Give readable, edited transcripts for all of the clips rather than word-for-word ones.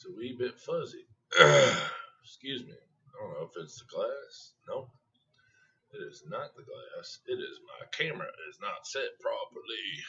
a wee bit fuzzy. Excuse me. I don't know if it's the glass. Nope. It is not the glass. It is my camera is not set properly.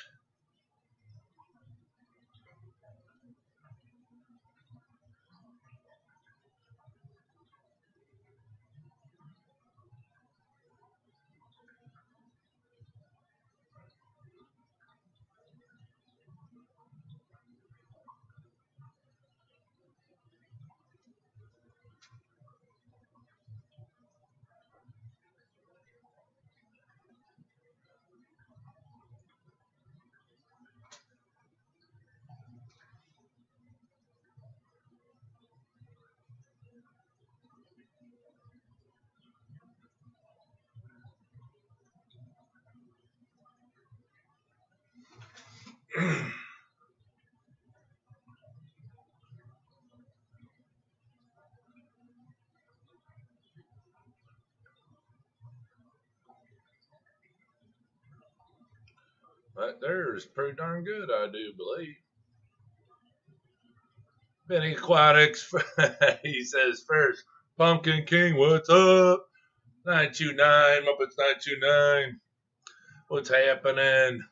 That there is pretty darn good, I do believe. Benny Aquatics, he says first, Pumpkin King, what's up? 929, Muppets 929. What's happening?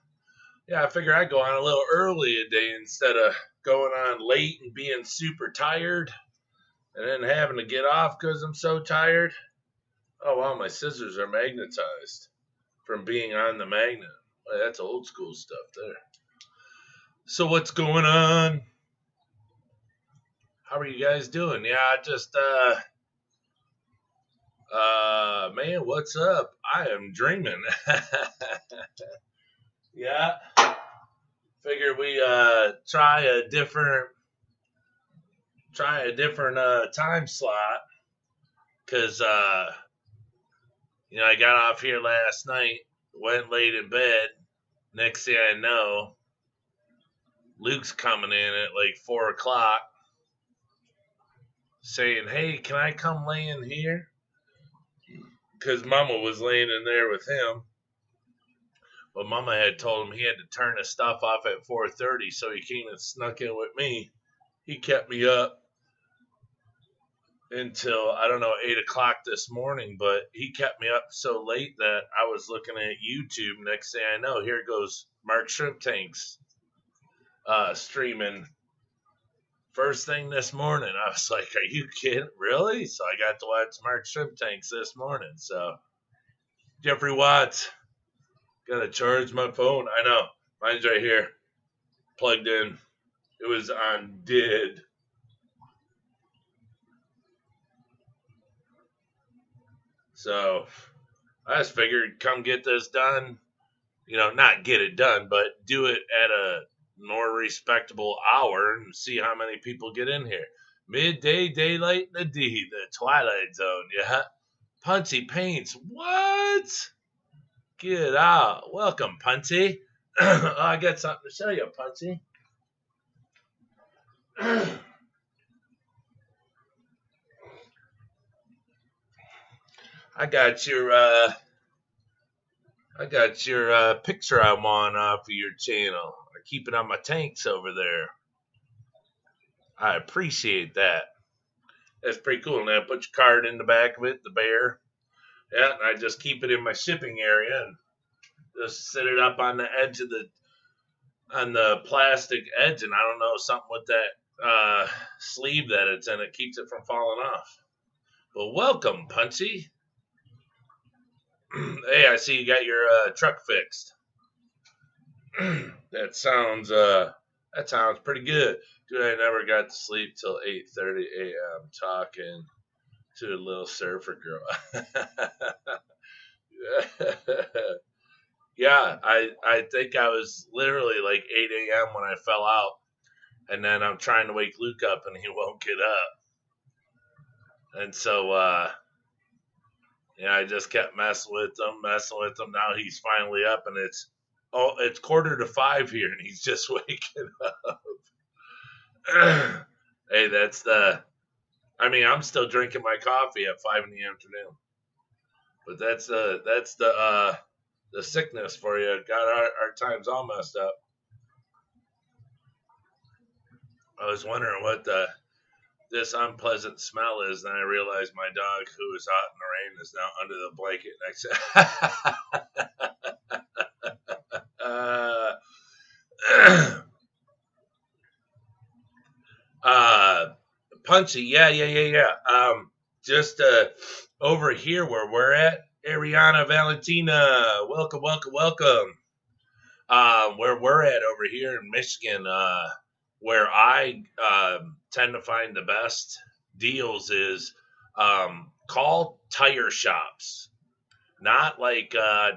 Yeah, I figure I'd go on a little early a day instead of going on late and being super tired and then having to get off because I'm so tired. Oh, wow, my scissors are magnetized from being on the magnet. Well, that's old school stuff there. So what's going on? How are you guys doing? Yeah, just, man, what's up? I am dreaming. Yeah. Figure we, try a different time slot. Cause, you know, I got off here last night, went late in bed. Next thing I know, Luke's coming in at like 4 o'clock saying, hey, can I come lay in here? Because Mama was laying in there with him. But Mama had told him he had to turn his stuff off at 4:30, so he came and snuck in with me. He kept me up until, I don't know, 8 o'clock this morning, but he kept me up so late that I was looking at YouTube. Next thing I know, here goes Mark Shrimp Tanks streaming first thing this morning. I was like, are you kidding? Really? So I got to watch Mark Shrimp Tanks this morning. So, Jeffrey Watts, gotta charge my phone. I know. Mine's right here, plugged in. It was on dead. So, I just figured come get this done. You know, not get it done, but do it at a more respectable hour and see how many people get in here. Midday, daylight, the D, the Twilight Zone, yeah. Punchy Paints, what? Get out. Welcome, Punchy. Oh, I got something to show you, Punchy. I got your picture I want off of your channel. I keep it on my tanks over there. I appreciate that. That's pretty cool. Now put your card in the back of it, the bear. Yeah, and I just keep it in my shipping area and just set it up on the edge of the plastic edge, and I don't know, something with that sleeve that it's in, it keeps it from falling off. Well, welcome, Punchy. Hey, I see you got your truck fixed. That sounds pretty good. Dude, I never got to sleep till 8:30 a.m. talking to a little surfer girl. Yeah, I think I was literally like 8 a.m. when I fell out. And then I'm trying to wake Luke up and he won't get up. And so, yeah, I just kept messing with him. Now he's finally up and it's 4:45 here and he's just waking up. Hey, I'm still drinking my coffee at 5 in the afternoon. But that's the sickness for you. Got our times all messed up. I was wondering what the this unpleasant smell is. Then I realize my dog, who is out in the rain, is now under the blanket next to Punchy, yeah. Just over here where we're at, Ariana Valentina, welcome. Where we're at over here in Michigan, where I tend to find the best deals is call tire shops. Not like a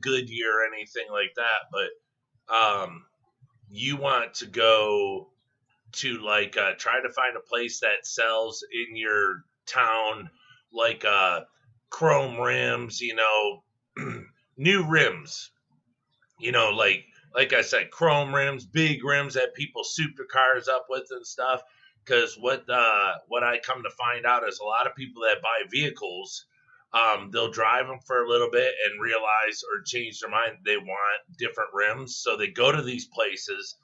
Goodyear or anything like that, but you want to go to like try to find a place that sells in your town like chrome rims, new rims, like I said, chrome rims, big rims that people soup their cars up with and stuff. Because what I come to find out is a lot of people that buy vehicles, they'll drive them for a little bit and realize or change their mind they want different rims. So they go to these places,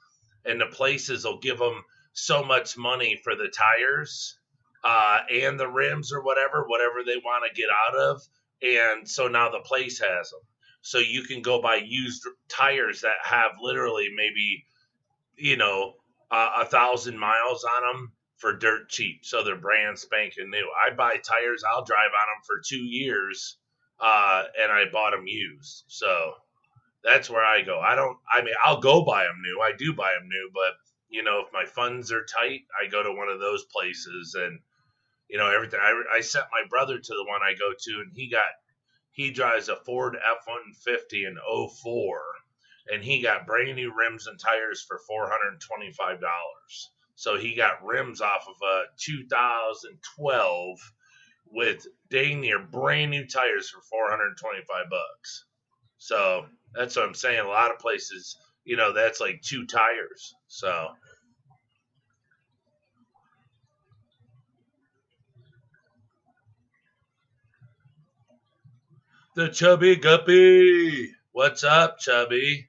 and the places will give them so much money for the tires and the rims or whatever they want to get out of. And so now the place has them. So you can go buy used tires that have literally maybe, 1,000 miles on them for dirt cheap. So they're brand spanking new. I buy tires, I'll drive on them for 2 years, and I bought them used. So that's where I go. I'll go buy them new. I do buy them new, but if my funds are tight, I go to one of those places and, everything. I sent my brother to the one I go to, and he drives a Ford F-150 in 04, and he got brand new rims and tires for $425. So he got rims off of a 2012 with dang near brand new tires for $425. So that's what I'm saying. A lot of places, that's like 2 tires. So the Chubby Guppy. What's up, Chubby?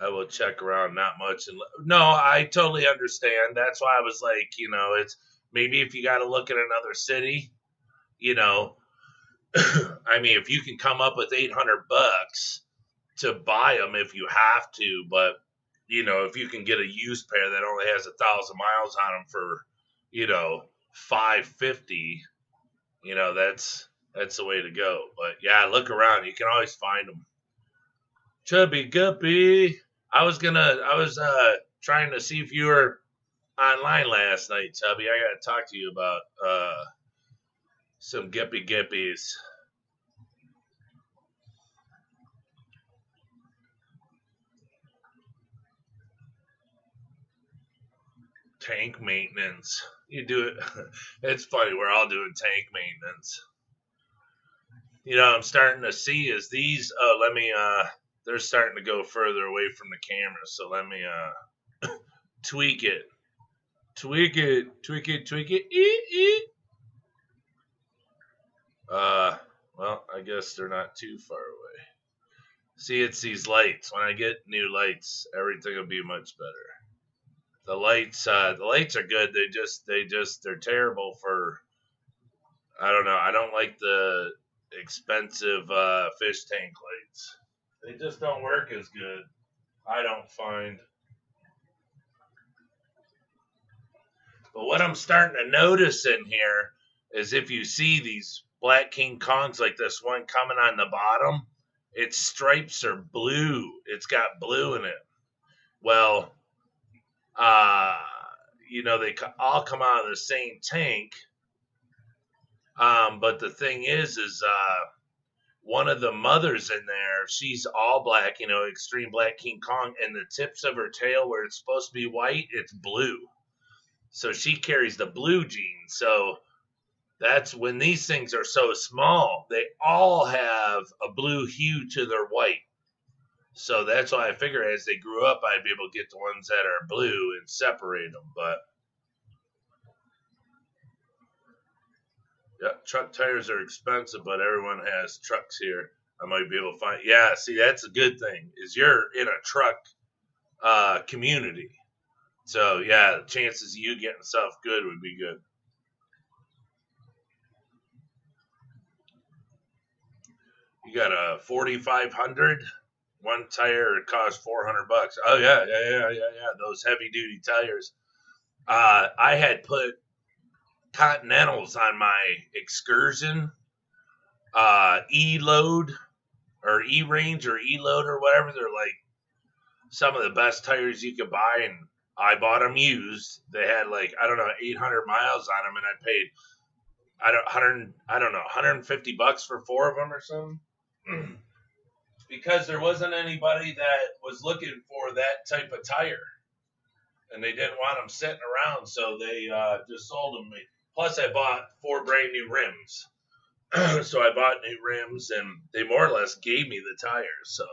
I will check around not much. No, I totally understand. That's why I was like, it's maybe if you got to look at another city, if you can come up with $800 to buy them if you have to, but if you can get a used pair that only has 1,000 miles on them for, $550, that's the way to go. But yeah, look around. You can always find them. Chubby Guppy. I was trying to see if you were online last night, Chubby. I got to talk to you about some Gippies. Tank maintenance. You do it. It's funny. We're all doing tank maintenance. I'm starting to see is these. They're starting to go further away from the camera. So let me tweak it. Well, I guess they're not too far away. See, it's these lights. When I get new lights, everything will be much better. The lights are good. They're terrible for. I don't know. I don't like the expensive fish tank lights. They just don't work as good. I don't find. But what I'm starting to notice in here is if you see these Black King Kongs like this one coming on the bottom, its stripes are blue. It's got blue in it. Well, they all come out of the same tank. But the thing is one of the mothers in there, she's all black, extreme Black King Kong, and the tips of her tail where it's supposed to be white, it's blue. So she carries the blue gene. So that's when these things are so small, they all have a blue hue to their white. So that's why I figure as they grew up, I'd be able to get the ones that are blue and separate them. But yeah, truck tires are expensive, but everyone has trucks here. I might be able to find. Yeah, see, that's a good thing. Is you're in a truck community. So yeah, the chances of you getting stuff good would be good. You got a 4500. One tire costs $400. Oh yeah. Those heavy duty tires. I had put Continentals on my Excursion E-Load or E-Range or E-Load or whatever. They're like some of the best tires you could buy, and I bought them used. They had like, I don't know, 800 miles on them, and I paid $150 for 4 of them or something. Because there wasn't anybody that was looking for that type of tire, and they didn't want them sitting around, so they just sold them to me. Plus, I bought 4 brand new rims. So I bought new rims, and they more or less gave me the tires. So,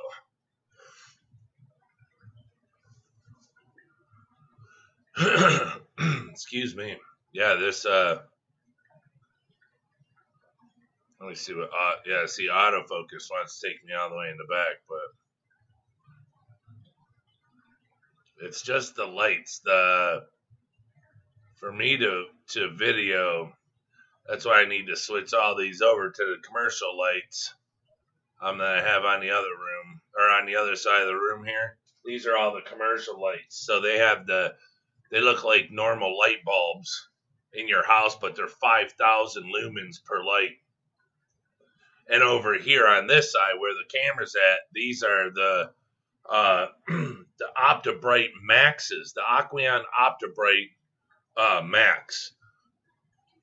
excuse me. Yeah, this. Let me see what. Yeah, see, autofocus wants to take me all the way in the back, but it's just the lights. For me to video. That's why I need to switch all these over to the commercial lights that I have on the other room, or on the other side of the room here. These are all the commercial lights. So they look like normal light bulbs in your house, but they're 5,000 lumens per light. And over here on this side where the camera's at, these are the OptiBright Maxes, the Aqueon OptiBright Max.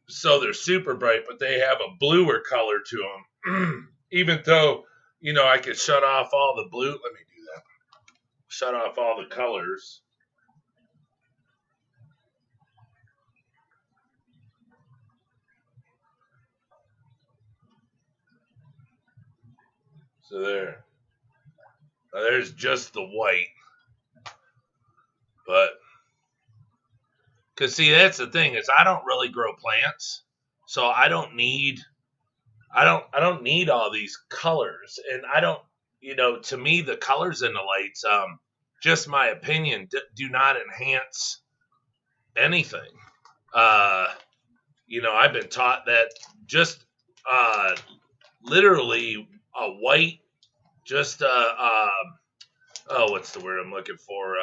So they're super bright, but they have a bluer color to them. Even though, I could shut off all the blue. Let me do that. Shut off all the colors. So there. Now there's just the white. But, because see, that's the thing, is I don't really grow plants. So I don't need all these colors. And I don't, to me, the colors in the lights, just my opinion, do not enhance anything. I've been taught that just literally a white, just what's the word I'm looking for?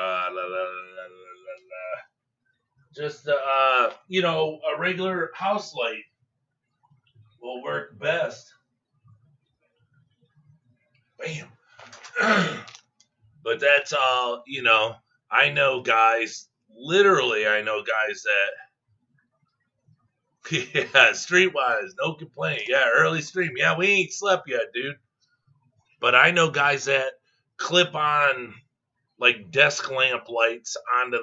Just a regular house light will work best. Bam. But that's all, I know guys that, yeah, Streetwise, no complaint. Yeah, early stream. Yeah, we ain't slept yet, dude. But I know guys that clip on like desk lamp lights onto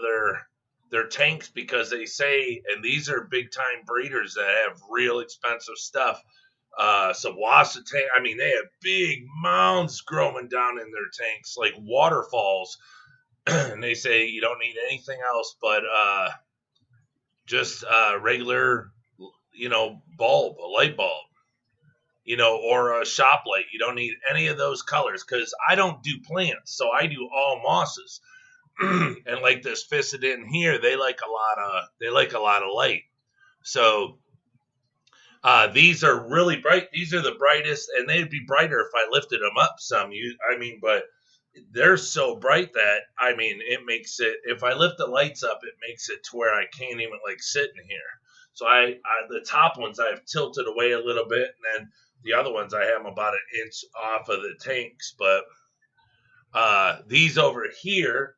their tanks because they say, and these are big time breeders that have real expensive stuff. Sawasa tank. I mean, they have big mounds growing down in their tanks, like waterfalls. And they say you don't need anything else but just regular, bulb, a light bulb, or a shop light. You don't need any of those colors because I don't do plants, so I do all mosses. And like this Fissidin here, they like a lot of light. So these are really bright. These are the brightest, and they'd be brighter if I lifted them up some. But they're so bright that, it makes it, if I lift the lights up, it makes it to where I can't even sit in here. So the top ones I have tilted away a little bit, and then the other ones I have them about an inch off of the tanks. But these over here,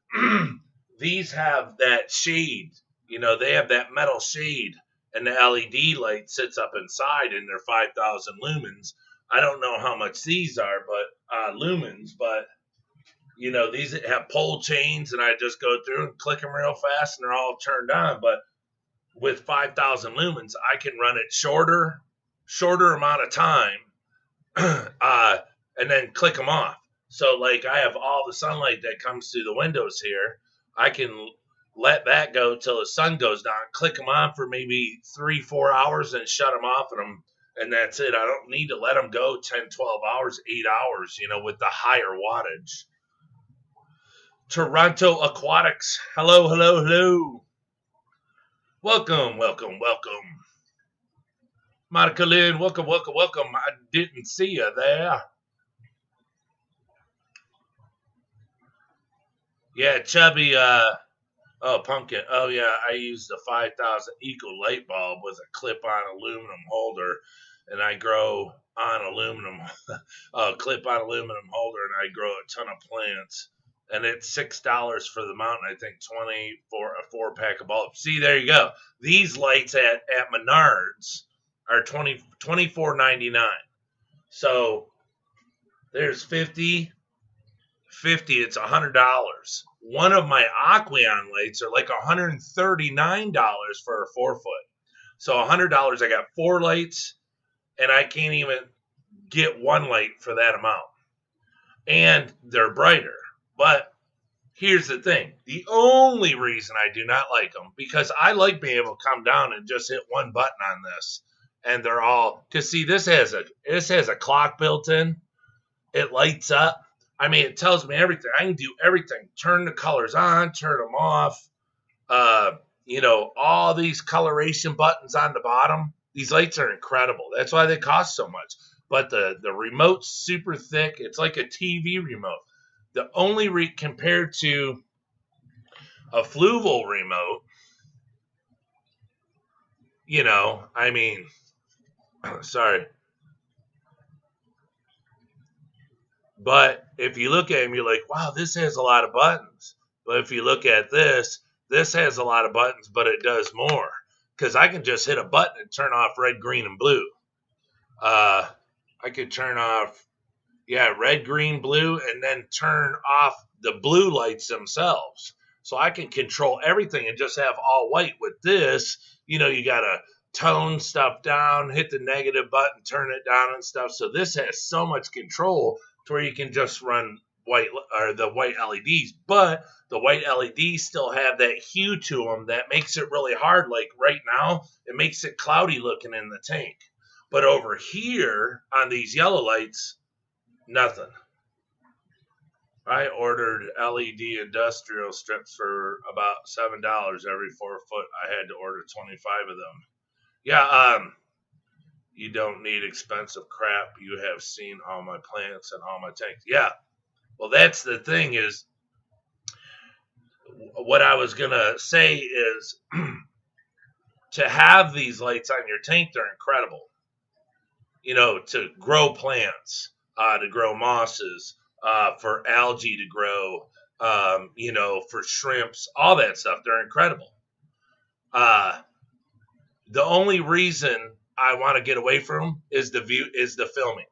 these have that shade. They have that metal shade, and the LED light sits up inside, and they're 5,000 lumens. I don't know how much these are, but lumens, but these have pole chains, and I just go through and click them real fast, and they're all turned on. But with 5,000 lumens, I can run it shorter amount of time, and then click them off. So, like, I have all the sunlight that comes through the windows here. I can let that go till the sun goes down, click them on for maybe 3-4 hours, and shut them off, and that's it. I don't need to let them go 10, 12 hours, 8 hours, with the higher wattage. Toronto Aquatics. Hello, hello, hello. Welcome, welcome, welcome. Monica Lynn, welcome, welcome, welcome. I didn't see you there. Yeah, Chubby, oh, Pumpkin. Oh, yeah, I used a 5,000 Eco light bulb with a clip-on aluminum holder, and I grow on aluminum, clip-on aluminum holder, and I grow a ton of plants. And it's $6 for the mountain. I think 20 for a 4-pack of bulbs. See, there you go. These lights at Menards are $24.99. So there's 50. It's $100. One of my Aqueon lights are like $139 for a 4-foot. So $100, I got 4 lights, and I can't even get one light for that amount. And they're brighter. But here's the thing. The only reason I do not like them, because I like being able to come down and just hit one button on this. And they're all, because see, this has a clock built in. It lights up. I mean, it tells me everything. I can do everything. Turn the colors on, turn them off. All these coloration buttons on the bottom. These lights are incredible. That's why they cost so much. But the remote's super thick. It's like a TV remote. The only compared to a Fluval remote, sorry. But if you look at them, you're like, wow, this has a lot of buttons. But if you look at this has a lot of buttons, but it does more. Because I can just hit a button and turn off red, green, and blue. I could turn off, red, green, blue, and then turn off the blue lights themselves. So I can control everything and just have all white. With this, you got to tone stuff down, hit the negative button, turn it down and stuff. So this has so much control to where you can just run the white LEDs, but the white LEDs still have that hue to them that makes it really hard. Like right now, it makes it cloudy looking in the tank. But over here on these yellow lights, nothing. I ordered LED industrial strips for about $7 every 4 foot. I had to order 25 of them. Yeah, you don't need expensive crap. You have seen all my plants and all my tanks. Yeah. Well, that's the thing is, what I was going to say is to have these lights on your tank, they're incredible. To grow plants, to grow mosses, for algae to grow, for shrimps, all that stuff. They're incredible. The only reason I want to get away from is the filming.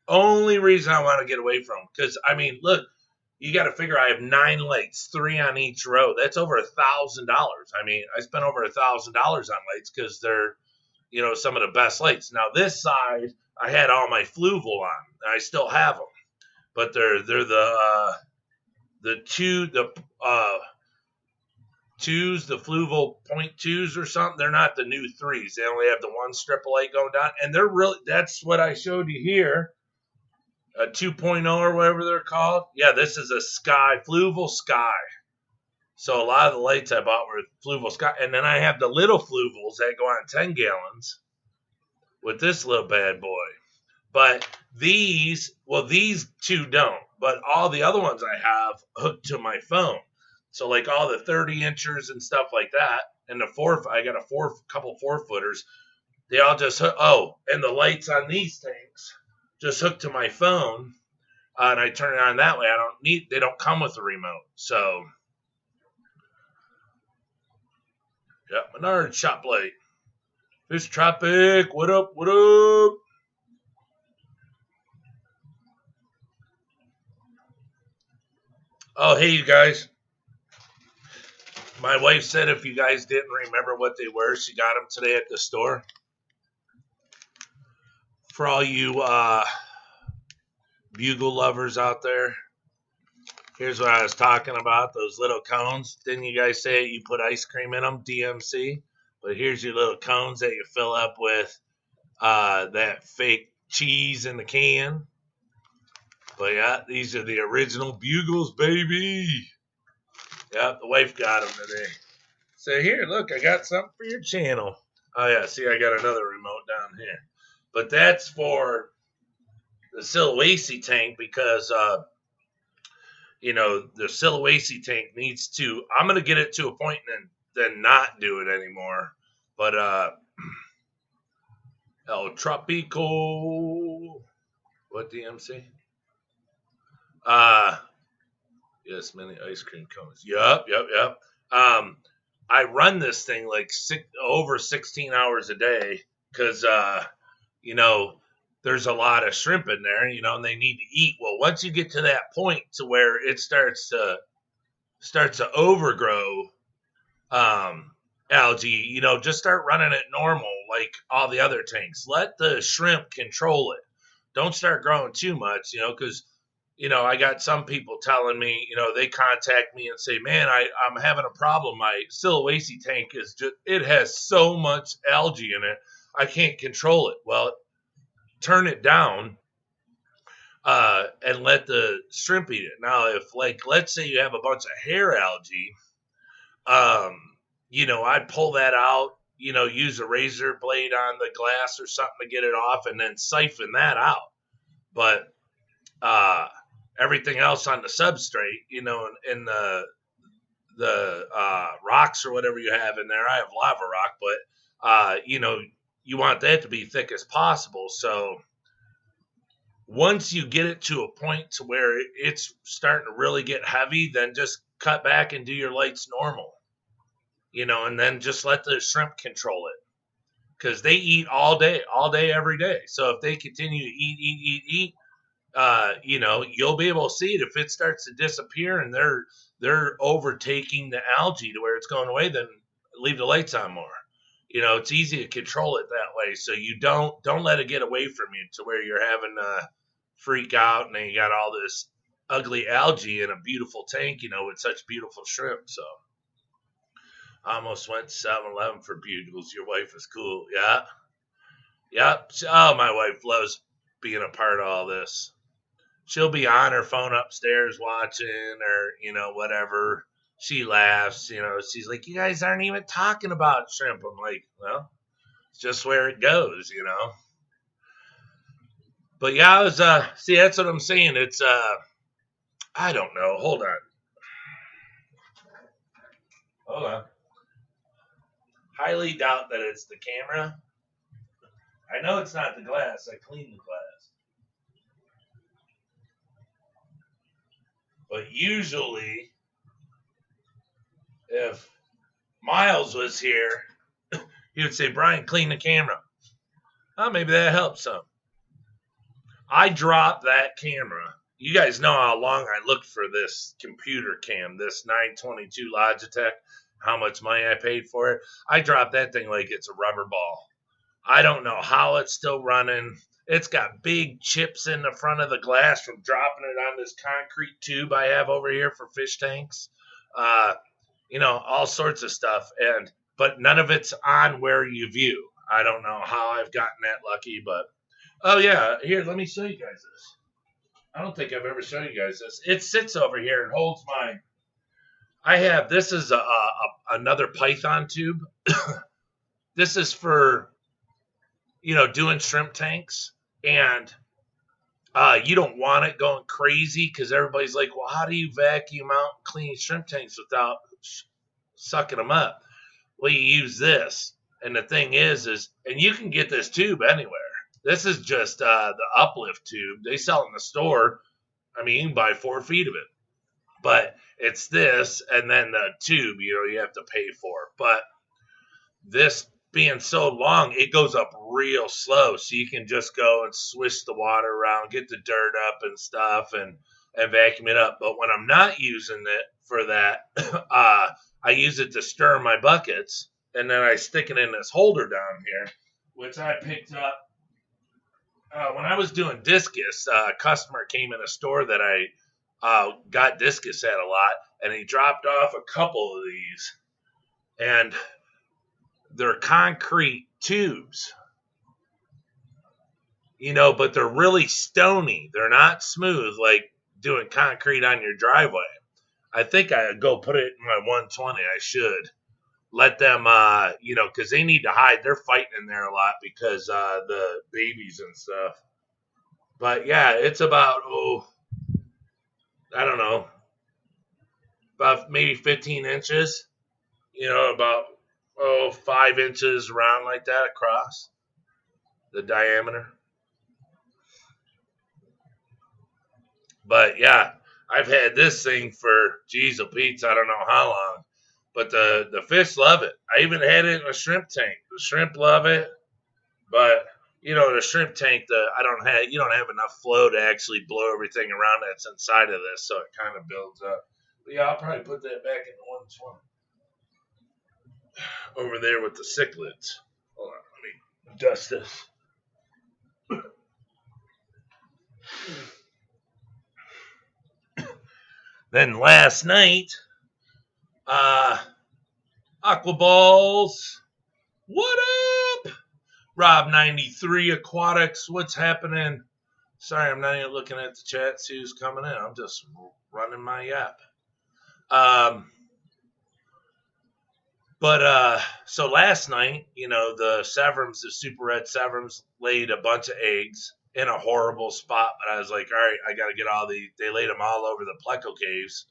Only reason I want to get away from, because look, you got to figure I have 9 lights, 3 on each row. That's over $1,000. I spent over $1,000 on lights because they're, some of the best lights. Now this side, I had all my Fluval on. And I still have them, but they're the Fluval 0.2s or something. They're not the new 3s. They only have the one strip of light going down, and they're really. That's what I showed you here. A 2.0 or whatever they're called. Yeah, this is a Fluval Sky. So a lot of the lights I bought were Fluval Sky. And then I have the little Fluvals that go on 10 gallons with this little bad boy. But these 2 don't. But all the other ones I have hooked to my phone. So like all the 30 inchers and stuff like that. And I got a couple 4-footers. They all just hook. Oh, and the lights on these tanks just hooked to my phone, and I turn it on that way. They don't come with a remote. So, yeah, Menard shop light. Fish Tropic, what up, what up? Oh, hey, you guys. My wife said if you guys didn't remember what they were, she got them today at the store. For all you bugle lovers out there, here's what I was talking about, those little cones. Didn't you guys say you put ice cream in them, DMC? But here's your little cones that you fill up with that fake cheese in the can. But yeah, these are the original bugles, baby. Yep, the wife got them today. So here, look, I got something for your channel. Oh yeah, see, I got another remote down here. But that's for the Sulawesi tank because, you know, the Sulawesi tank needs to. I'm gonna get it to a point and then not do it anymore. But El Tropico, what DMC? Yes, many ice cream cones. Yep. I run this thing like over 16 hours a day because, you know, there's a lot of shrimp in there, you know, and they need to eat. Well, once you get to that point to where it starts to overgrow algae, you know, just start running it normal like all the other tanks. Let the shrimp control it. Don't start growing too much, you know, because you know, I got some people telling me, you know, they contact me and say, man, I'm having a problem. My Sulawesi tank is just, it has so much algae in it. I can't control it. Well, turn it down and let the shrimp eat it. Now, if, like, let's say you have a bunch of hair algae, you know, I'd pull that out, you know, use a razor blade on the glass or something to get it off and then siphon that out. But, everything else on the substrate, you know, in the rocks or whatever you have in there. I have lava rock, but you know, you want that to be thick as possible. So once you get it to a point to where it's starting to really get heavy, then just cut back and do your lights normal, you know, and then just let the shrimp control it because they eat all day, every day. So if they continue to eat, you know, you'll be able to see it if it starts to disappear and they're overtaking the algae to where it's going away. Then leave the lights on more. You know, it's easy to control it that way. So you don't let it get away from you to where you're having to freak out and then you got all this ugly algae in a beautiful tank, you know, with such beautiful shrimp. So I almost went to 7-Eleven for bugles. Your wife is cool. Yeah. Yep. Oh, my wife loves being a part of all this. She'll be on her phone upstairs watching or, you know, whatever. She laughs, you know, she's like, you guys aren't even talking about shrimp. I'm like, well, it's just where it goes, you know. But yeah, I was, see, that's what I'm saying. It's, I don't know. Hold on. Highly doubt that it's the camera. I know it's not the glass. I cleaned the glass. But usually, if Miles was here, he would say, Brian, clean the camera. Oh, maybe that helps some. I dropped that camera. You guys know how long I looked for this computer cam, this 922 Logitech, how much money I paid for it. I dropped that thing like it's a rubber ball. I don't know how it's still running. It's got big chips in the front of the glass from dropping it on this concrete tube I have over here for fish tanks. You know, all sorts of stuff. But none of it's on where you view. I don't know how I've gotten that lucky, but oh yeah, here, let me show you guys this. I don't think I've ever shown you guys this. It sits over here and holds my. This is another Python tube. This is for, you know, doing shrimp tanks, and you don't want it going crazy because everybody's like, well, how do you vacuum out and clean shrimp tanks without sucking them up? Well, you use this, and the thing is, and you can get this tube anywhere. This is just the uplift tube. They sell it in the store. I mean, you can buy 4 feet of it. But it's this, and then the tube, you know, you have to pay for. But this being so long, it goes up real slow. So you can just go and swish the water around, get the dirt up and stuff, and vacuum it up. But when I'm not using it for that, I use it to stir my buckets. And then I stick it in this holder down here, which I picked up. When I was doing discus, a customer came in a store that I got discus at a lot, and he dropped off a couple of these, and they're concrete tubes. you know, but they're really stony. They're not smooth like doing concrete on your driveway. I think I go put it in my 120. I should let them, you know, because they need to hide. They're fighting in there a lot because the babies and stuff. But yeah, it's about, I don't know, about maybe 15 inches, you know, about, 5 inches round like that across the diameter. But yeah, I've had this thing for, geez, Pete's, I don't know how long. But the fish love it. I even had it in a shrimp tank. The shrimp love it. But, you know, the shrimp tank, you don't have enough flow to actually blow everything around that's inside of this, so it kind of builds up. But yeah, I'll probably put that back in the 120. Over there with the cichlids. Hold on, let me dust this. Then last night, Aqua Balls, what up? Rob93 Aquatics, what's happening? Sorry, I'm not even looking at the chat, see who's coming in. I'm just running my yap. So last night, you know, the Severums, the super red Severums, laid a bunch of eggs in a horrible spot. But I was like, all right, I got to get they laid them all over the Pleco caves.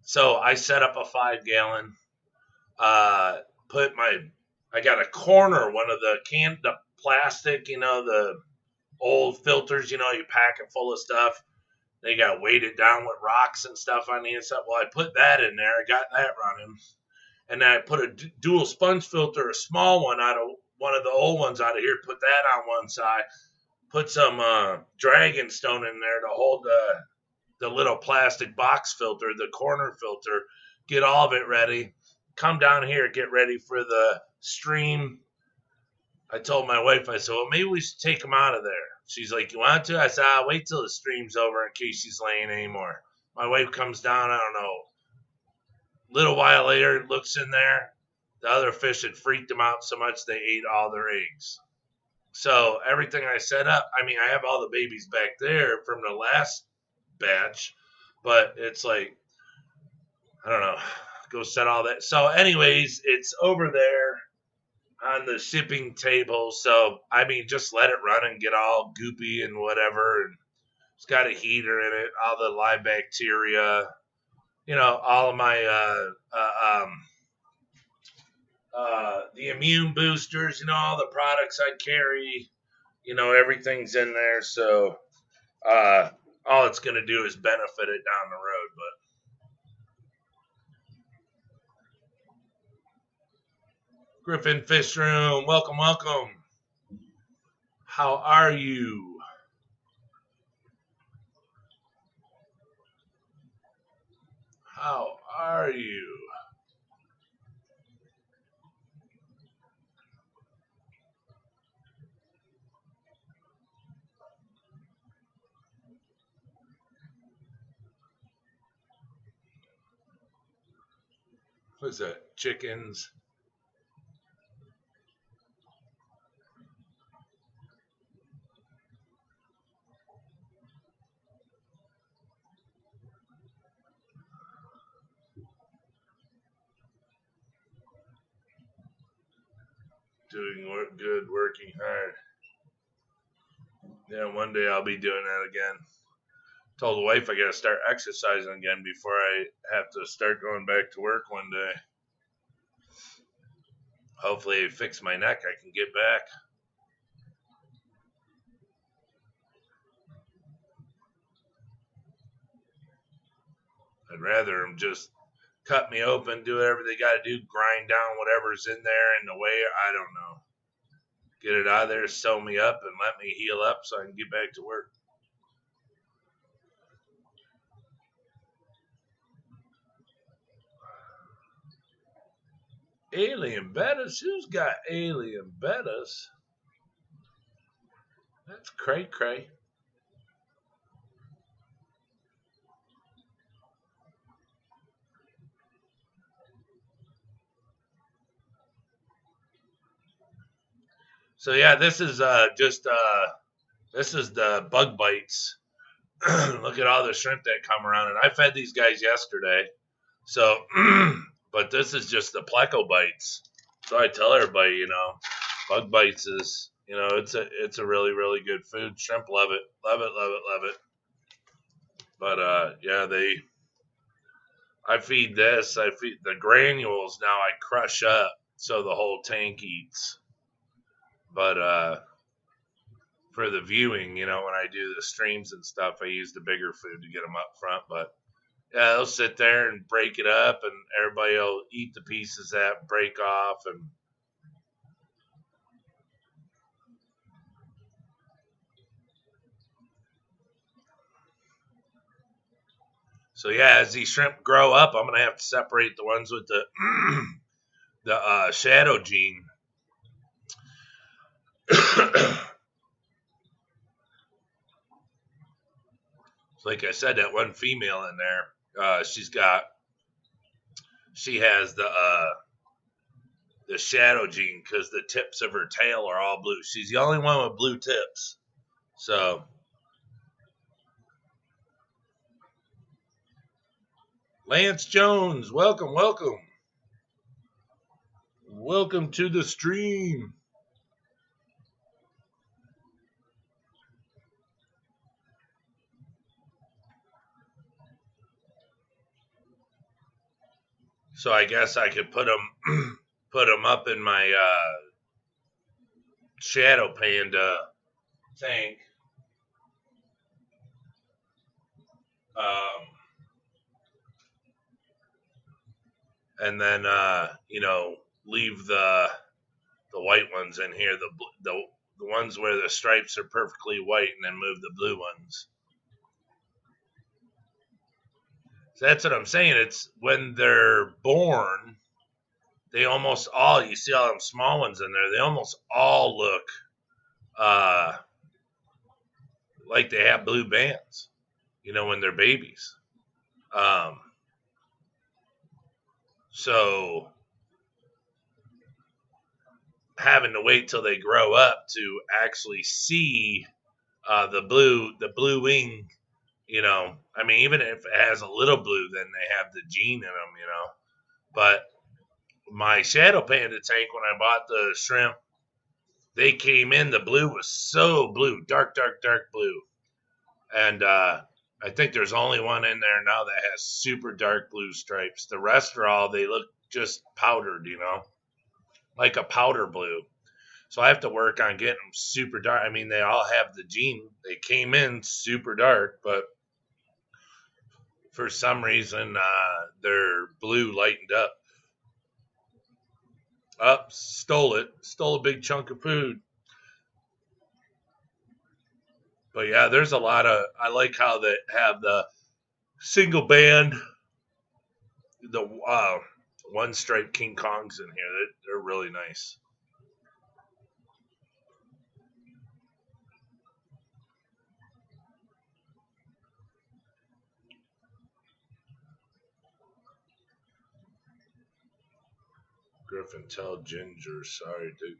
So I set up a 5-gallon, I got a corner, one of the plastic, you know, the old filters, you know, you pack it full of stuff. They got weighted down with rocks and stuff on the inside. Well, I put that in there. I got that running. And then I put a dual sponge filter, a small one out of one of the old ones out of here, put that on one side, put some dragon stone in there to hold the little plastic box filter, the corner filter, get all of it ready. Come down here, get ready for the stream. I told my wife, I said, well, maybe we should take them out of there. She's like, you want to? I said, I'll wait till the stream's over in case she's laying anymore. My wife comes down, I don't know, little while later, looks in there. The other fish had freaked them out so much they ate all their eggs. So everything I set up, I mean, I have all the babies back there from the last batch, but it's like, I don't know, go set all that. So anyways, it's over there on the shipping table. So, I mean, just let it run and get all goopy and whatever. And it's got a heater in it, all the live bacteria, you know, all of my the immune boosters, you know, all the products I carry, you know, everything's in there. So all it's going to do is benefit it down the road. But Griffin Fish Room, welcome, welcome. How are you? How are you? What's that? Chickens? Doing good, working hard. Yeah, one day I'll be doing that again. Told the wife I got to start exercising again before I have to start going back to work one day. Hopefully, fix my neck. I can get back. I'd rather them just cut me open, do whatever they got to do, grind down whatever's in there in the way. I don't know. Get it out of there, sew me up, and let me heal up so I can get back to work. Alien Bettas? Who's got Alien Bettas? That's cray-cray. So yeah, this is just This is the bug bites. Look at all the shrimp that come around. And I fed these guys yesterday. So, but this is just the pleco bites. So I tell everybody, you know, bug bites is, you know, it's a really, really good food. Shrimp love it. Love it, love it, love it. But, yeah, I feed this. I feed the granules now I crush up so the whole tank eats. But, for the viewing, you know, when I do the streams and stuff, I use the bigger food to get them up front. But yeah, they'll sit there and break it up, and everybody will eat the pieces that break off. And so yeah, as these shrimp grow up, I'm gonna have to separate the ones with the the shadow gene. Like I said, that one female in there, she has the shadow gene because the tips of her tail are all blue. She's the only one with blue tips. So Lance Jones, welcome, welcome. Welcome to the stream. So I guess I could put them up in my shadow panda tank. And then you know, leave the white ones in here, the ones where the stripes are perfectly white, and then move the blue ones. So that's what I'm saying. It's when they're born, they almost all, you see all them small ones in there, they almost all look like they have blue bands, you know, when they're babies. So having to wait till they grow up to actually see the blue wing, you know, I mean, even if it has a little blue, then they have the gene in them, you know. But my shadow panda tank, when I bought the shrimp, they came in, the blue was so blue, dark, dark, dark blue. And I think there's only one in there now that has super dark blue stripes. The rest are all, they look just powdered, you know, like a powder blue. So I have to work on getting them super dark. I mean, they all have the gene. They came in super dark, but for some reason, their blue lightened up. Stole it. Stole a big chunk of food. But yeah, there's a lot of, I like how they have the single band, the one stripe King Kongs in here. They're really nice. Griffin, tell Ginger, sorry to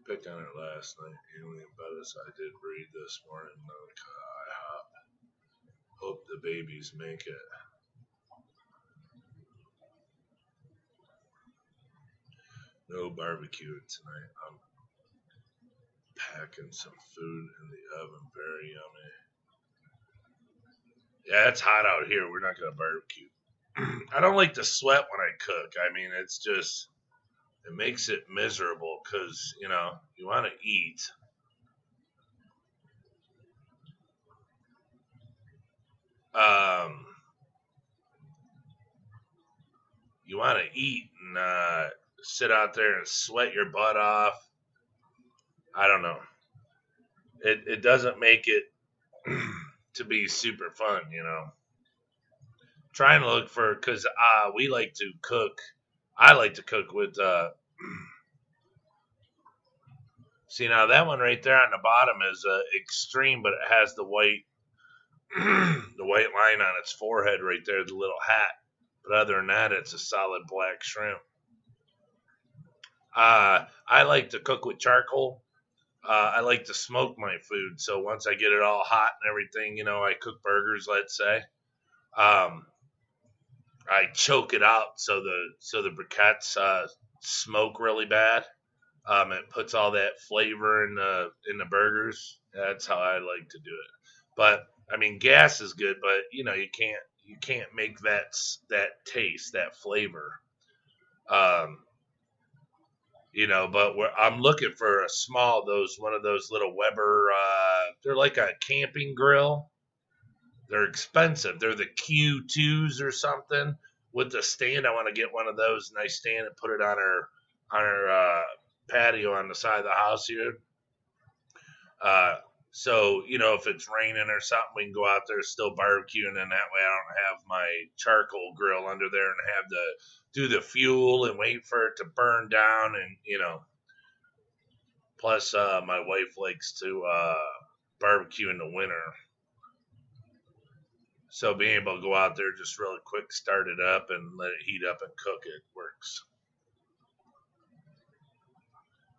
pick on her last night. Alien Bettis, I did read this morning. I hope the babies make it. No barbecue tonight. I'm packing some food in the oven. Very yummy. Yeah, it's hot out here. We're not going to barbecue. I don't like to sweat when I cook. I mean, it's just, it makes it miserable because, you know, you want to eat. You want to eat and sit out there and sweat your butt off. I don't know. It doesn't make it to be super fun, you know. Trying to look for, because we like to cook. I like to cook with. See, now that one right there on the bottom is extreme, but it has the white the white line on its forehead right there, the little hat. But other than that, it's a solid black shrimp. I like to cook with charcoal. I like to smoke my food. So once I get it all hot and everything, I cook burgers, let's say. Um, I choke it out so the briquettes smoke really bad. It puts all that flavor in the burgers. That's how I like to do it. But I mean, gas is good, but you can't make that taste, that flavor. Um, but I'm looking for a small one of those little Weber. They're like a camping grill. They're expensive. They're the Q2s or something with the stand. I want to get one of those nice stand and put it on our patio on the side of the house here. So if it's raining or something, we can go out there still barbecuing, and that way I don't have my charcoal grill under there and have to do the fuel and wait for it to burn down, and plus my wife likes to barbecue in the winter. So being able to go out there just really quick, start it up and let it heat up and cook it works.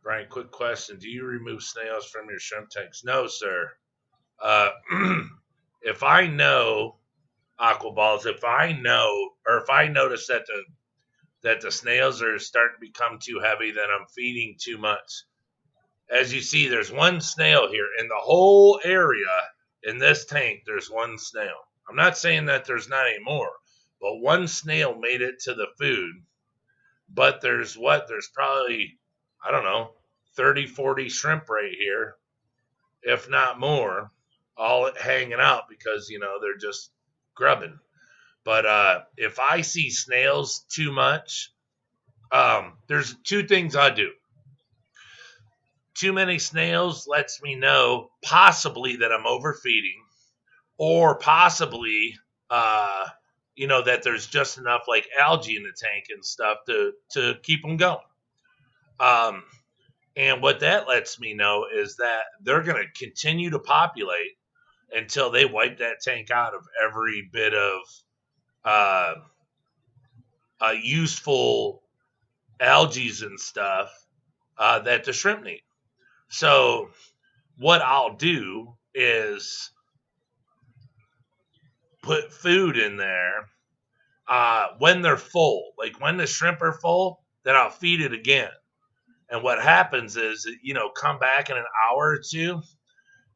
Brian, quick question. Do you remove snails from your shrimp tanks? No, sir. If I know, Aquaballs, if I notice that the snails are starting to become too heavy, that I'm feeding too much. As you see, there's one snail here. In the whole area in this tank, there's one snail. I'm not saying that there's not any more, but one snail made it to the food. But there's probably, I don't know, 30, 40 shrimp right here, if not more, all hanging out because, they're just grubbing. But if I see snails too much, there's two things I do. Too many snails lets me know possibly that I'm overfeeding, or possibly, that there's just enough like algae in the tank and stuff to keep them going. And what that lets me know is that they're going to continue to populate until they wipe that tank out of every bit of useful algae and stuff that the shrimp need. So what I'll do is put food in there when they're full. Like when the shrimp are full, then I'll feed it again. And what happens is, come back in an hour or two,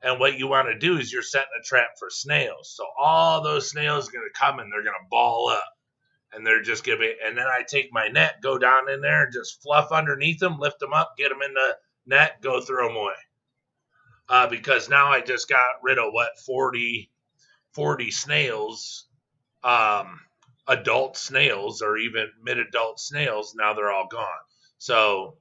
and what you want to do is you're setting a trap for snails. So all those snails are going to come and they're going to ball up. And they're just going to be, and then I take my net, go down in there, and just fluff underneath them, lift them up, get them in the net, go throw them away. Because now I just got rid of 40 snails, adult snails, or even mid-adult snails. Now they're all gone. So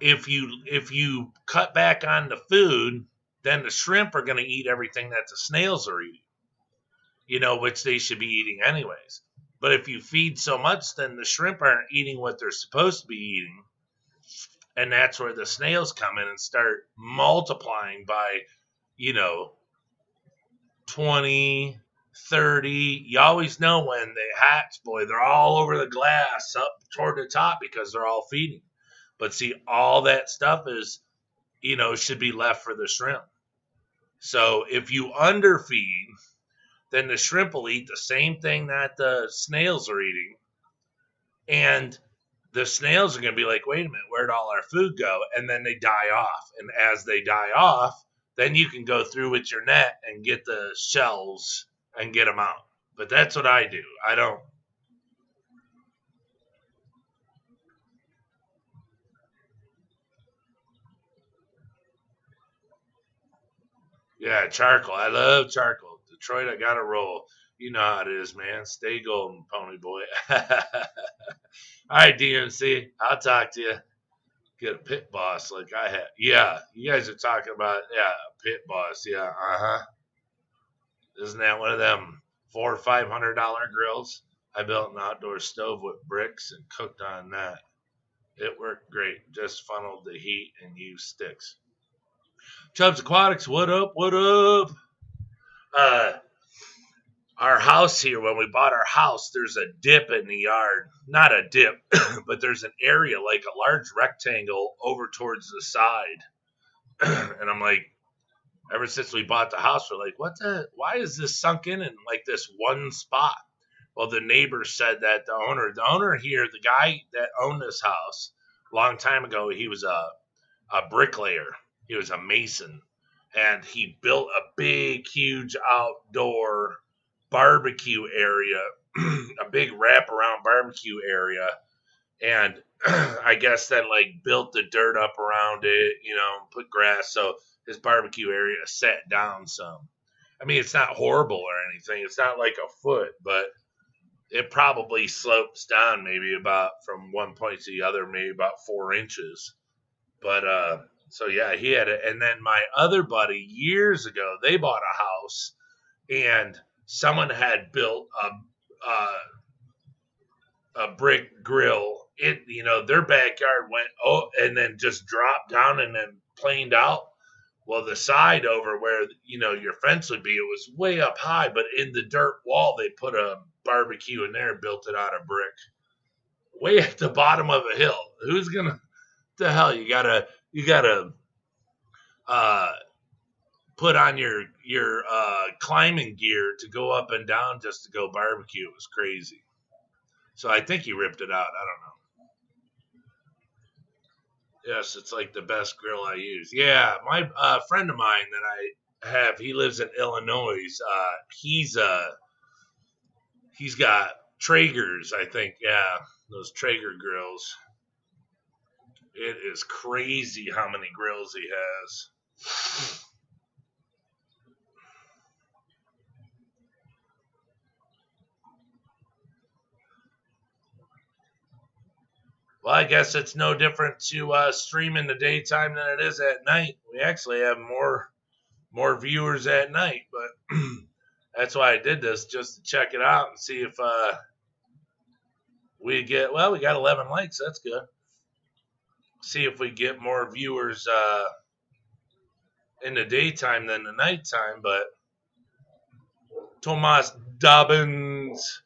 if you cut back on the food, then the shrimp are going to eat everything that the snails are eating, which they should be eating anyways. But if you feed so much, then the shrimp aren't eating what they're supposed to be eating. And that's where the snails come in and start multiplying by, 20, 30. You always know when they hatch, boy, they're all over the glass up toward the top because they're all feeding. But see, all that stuff is, should be left for the shrimp. So if you underfeed, then the shrimp will eat the same thing that the snails are eating. And the snails are going to be like, wait a minute, where'd all our food go? And then they die off. And as they die off, then you can go through with your net and get the shells and get them out. But that's what I do. I don't. Yeah, charcoal. I love charcoal. Detroit, I got to roll. You know how it is, man. Stay golden, pony boy. All right, DMC. I'll talk to you. Get a pit boss like I have. Yeah, you guys are talking about, a pit boss. Yeah, uh-huh. Isn't that one of them $400 or $500 grills? I built an outdoor stove with bricks and cooked on that. It worked great. Just funneled the heat and used sticks. Chubbs Aquatics, what up? What up? our house here, when we bought our house, there's a dip in the yard. Not a dip, but there's an area like a large rectangle over towards the side. And I'm like, ever since we bought the house, we're like, why is this sunk in like this one spot? Well, the neighbor said that the owner here, the guy that owned this house a long time ago, he was a bricklayer. He was a mason. And he built a big, huge outdoor barbecue area, a big wraparound barbecue area. And I guess then like built the dirt up around it, put grass. So his barbecue area sat down some. I mean, it's not horrible or anything. It's not like a foot, but it probably slopes down maybe about from one point to the other, maybe about 4 inches. But so yeah, he had it. And then my other buddy years ago, they bought a house, and someone had built a brick grill. Their backyard went and then just dropped down and then planed out. Well, the side over where your fence would be, it was way up high, but in the dirt wall they put a barbecue in there and built it out of brick. Way at the bottom of a hill. Who's gonna? The hell you gotta put on your climbing gear to go up and down just to go barbecue. It was crazy. So I think he ripped it out. I don't know. Yes, it's like the best grill I use. Yeah, my friend of mine that I have, he lives in Illinois. He's got Traegers, I think. Yeah, those Traeger grills. It is crazy how many grills he has. Well, I guess it's no different to stream in the daytime than it is at night. We actually have more viewers at night, but that's why I did this, just to check it out and see if we got 11 likes. That's good. See if we get more viewers in the daytime than the nighttime. But Tomas Dobbins,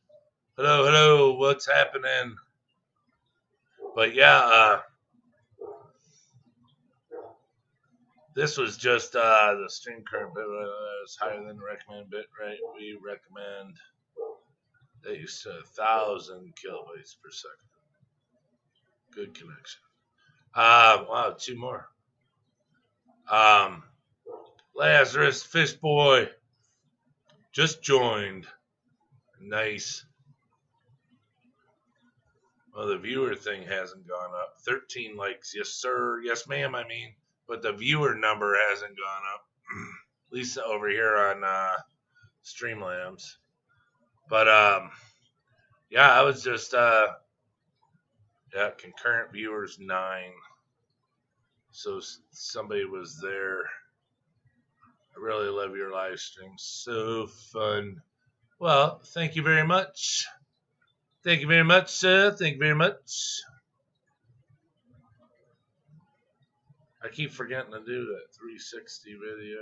hello, what's happening? But yeah, this was just the stream current bit is higher than the recommended bit rate. We recommend that you set 1,000 kilobytes per second. Good connection. Wow, 2 more. Lazarus Fishboy just joined. Nice. Well, the viewer thing hasn't gone up. 13 likes. Yes, sir. Yes, ma'am, I mean. But the viewer number hasn't gone up. At least over here on Streamlabs. But, yeah, I was just, concurrent viewers 9. So somebody was there. I really love your live stream. So fun. Well, thank you very much. Thank you very much, sir. Thank you very much. I keep forgetting to do that 360 video.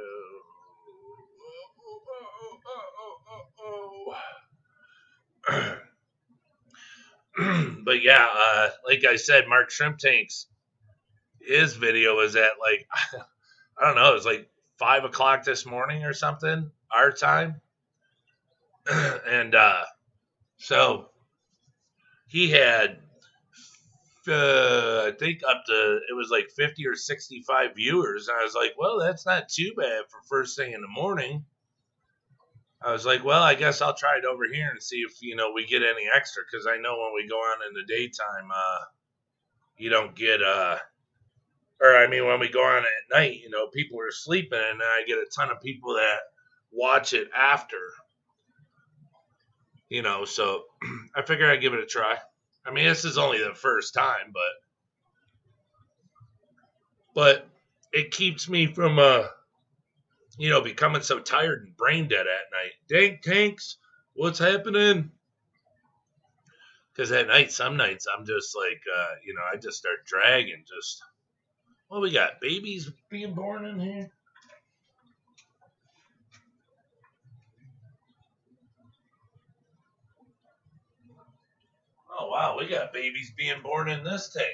But yeah, like I said, Mark Shrimp Tanks, his video was at like, I don't know, it was like 5 o'clock this morning or something, our time. And so he had, I think it was like 50 or 65 viewers. And I was like, well, that's not too bad for first thing in the morning. I was like, well, I guess I'll try it over here and see if, we get any extra. Because I know when we go on in the daytime, you don't get, when we go on at night, people are sleeping. And then I get a ton of people that watch it after. So I figure I'd give it a try. I mean, this is only the first time, but it keeps me from, becoming so tired and brain dead at night. Dank Tanks, what's happening? Because at night, some nights, I'm just like, I just start dragging. Well, we got babies being born in here. wow, we got babies being born in this tank.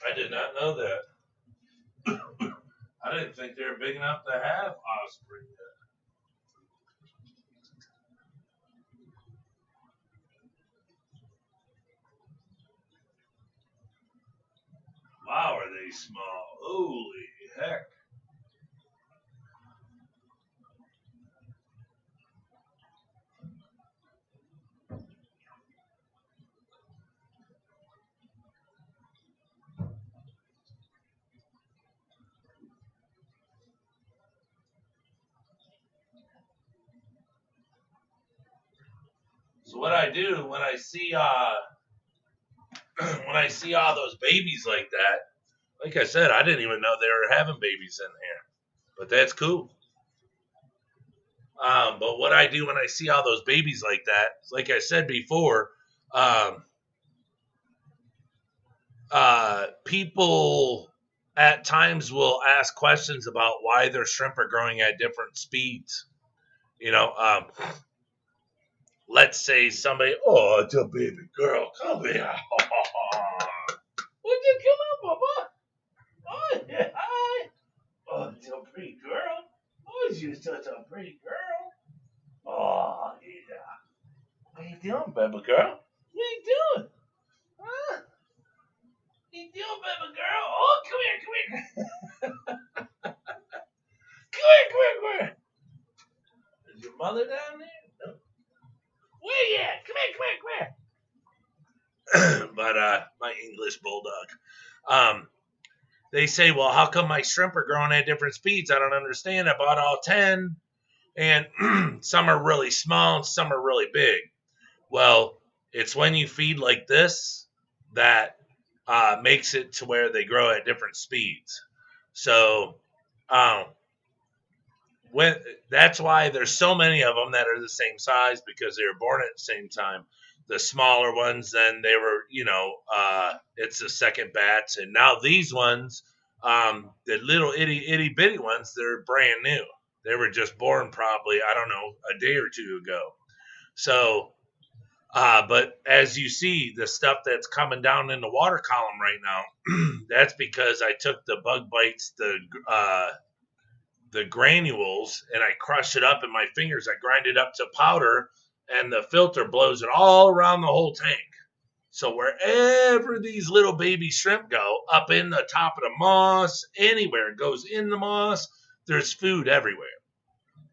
I did not know that. I didn't think they were big enough to have offspring yet. Wow, are they small? Holy heck. So what I do when I see when I see all those babies like that, like I said, I didn't even know they were having babies in here. But that's cool. But what I do when I see all those babies like that, like I said before, people at times will ask questions about why their shrimp are growing at different speeds. You know, let's say somebody, oh, it's a baby girl, come here. Would you come up, Papa? Oh, yeah, hi. Oh, it's a pretty girl. Oh, she's such a pretty girl. Oh, yeah. What you doing, baby girl? What you doing? Huh? What you doing, baby girl? Oh, come here, come here. Come here. Is your mother down there? No. Where you at? Come here. But my English bulldog. They say, well, how come my shrimp are growing at different speeds? I don't understand. I bought all 10, and some are really small and some are really big. Well, it's when you feed like this that makes it to where they grow at different speeds. So when that's why there's so many of them that are the same size, because they were born at the same time. The smaller ones, then they were, it's the second batch. And now these ones, the little itty bitty ones, they're brand new. They were just born probably, I don't know, a day or two ago. So, but as you see, the stuff that's coming down in the water column right now, that's because I took the bug bites, the granules, and I crush it up in my fingers. I grind it up to powder, and the filter blows it all around the whole tank. So wherever these little baby shrimp go, up in the top of the moss, anywhere it goes in the moss, there's food everywhere.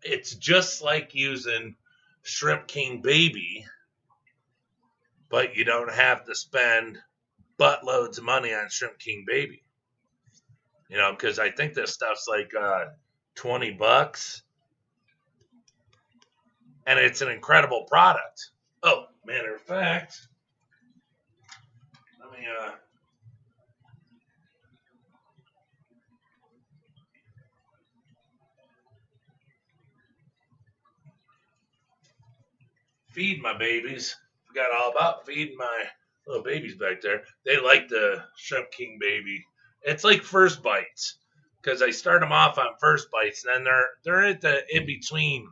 It's just like using Shrimp King Baby, but you don't have to spend buttloads of money on Shrimp King Baby. Because I think this stuff's like $20. And it's an incredible product. Oh, matter of fact, let me feed my babies. Forgot all about feeding my little babies back there. They like the Shrimp King Baby. It's like first bites, because I start them off on first bites, and then they're at the in between.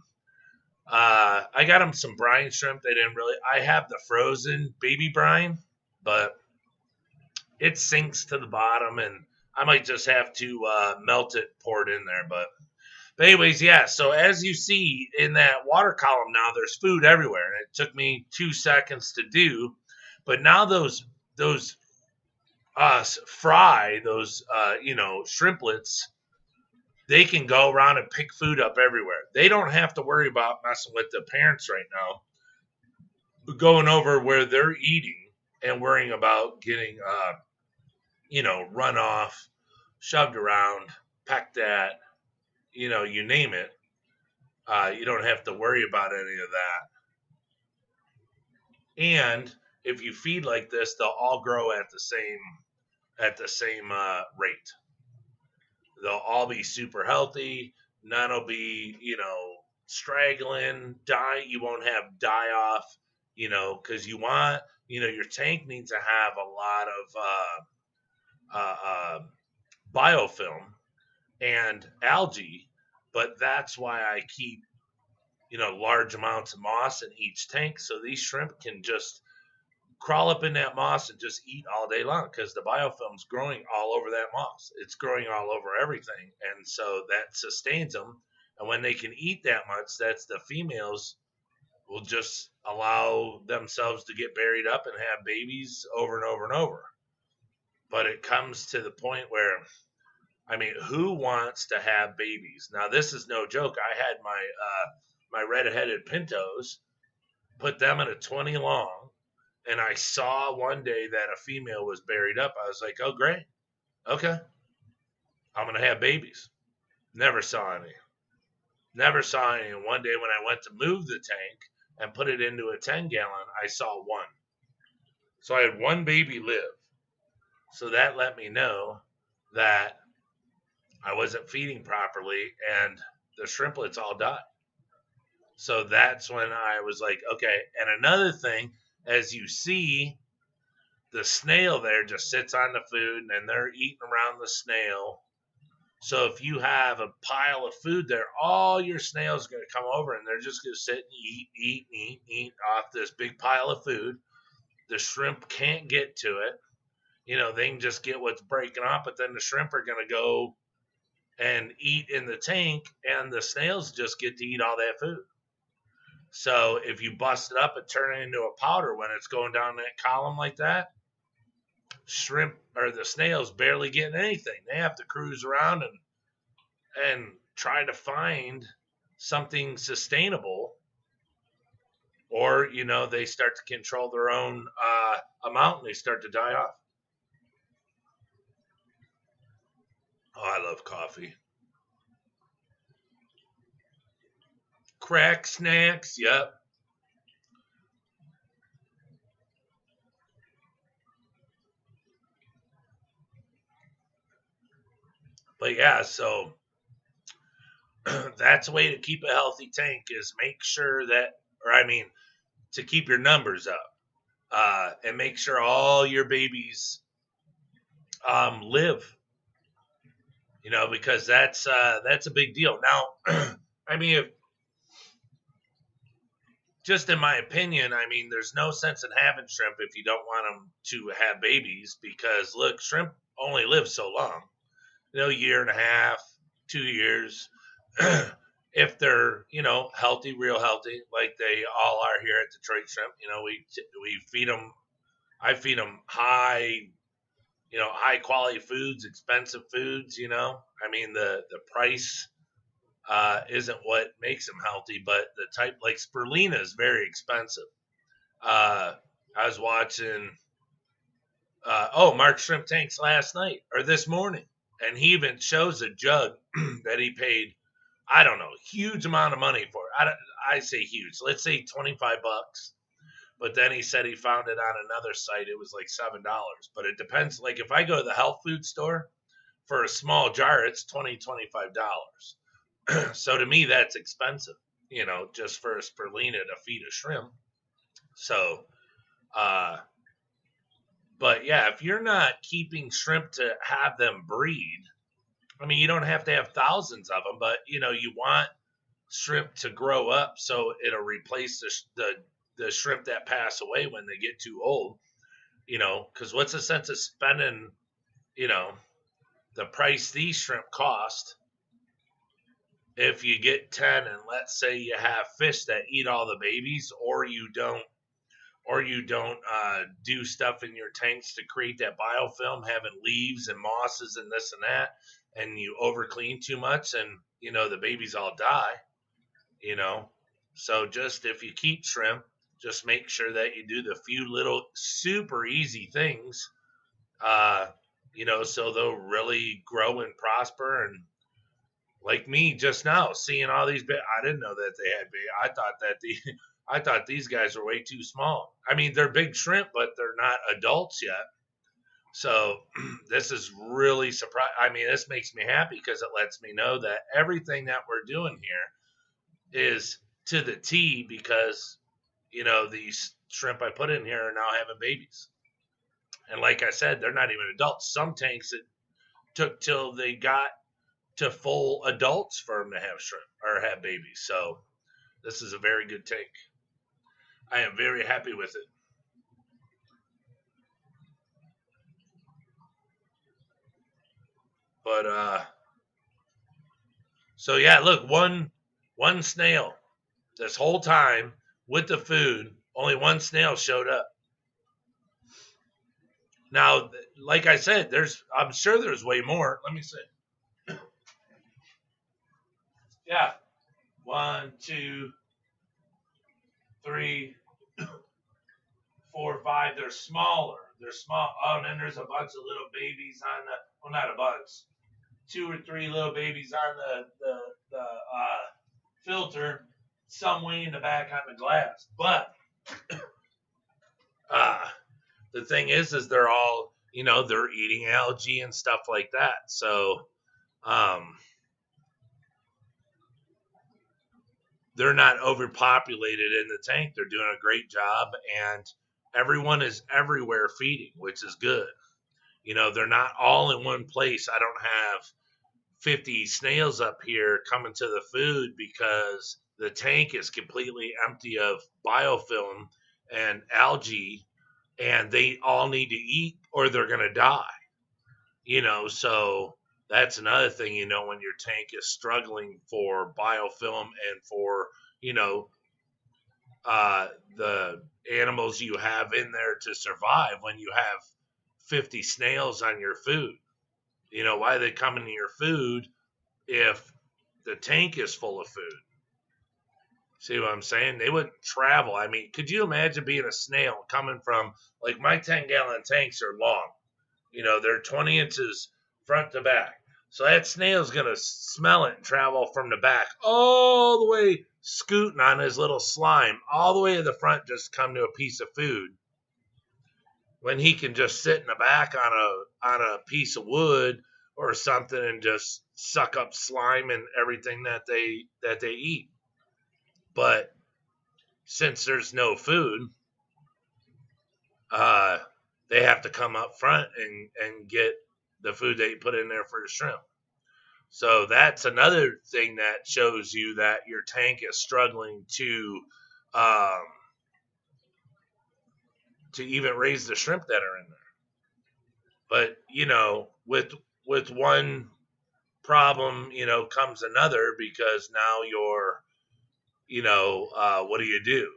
I got them some brine shrimp. They didn't really. I have the frozen baby brine, but it sinks to the bottom, and I might just have to melt it, pour it in there. But anyways, yeah. So as you see in that water column now, there's food everywhere, and it took me 2 seconds to do. But now those fry those shrimplets. They can go around and pick food up everywhere. They don't have to worry about messing with the parents right now, going over where they're eating and worrying about getting, run off, shoved around, pecked at, you name it. You don't have to worry about any of that. And if you feed like this, they'll all grow at the same rate. They'll all be super healthy. None will be, straggling, die. You won't have die off, because you want, your tank needs to have a lot of biofilm and algae. But that's why I keep large amounts of moss in each tank. So these shrimp can just crawl up in that moss and just eat all day long because the biofilm's growing all over that moss. It's growing all over everything. And so that sustains them. And when they can eat that much, that's the females will just allow themselves to get buried up and have babies over and over and over. But it comes to the point where, I mean, who wants to have babies? Now, this is no joke. I had my red-headed Pintos, put them in a 20 long, and I saw one day that a female was buried up. I was like, oh, great. Okay. I'm going to have babies. Never saw any. Never saw any. And one day when I went to move the tank and put it into a 10-gallon, I saw one. So I had one baby live. So that let me know that I wasn't feeding properly and the shrimplets all died. So that's when I was like, okay. And another thing, as you see, the snail there just sits on the food and they're eating around the snail. So if you have a pile of food there, all your snails are going to come over and they're just going to sit and eat off this big pile of food. The shrimp can't get to it. They can just get what's breaking off, but then the shrimp are going to go and eat in the tank and the snails just get to eat all that food. So if you bust it up and turn it into a powder when it's going down that column like that, shrimp or the snails barely getting anything. They have to cruise around and try to find something sustainable, or they start to control their own amount and they start to die off. Oh, I love coffee. Crack snacks, yep. But yeah, so that's a way to keep a healthy tank is make sure that, to keep your numbers up, and make sure all your babies live. Because that's a big deal. Now, just in my opinion, there's no sense in having shrimp if you don't want them to have babies because, look, shrimp only live so long. Year and a half, 2 years. If they're, healthy, real healthy, like they all are here at Detroit Shrimp, we feed them, I feed them high quality foods, expensive foods, the price isn't what makes them healthy, but the type like spirulina is very expensive. I was watching Mark Shrimp Tanks last night or this morning, and he even shows a jug that he paid, I don't know, huge amount of money for it. I say huge. Let's say $25. But then he said he found it on another site. It was like $7. But it depends. Like if I go to the health food store for a small jar, it's $20, $25. So to me, that's expensive, just for a spirulina to feed a shrimp. So, but yeah, if you're not keeping shrimp to have them breed, you don't have to have thousands of them, but you want shrimp to grow up so it'll replace the shrimp that pass away when they get too old, because what's the sense of spending, the price these shrimp cost if you get 10 and let's say you have fish that eat all the babies or you don't do stuff in your tanks to create that biofilm, having leaves and mosses and this and that, and you over clean too much and, the babies all die, So just if you keep shrimp, just make sure that you do the few little super easy things, so they'll really grow and prosper. And like me just now, seeing all these, I didn't know that they had babies. I thought these guys were way too small. They're big shrimp, but they're not adults yet. So this is really surprising. This makes me happy because it lets me know that everything that we're doing here is to the T because, these shrimp I put in here are now having babies. And like I said, they're not even adults. Some tanks it took till they got to full adults for them to have shrimp or have babies. So This is a very good tank. I am very happy with it. But so yeah, look, one snail this whole time with the food. Only one snail showed up. Now, like I said, I'm sure there's way more. Let me see. Yeah, 1, 2, 3, 4, 5. They're smaller. They're small. Oh, and then there's a bunch of little babies on the. Well, not a bunch. 2 or 3 little babies on the filter. Some way in the back on the glass. But the thing is they're all, they're eating algae and stuff like that. So, they're not overpopulated in the tank. They're doing a great job, and everyone is everywhere feeding, which is good. They're not all in one place. I don't have 50 snails up here coming to the food because the tank is completely empty of biofilm and algae, and they all need to eat or they're going to die. So that's another thing, when your tank is struggling for biofilm and for, the animals you have in there to survive when you have 50 snails on your food. Why they come into your food if the tank is full of food? See what I'm saying? They wouldn't travel. I mean, could you imagine being a snail coming from, like, my 10-gallon tanks are long. They're 20 inches front to back. So that snail's going to smell it and travel from the back all the way, scooting on his little slime, all the way to the front, just come to a piece of food. When he can just sit in the back on a piece of wood or something and just suck up slime and everything that they eat. But since there's no food, they have to come up front and get the food they put in there for the shrimp. So that's another thing that shows you that your tank is struggling to even raise the shrimp that are in there. But, with one problem, comes another, because now you're, what do?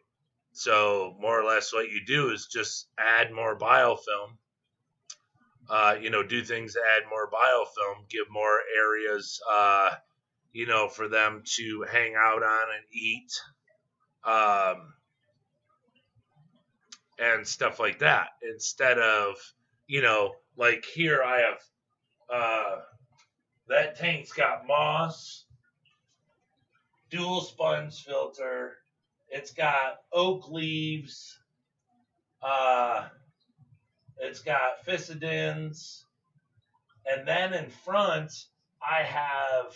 So more or less what you do is just add more biofilm, do things to add more biofilm, give more areas, for them to hang out on and eat, and stuff like that. Instead of, like here I have, that tank's got moss, dual sponge filter. It's got oak leaves. It's got physidins. And then in front, I have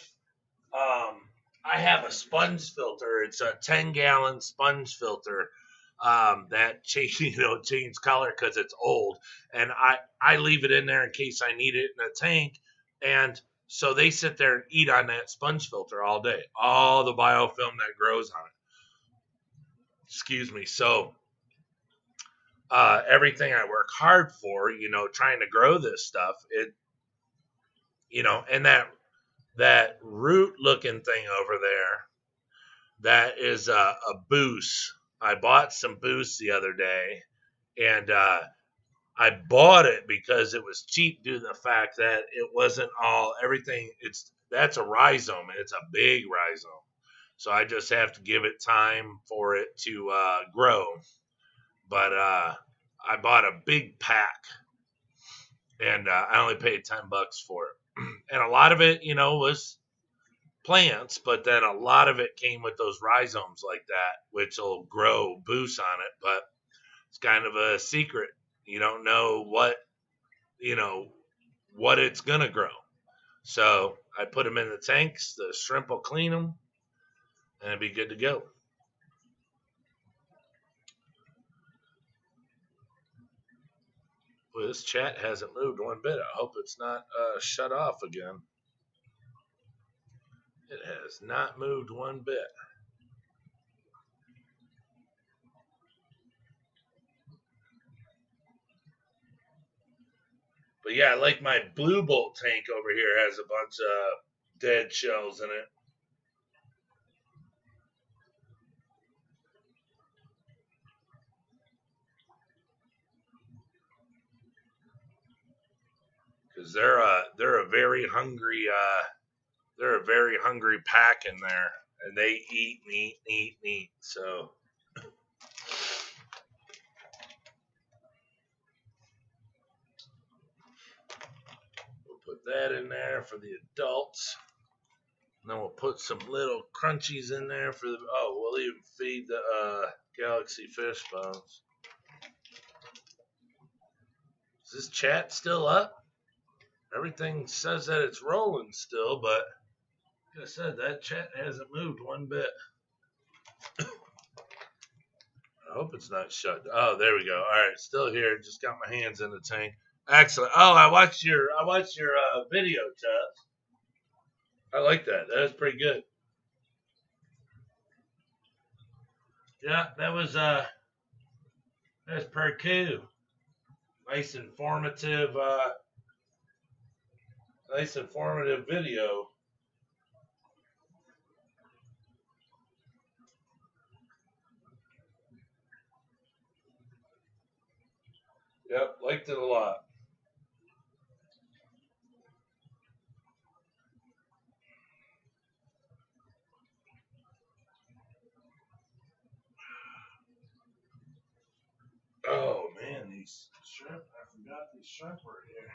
a sponge filter. It's a 10-gallon sponge filter that change color because it's old. And I leave it in there in case I need it in a tank. And so they sit there and eat on that sponge filter all day. All the biofilm that grows on it. Excuse me. So everything I work hard for, trying to grow this stuff, and that root looking thing over there, that is a boost. I bought some boost the other day, and I bought it because it was cheap due to the fact that it wasn't everything. That's a rhizome, and it's a big rhizome. So I just have to give it time for it to grow. But I bought a big pack, and I only paid $10 for it. And a lot of it, was plants, but then a lot of it came with those rhizomes like that, which will grow boosts on it. But it's kind of a secret. You don't know what it's gonna grow. So I put them in the tanks. The shrimp will clean them, and it'll be good to go. Well, this chat hasn't moved one bit. I hope it's not shut off again. It has not moved one bit. But yeah, like my Blue Bolt tank over here has a bunch of dead shells in it. Because they're a very hungry pack in there, and they eat and eat and eat and eat. So we'll put that in there for the adults. And then we'll put some little crunchies in there for the. Oh, we'll even feed the Galaxy Fishbones. Is this chat still up? Everything says that it's rolling still, but like I said, that chat hasn't moved one bit. I hope it's not shut. Oh, there we go. All right, still here. Just got my hands in the tank. Excellent. Oh, I watched your video, Chuck. I like that. That was pretty good. Yeah, that was that's pretty cool. Nice informative video. Yep, liked it a lot. Oh man, these shrimp! I forgot these shrimp were here.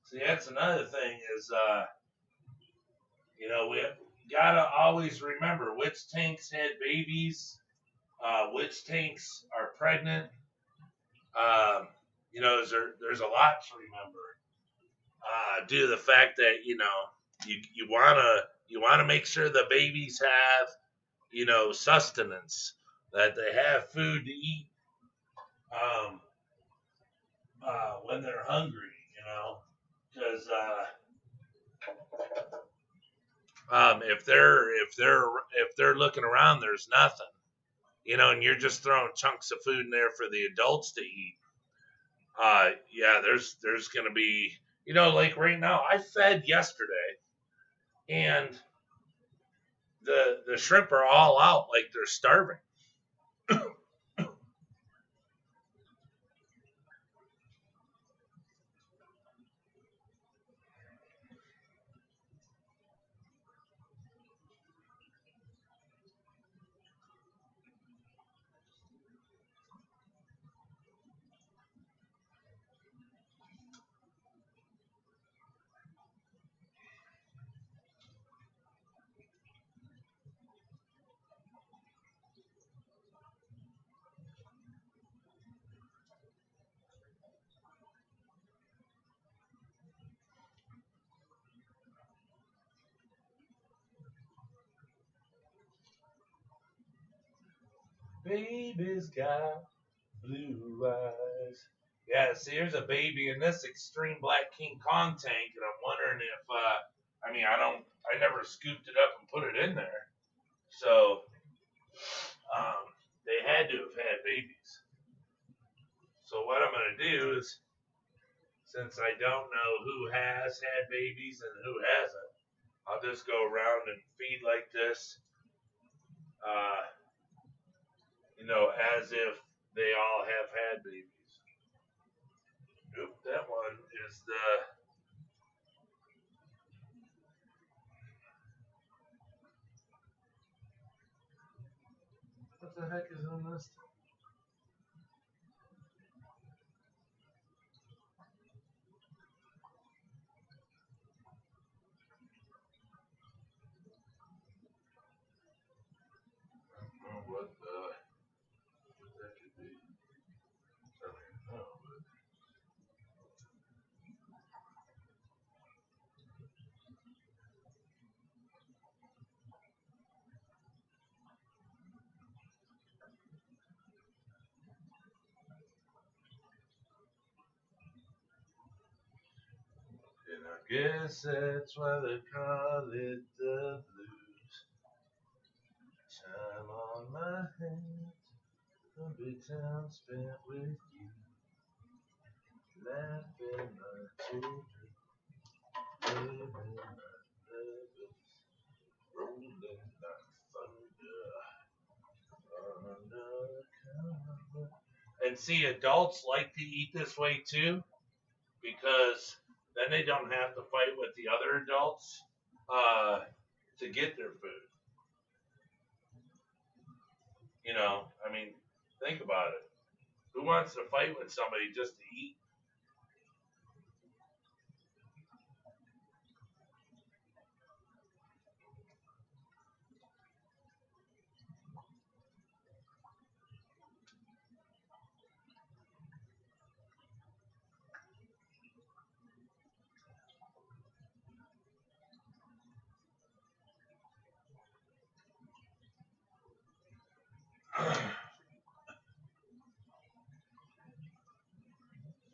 See, that's another thing is, we gotta always remember which tanks had babies, which tanks are pregnant. There's a lot to remember. Due to the fact that you wanna make sure the babies have sustenance, that they have food to eat when they're hungry, because if they're looking around, there's nothing, and you're just throwing chunks of food in there for the adults to eat. Yeah, there's gonna be, like right now, I fed yesterday, and the shrimp are all out like they're starving. Baby's got blue eyes. Yeah, see, here's a baby in this extreme black King Kong tank, and I'm wondering if, I never scooped it up and put it in there. So, they had to have had babies. So what I'm going to do is, since I don't know who has had babies and who hasn't, I'll just go around and feed like this, as if they all have had babies. Oop, that one is what the heck is on this? What that could be. I don't even know. Guess that's why they call it the blues. Time on my hands, a big time spent with you. Laughing my children, living my lovers, rolling like thunder undercover. And see, adults like to eat this way too, because then they don't have to fight with the other adults to get their food. You know, I mean, think about it. Who wants to fight with somebody just to eat?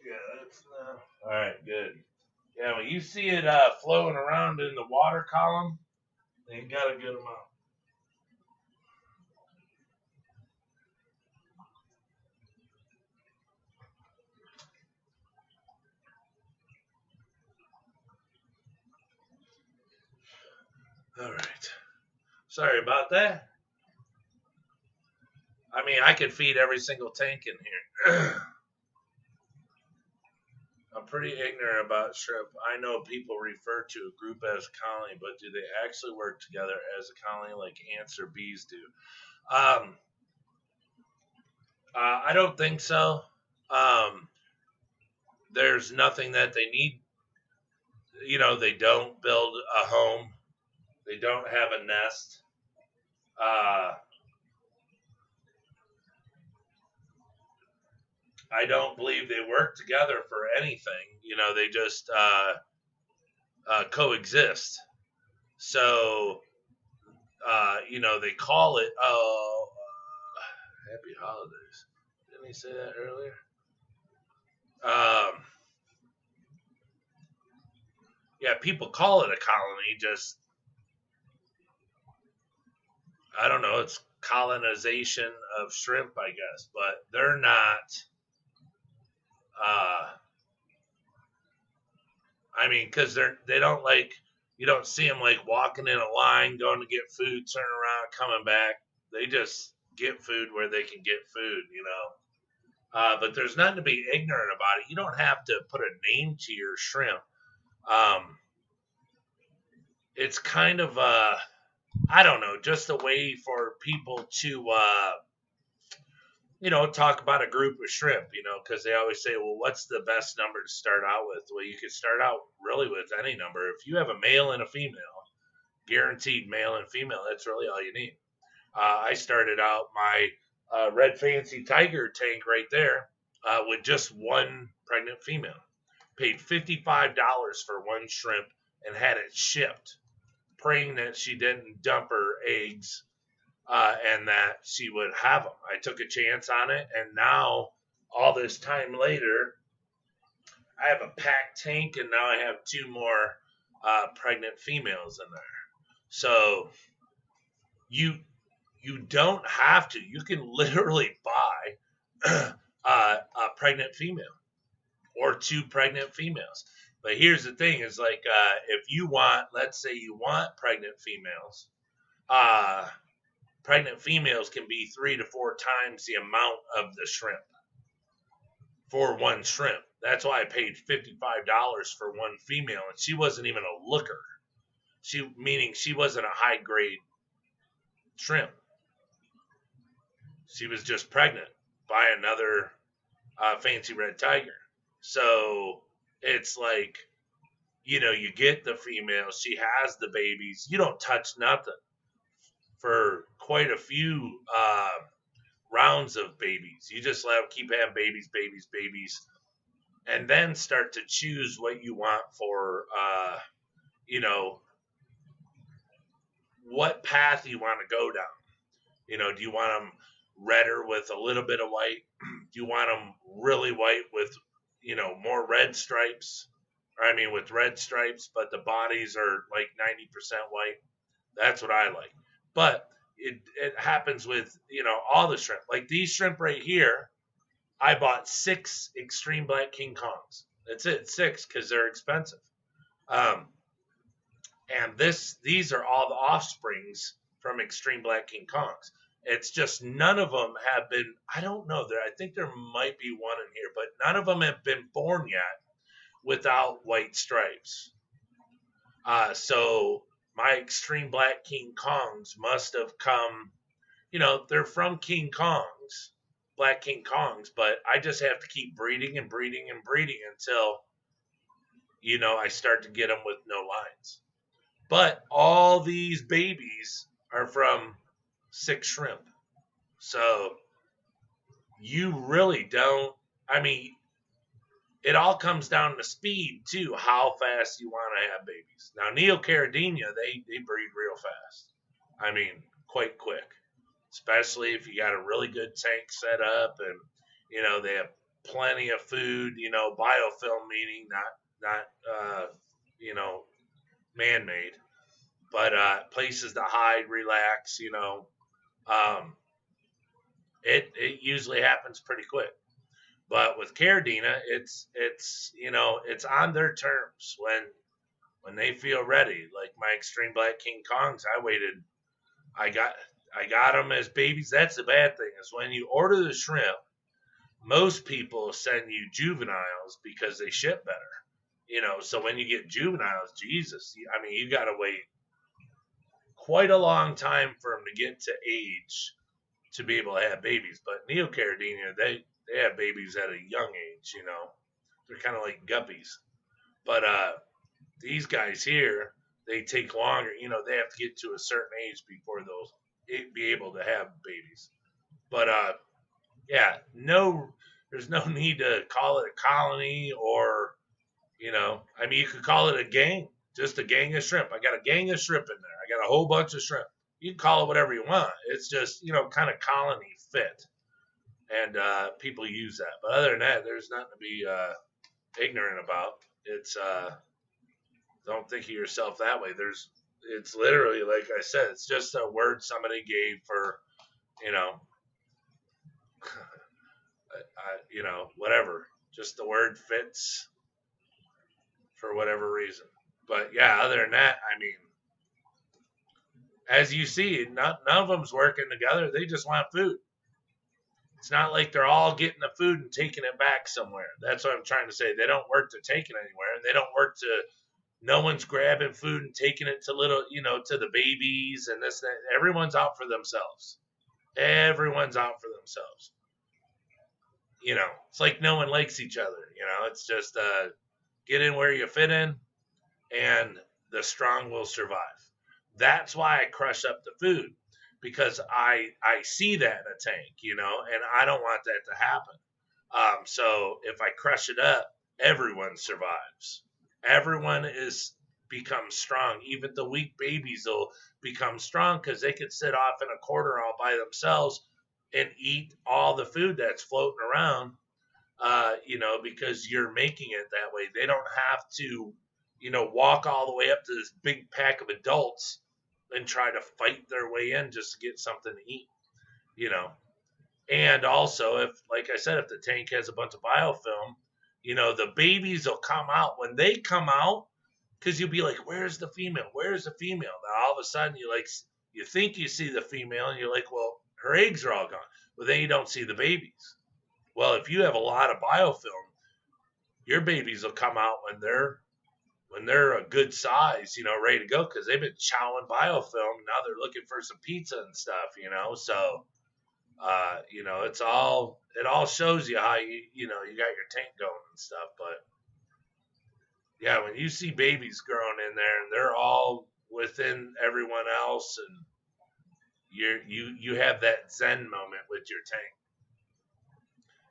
Yeah, that's all right. Good. Yeah, when you see it flowing around in the water column, then you got a good amount. All right. Sorry about that. I mean, I could feed every single tank in here. I'm pretty ignorant about shrimp. I know people refer to a group as a colony, but do they actually work together as a colony like ants or bees do? I don't think so. There's nothing that they need. You know, they don't build a home. They don't have a nest. I don't believe they work together for anything. You know, they just coexist. So, you know, they call it, happy holidays. Didn't he say that earlier? Yeah, people call it a colony, just, I don't know, it's colonization of shrimp, I guess, but they're not, I mean, because they don't like, you don't see them like walking in a line, going to get food, turning around, coming back. They just get food where they can get food, you know. But there's nothing to be ignorant about it. You don't have to put a name to your shrimp. It's kind of I don't know, just a way for people to you know, talk about a group of shrimp, you know, because they always say, well, what's the best number to start out with? Well, you could start out really with any number. If you have a male and a female, guaranteed male and female, that's really all you need. I started out my Red Fancy Tiger tank right there with just one pregnant female. Paid $55 for one shrimp and had it shipped, praying that she didn't dump her eggs and that she would have them. I took a chance on it, and now, all this time later, I have a packed tank, and now I have two more pregnant females in there. So you don't have to. You can literally buy a pregnant female or two pregnant females. But here's the thing: is like if you want, let's say you want pregnant females. Pregnant females can be 3 to 4 times the amount of the shrimp for one shrimp. That's why I paid $55 for one female, and she wasn't even a looker. Meaning she wasn't a high grade shrimp. She was just pregnant by another fancy red tiger. So it's like, you know, you get the female, she has the babies, you don't touch nothing for quite a few rounds of babies. You just let them keep having babies, and then start to choose what you want for, you know, what path you want to go down. You know, do you want them redder with a little bit of white? Do you want them really white with, you know, more red stripes? I mean, with red stripes, but the bodies are like 90% white. That's what I like. But it happens with, all the shrimp. Like these shrimp right here, I bought 6 extreme black King Kongs. That's it, 6, because they're expensive. Um, and these are all the offsprings from extreme black King Kongs. It's just none of them have been. I don't know. I think there might be one in here, but none of them have been born yet without white stripes. So my extreme black King Kongs must have come. They're from King Kongs, black King Kongs, but I just have to keep breeding and breeding and breeding until I start to get them with no lines. But all these babies are from 6 shrimp. So you really don't, I mean, it all comes down to speed too, how fast you want to have babies. Now, Neocaridina, they breed real fast. I mean, quite quick, especially if you got a really good tank set up and, they have plenty of food, biofilm meaning not man-made, but places to hide, relax, it usually happens pretty quick. But with Caridina, it's on their terms when they feel ready. Like my extreme black King Kongs, I got them as babies. That's the bad thing is when you order the shrimp, most people send you juveniles because they ship better. So when you get juveniles, Jesus, I mean, you got to wait quite a long time for them to get to age to be able to have babies. But Neocaridina, they have babies at a young age, They're kind of like guppies. But these guys here, they take longer. They have to get to a certain age before they'll be able to have babies. But yeah, there's no need to call it a colony or, I mean, you could call it a gang, just a gang of shrimp. I got a gang of shrimp in there. I got a whole bunch of shrimp. You can call it whatever you want. It's just, kind of colony fit. And people use that. But other than that, there's nothing to be ignorant about. It's, don't think of yourself that way. It's literally, like I said, it's just a word somebody gave for, whatever. Just the word fits for whatever reason. But yeah, other than that, I mean, as you see, none of them's working together. They just want food. It's not like they're all getting the food and taking it back somewhere. That's what I'm trying to say. They don't work to take it anywhere, and they don't work to. No one's grabbing food and taking it to to the babies and this. That. Everyone's out for themselves. Everyone's out for themselves. It's like no one likes each other. It's just get in where you fit in, and the strong will survive. That's why I crush up the food, because I see that in a tank, and I don't want that to happen. So if I crush it up, everyone survives. Everyone becomes strong. Even the weak babies will become strong because they could sit off in a corner all by themselves and eat all the food that's floating around, because you're making it that way. They don't have to, walk all the way up to this big pack of adults and try to fight their way in just to get something to eat, And also, if the tank has a bunch of biofilm, the babies will come out. When they come out, because you'll be like, where's the female? Where's the female? Now, all of a sudden, you think you see the female, and you're like, well, her eggs are all gone. But then you don't see the babies. Well, if you have a lot of biofilm, your babies will come out when they're a good size, ready to go, because they've been chowing biofilm. Now they're looking for some pizza and stuff, So, it all shows you how you got your tank going and stuff. But yeah, when you see babies growing in there and they're all within everyone else, and you have that zen moment with your tank.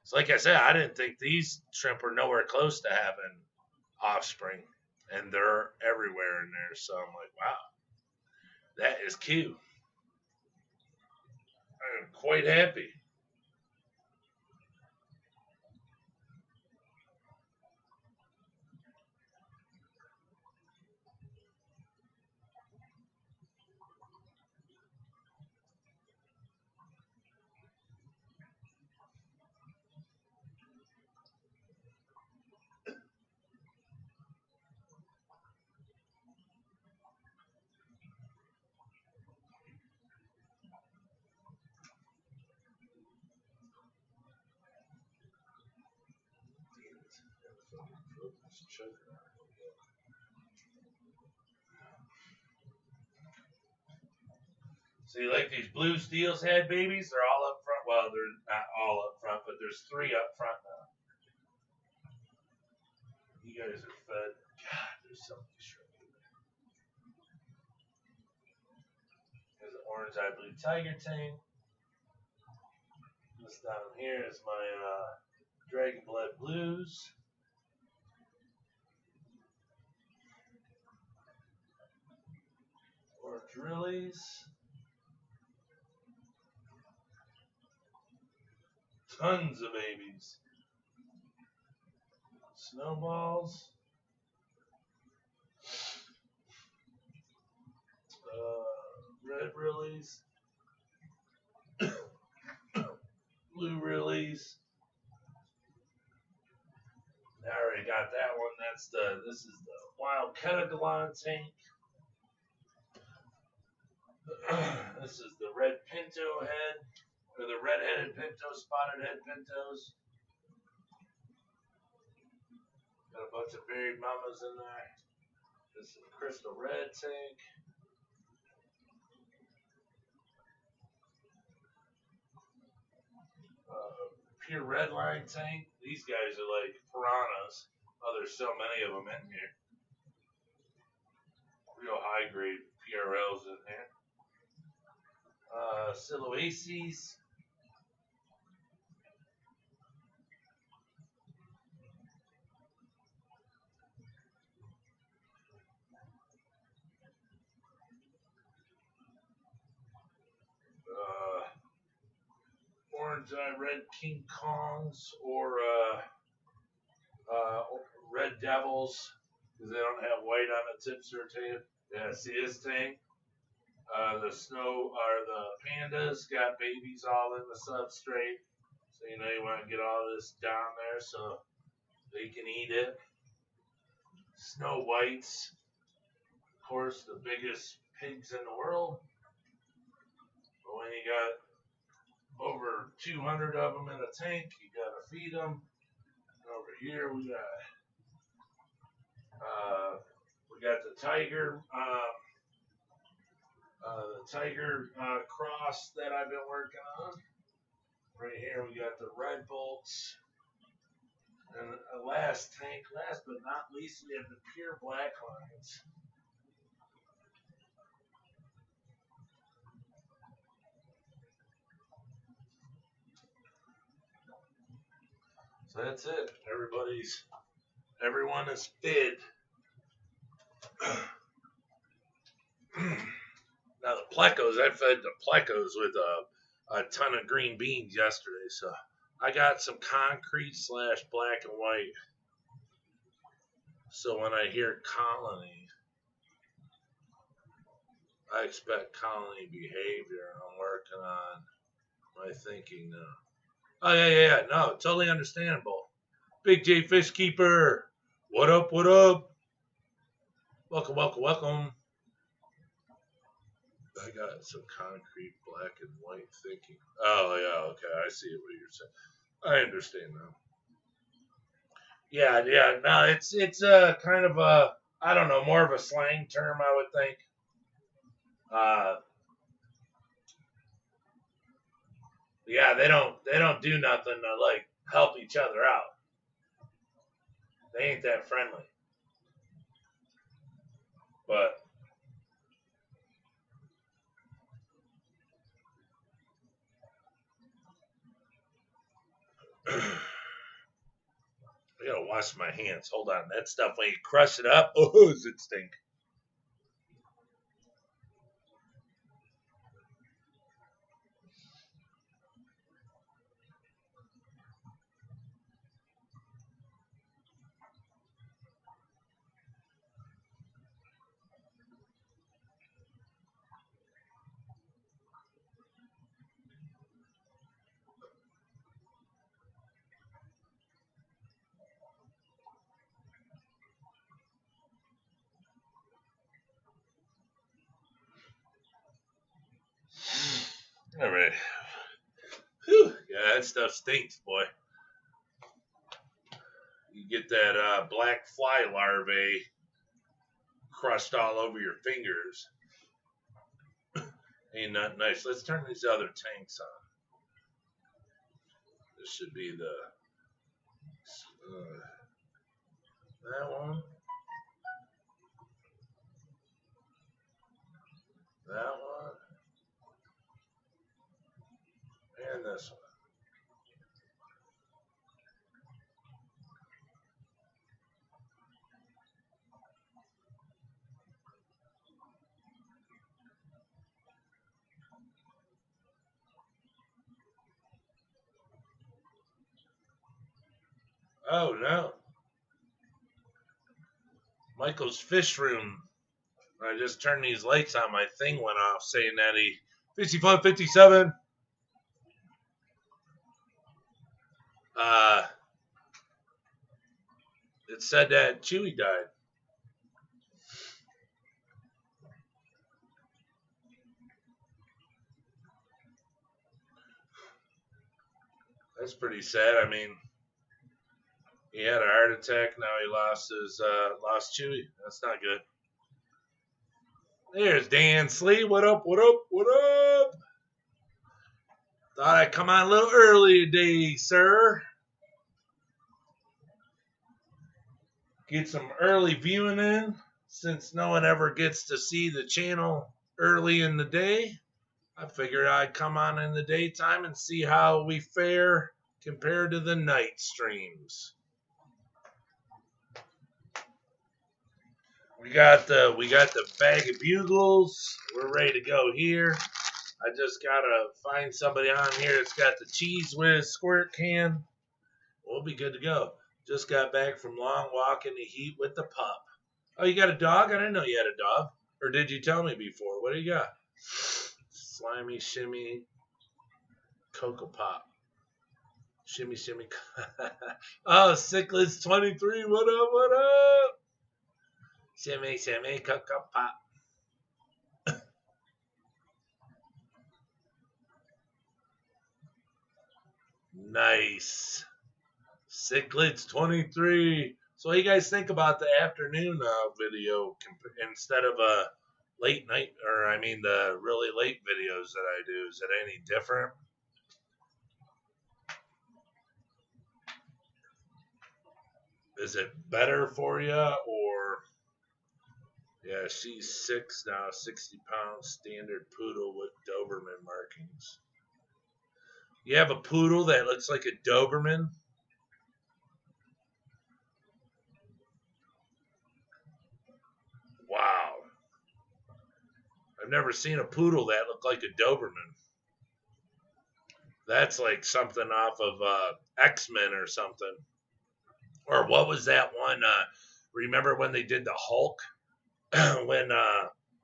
So like I said, I didn't think these shrimp were nowhere close to having offspring, and they're everywhere in there. So I'm like, wow, that is cute. I'm quite happy. See, like these blue steels had babies, they're all up front. Well, they're not all up front, but there's 3 up front now. You guys are fed. God, there's so many shrimp. There's an orange eye blue tiger tank. This down here is my dragon blood blues. Orange Rilis. Tons of babies. Snowballs. Red Rilis. Blue Rilis. I already got that one. This is the wild Ketagalon tank. This is the red Pinto head, or the red-headed Pinto, spotted head Pintos. Got a bunch of buried mamas in there. This is a crystal red tank. Pure red line tank. These guys are like piranhas. Oh, there's so many of them in here. Real high grade PRLs in there. Sulawesi's. Orange eye red King Kongs or red devils because they don't have white on the tips or tail. Yeah, see this thing? The snow or the pandas got babies all in the substrate. So you know you want to get all this down there so they can eat it. Snow whites, of course, the biggest pigs in the world. But when you got over 200 of them in a tank, you gotta feed them. And over here we got the tiger, cross that I've been working on. Right here we got the red bolts. And last but not least, we have the pure black lines. So that's it. Everyone is fed. Now the plecos, I fed the plecos with a ton of green beans yesterday, so I got some concrete / black and white. So when I hear colony, I expect colony behavior. I'm working on my thinking now. Oh, yeah. No, totally understandable. Big J Fish Keeper. What up, what up? Welcome. I got some concrete black and white thinking. Oh, yeah, okay. I see what you're saying. I understand now. Yeah. No, it's kind of a, I don't know, more of a slang term, I would think. Yeah, they don't do nothing to like help each other out. They ain't that friendly. But I gotta wash my hands. Hold on, that stuff when you crush it up, oh, does it stink? All right. Whew. Yeah, that stuff stinks, boy. You get that black fly larvae crushed all over your fingers. Ain't that nice? Let's turn these other tanks on. This should be the that one, that one, and this one. Oh no. Michael's fish room. I just turned these lights on. My thing went off saying that he 55, 57. It said that Chewy died. That's pretty sad. I mean, he had a heart attack. Now he lost Chewy. That's not good. There's Dan Slee. What up? What up? What up? Thought I'd come on a little early today, sir. Get some early viewing in, since no one ever gets to see the channel early in the day. I figured I'd come on in the daytime and see how we fare compared to the night streams. We got the bag of bugles. We're ready to go here. I just gotta find somebody on here that's got the Cheese Whiz squirt can. We'll be good to go. Just got back from long walk in the heat with the pup. Oh, you got a dog? I didn't know you had a dog. Or did you tell me before? What do you got? Slimy, shimmy, Cocoa Pop. Shimmy, shimmy. Oh, Cichlids 23. What up, what up? Shimmy, shimmy, Cocoa Pop. Nice. Cichlids 23. So what do you guys think about the afternoon video instead of a late night, or I mean the really late videos that I do? Is it any different? Is it better for you, or? Yeah, she's 6 now, 60 pounds, standard poodle with Doberman markings. You have a poodle that looks like a Doberman? Wow. I've never seen a poodle that looked like a Doberman. That's like something off of X-Men or something. Or what was that one? Remember when they did the Hulk? When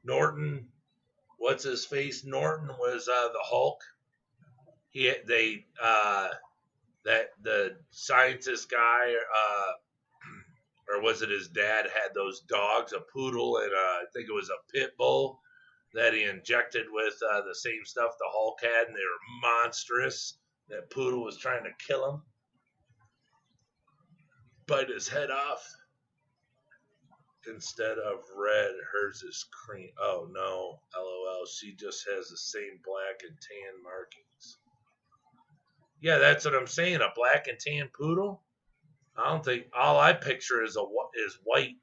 Norton, what's his face? Norton was the Hulk. That the scientist guy, or was it his dad, had those dogs, a poodle and I think it was a pit bull that he injected with the same stuff the Hulk had, and they were monstrous. That poodle was trying to kill him, bite his head off. Instead of red, hers is cream. Oh no, LOL. She just has the same black and tan markings. Yeah, that's what I'm saying. A black and tan poodle. I don't think all I picture is white.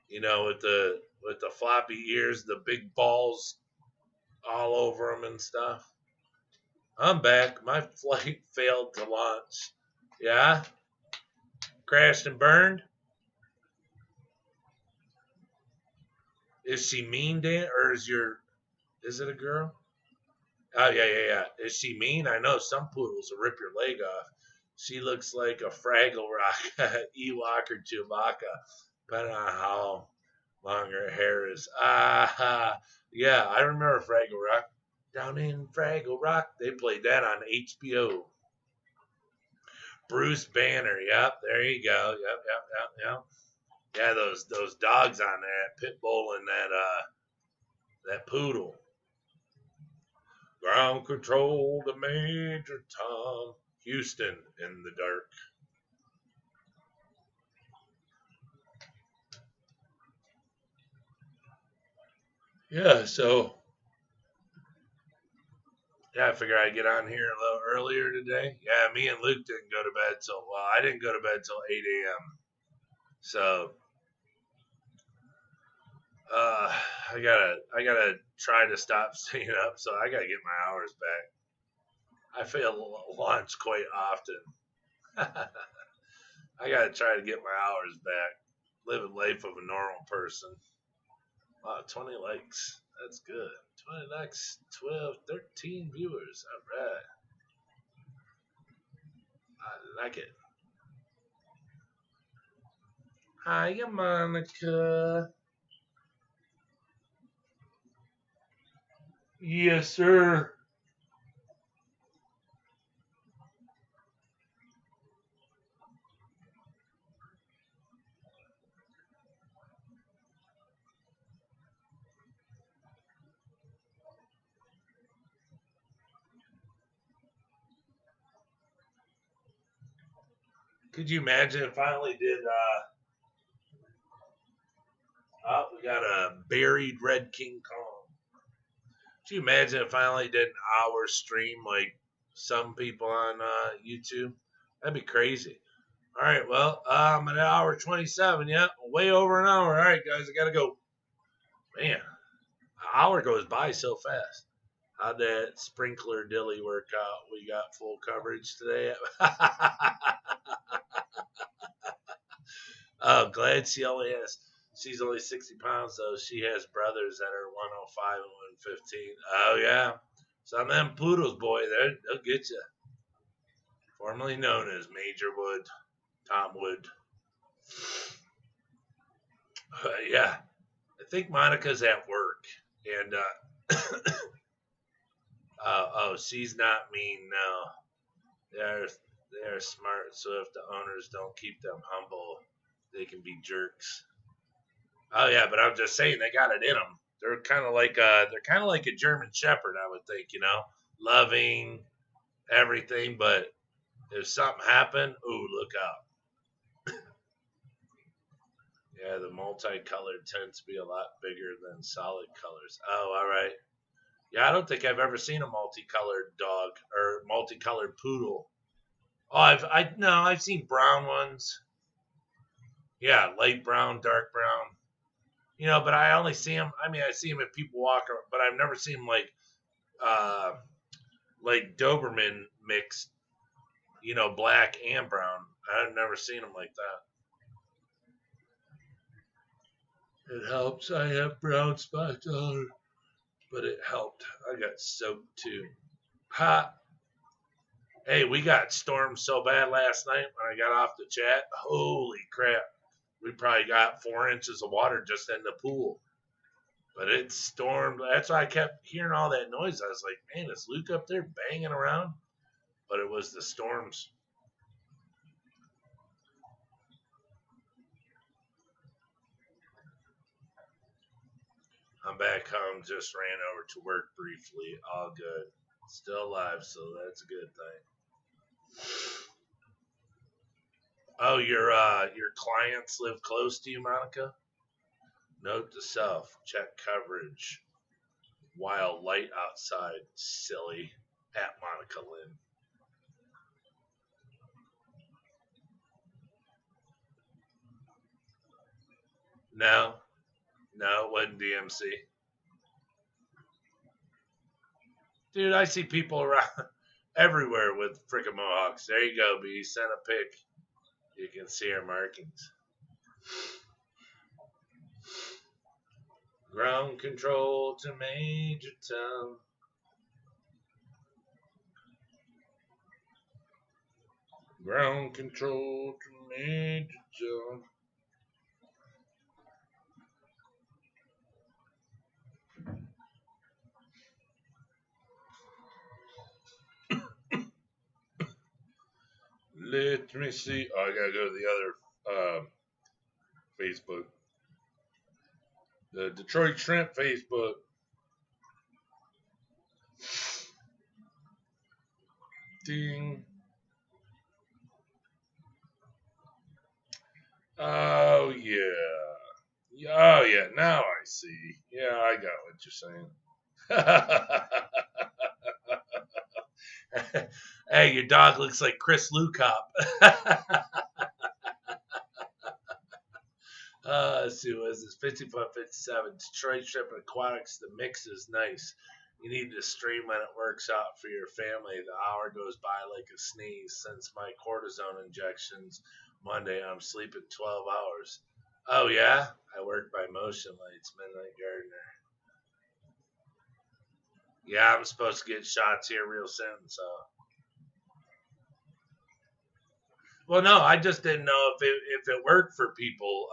You know, with the floppy ears, the big balls all over them and stuff. I'm back. My flight failed to launch. Yeah, crashed and burned. Is she mean, Dan, or is it a girl? Oh, yeah. Is she mean? I know some poodles will rip your leg off. She looks like a Fraggle Rock, Ewok, or Chewbacca, depending on how long her hair is. Yeah, I remember Fraggle Rock. Down in Fraggle Rock, they played that on HBO. Bruce Banner, yep, there you go. Yep. Yeah, those dogs on there, that pit bull and that poodle. Ground control to Major Tom. Houston in the dark. Yeah, so yeah, I figured I'd get on here a little earlier today. Yeah, me and Luke didn't go to bed till I didn't go to bed till 8 a.m. So I gotta try to stop staying up. So I gotta get my hours back. I fail lunch quite often. I gotta try to get my hours back. Living life of a normal person. Wow, 20 likes. That's good. 20 likes, 12, 13 viewers. All right. I like it. Hiya, Monica. Yes, sir. Could you imagine if I finally did, oh, we got a buried Red King Kong. Could you imagine if I finally did an hour stream like some people on YouTube? That'd be crazy. All right, well, I'm at hour 27. Yeah, way over an hour. All right, guys, I gotta go. Man, an hour goes by so fast. How'd that sprinkler dilly work out? We got full coverage today. Oh, glad she's only 60 pounds, though. She has brothers that are 105 and 115. Oh, yeah. Some of them poodles, boy, they'll get you. Formerly known as Major Wood, Tom Wood. Yeah. I think Monica's at work. And, oh, she's not mean, no. They're smart, so if the owners don't keep them humble, they can be jerks. Oh yeah, but I'm just saying they got it in them. They're kind of like a German Shepherd, I would think. Loving everything, but if something happened, ooh, look out. Yeah, the multicolored tends to be a lot bigger than solid colors. Oh, all right. Yeah, I don't think I've ever seen a multicolored dog or multicolored poodle. Oh, I've seen brown ones. Yeah, light brown, dark brown. But I only see them. I mean, I see them if people walk, but I've never seen them like Doberman mixed, black and brown. I've never seen them like that. It helps. I have brown spots on, but it helped. I got soaked too. Ha! Hey, we got stormed so bad last night when I got off the chat. Holy crap! We probably got 4 inches of water just in the pool. But it stormed. That's why I kept hearing all that noise. I was like, man, is Luke up there banging around? But it was the storms. I'm back home. Just ran over to work briefly. All good. Still alive, so that's a good thing. Oh, your clients live close to you, Monica? Note to self, check coverage while light outside. Silly. At Monica Lynn. No, it wasn't DMC. Dude, I see people around everywhere with freaking mohawks. There you go, B. Send a pic. You can see our markings. Ground control to Major Tom. Ground control to Major Tom. Let me see. Oh, I gotta go to the other Facebook. The Detroit Shrimp Facebook. Ding. Oh, yeah. Oh, yeah. Now I see. Yeah, I got what what you're saying. Hey, your dog looks like Chris Lukop. Let's see, what is this? 5557. Detroit Shrimp and Aquatics. The mix is nice. You need to stream when it works out for your family. The hour goes by like a sneeze. Since my cortisone injections Monday, I'm sleeping 12 hours. Oh, yeah? I work by Motion Lights, Midnight Gardener. Yeah, I'm supposed to get shots here real soon, so. Well, no, I just didn't know if it worked for people.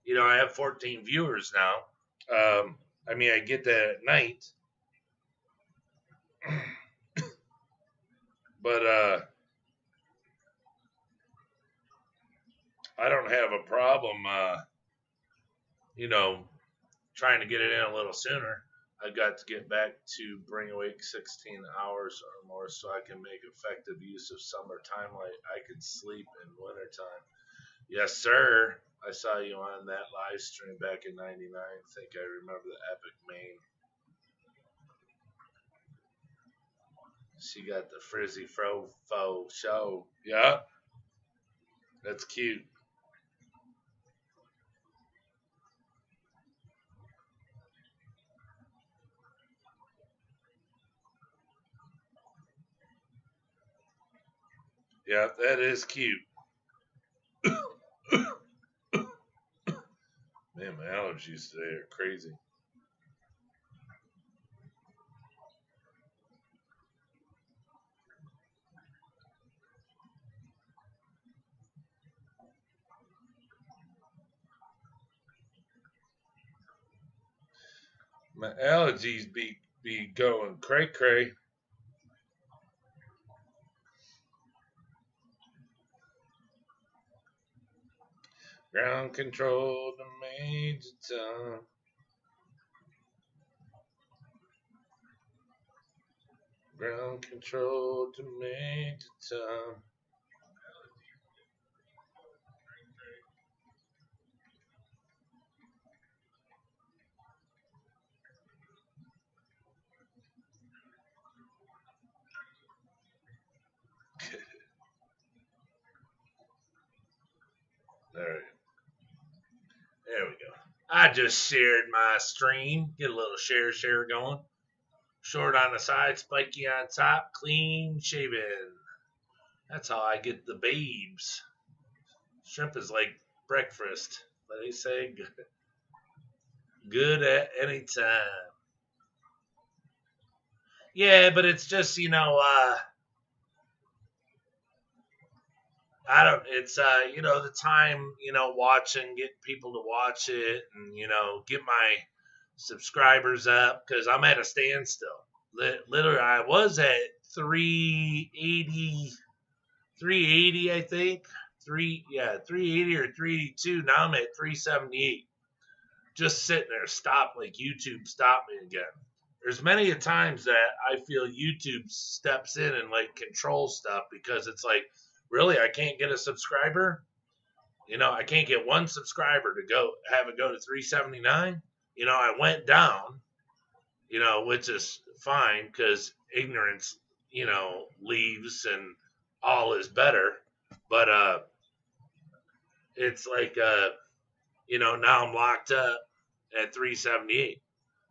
You know, I have 14 viewers now. I mean, I get that at night. But I don't have a problem, you know, trying to get it in a little sooner. I've got to get back to bring awake 16 hours or more so I can make effective use of summertime like I could sleep in wintertime. Yes, sir. I saw you on that live stream back in 99. I think I remember the epic mane. She got the frizzy fro show. Yeah. That's cute. Yeah, that is cute. Man, my allergies today are crazy. My allergies be going cray. Ground control to Major Tom. Ground control to Major Tom. There we go. I just shared my stream. Get a little share going. Short on the side, spiky on top, clean shaven. That's how I get the babes. Shrimp is like breakfast. But they say good at any time. Yeah, but it's just, you know, I don't, it's, you know, the time, you know, watching, get people to watch it and, you know, get my subscribers up because I'm at a standstill. Literally, I was at 380, I think. 380 or 382. Now I'm at 378. Just sitting there, stop, like YouTube stopped me again. There's many a times that I feel YouTube steps in and like controls stuff because it's like, really, I can't get a subscriber. You know, I can't get one subscriber to have it go to 379. You know, I went down, you know, which is fine because ignorance, you know, leaves and all is better. But it's like, you know, now I'm locked up at 378.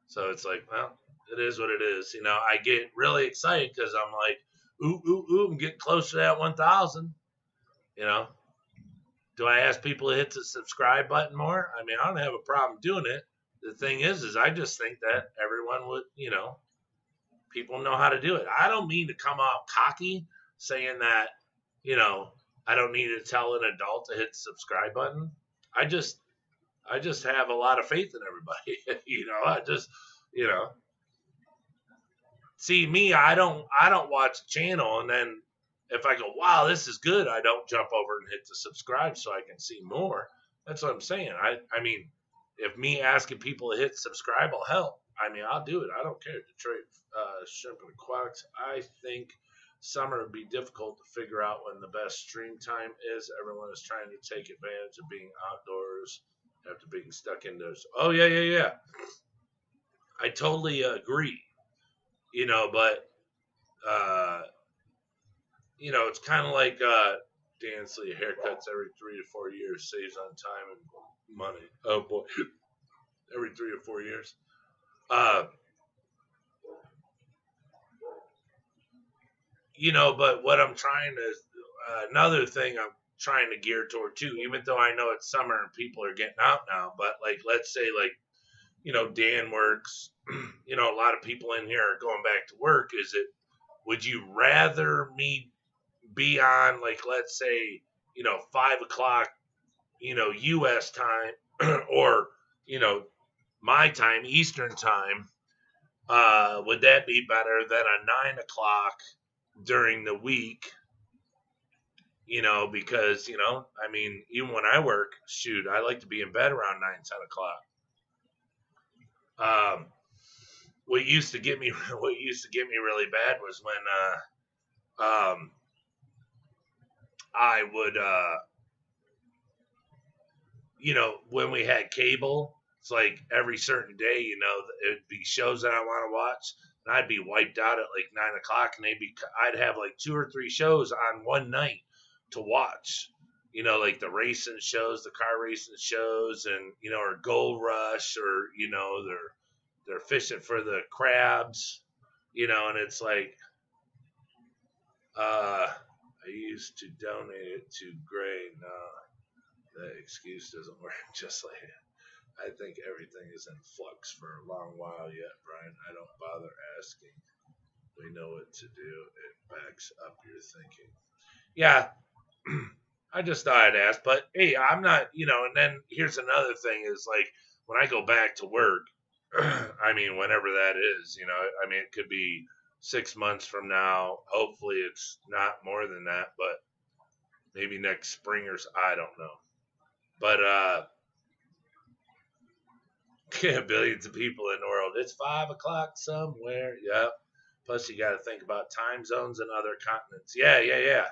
So it's like, well, it is what it is. You know, I get really excited because I'm like, ooh, I'm getting close to that 1,000. You know, do I ask people to hit the subscribe button more? I mean, I don't have a problem doing it. The thing is I just think that everyone would, you know, people know how to do it. I don't mean to come off cocky saying that, you know, I don't need to tell an adult to hit the subscribe button. I just have a lot of faith in everybody. You know, you know, see me, I don't watch a channel and then if I go, wow, this is good, I don't jump over and hit the subscribe so I can see more. That's what I'm saying. I mean, if me asking people to hit subscribe will help, I mean, I'll do it. I don't care. Detroit Shrimp and Aquatics. I think summer would be difficult to figure out when the best stream time is. Everyone is trying to take advantage of being outdoors after being stuck indoors. Oh, yeah. I totally agree. But it's kind of like Dansley haircuts every 3 to 4 years, saves on time and money. Oh boy, every 3 or 4 years. But what I'm trying to, another thing I'm trying to gear toward too, even though I know it's summer and people are getting out now, but like, let's say like, Dan works, a lot of people in here are going back to work. Would you rather me be on, like, let's say, 5 o'clock, U.S. time, or, my time, Eastern time? Would that be better than a 9 o'clock during the week? Because, I mean, even when I work, shoot, I like to be in bed around 9, 10 o'clock. What used to get me really bad was when I would when we had cable, it's like every certain day, it'd be shows that I want to watch, and I'd be wiped out at like 9 o'clock, and I'd have like 2 or 3 shows on one night to watch. Like the racing shows, the car racing shows, and or Gold Rush, or they're fishing for the crabs, and it's like, I used to donate it to Gray. No, that excuse doesn't work. Just like, I think everything is in flux for a long while yet, Brian. I don't bother asking. We know what to do. It backs up your thinking. Yeah, I just thought I'd ask. But hey, I'm not, and then here's another thing is like, when I go back to work, I mean, whenever that is, I mean, it could be 6 months from now. Hopefully it's not more than that, but maybe next spring or so, I don't know. But billions of people in the world. It's 5 o'clock somewhere. Yep. Plus, you got to think about time zones and other continents. Yeah.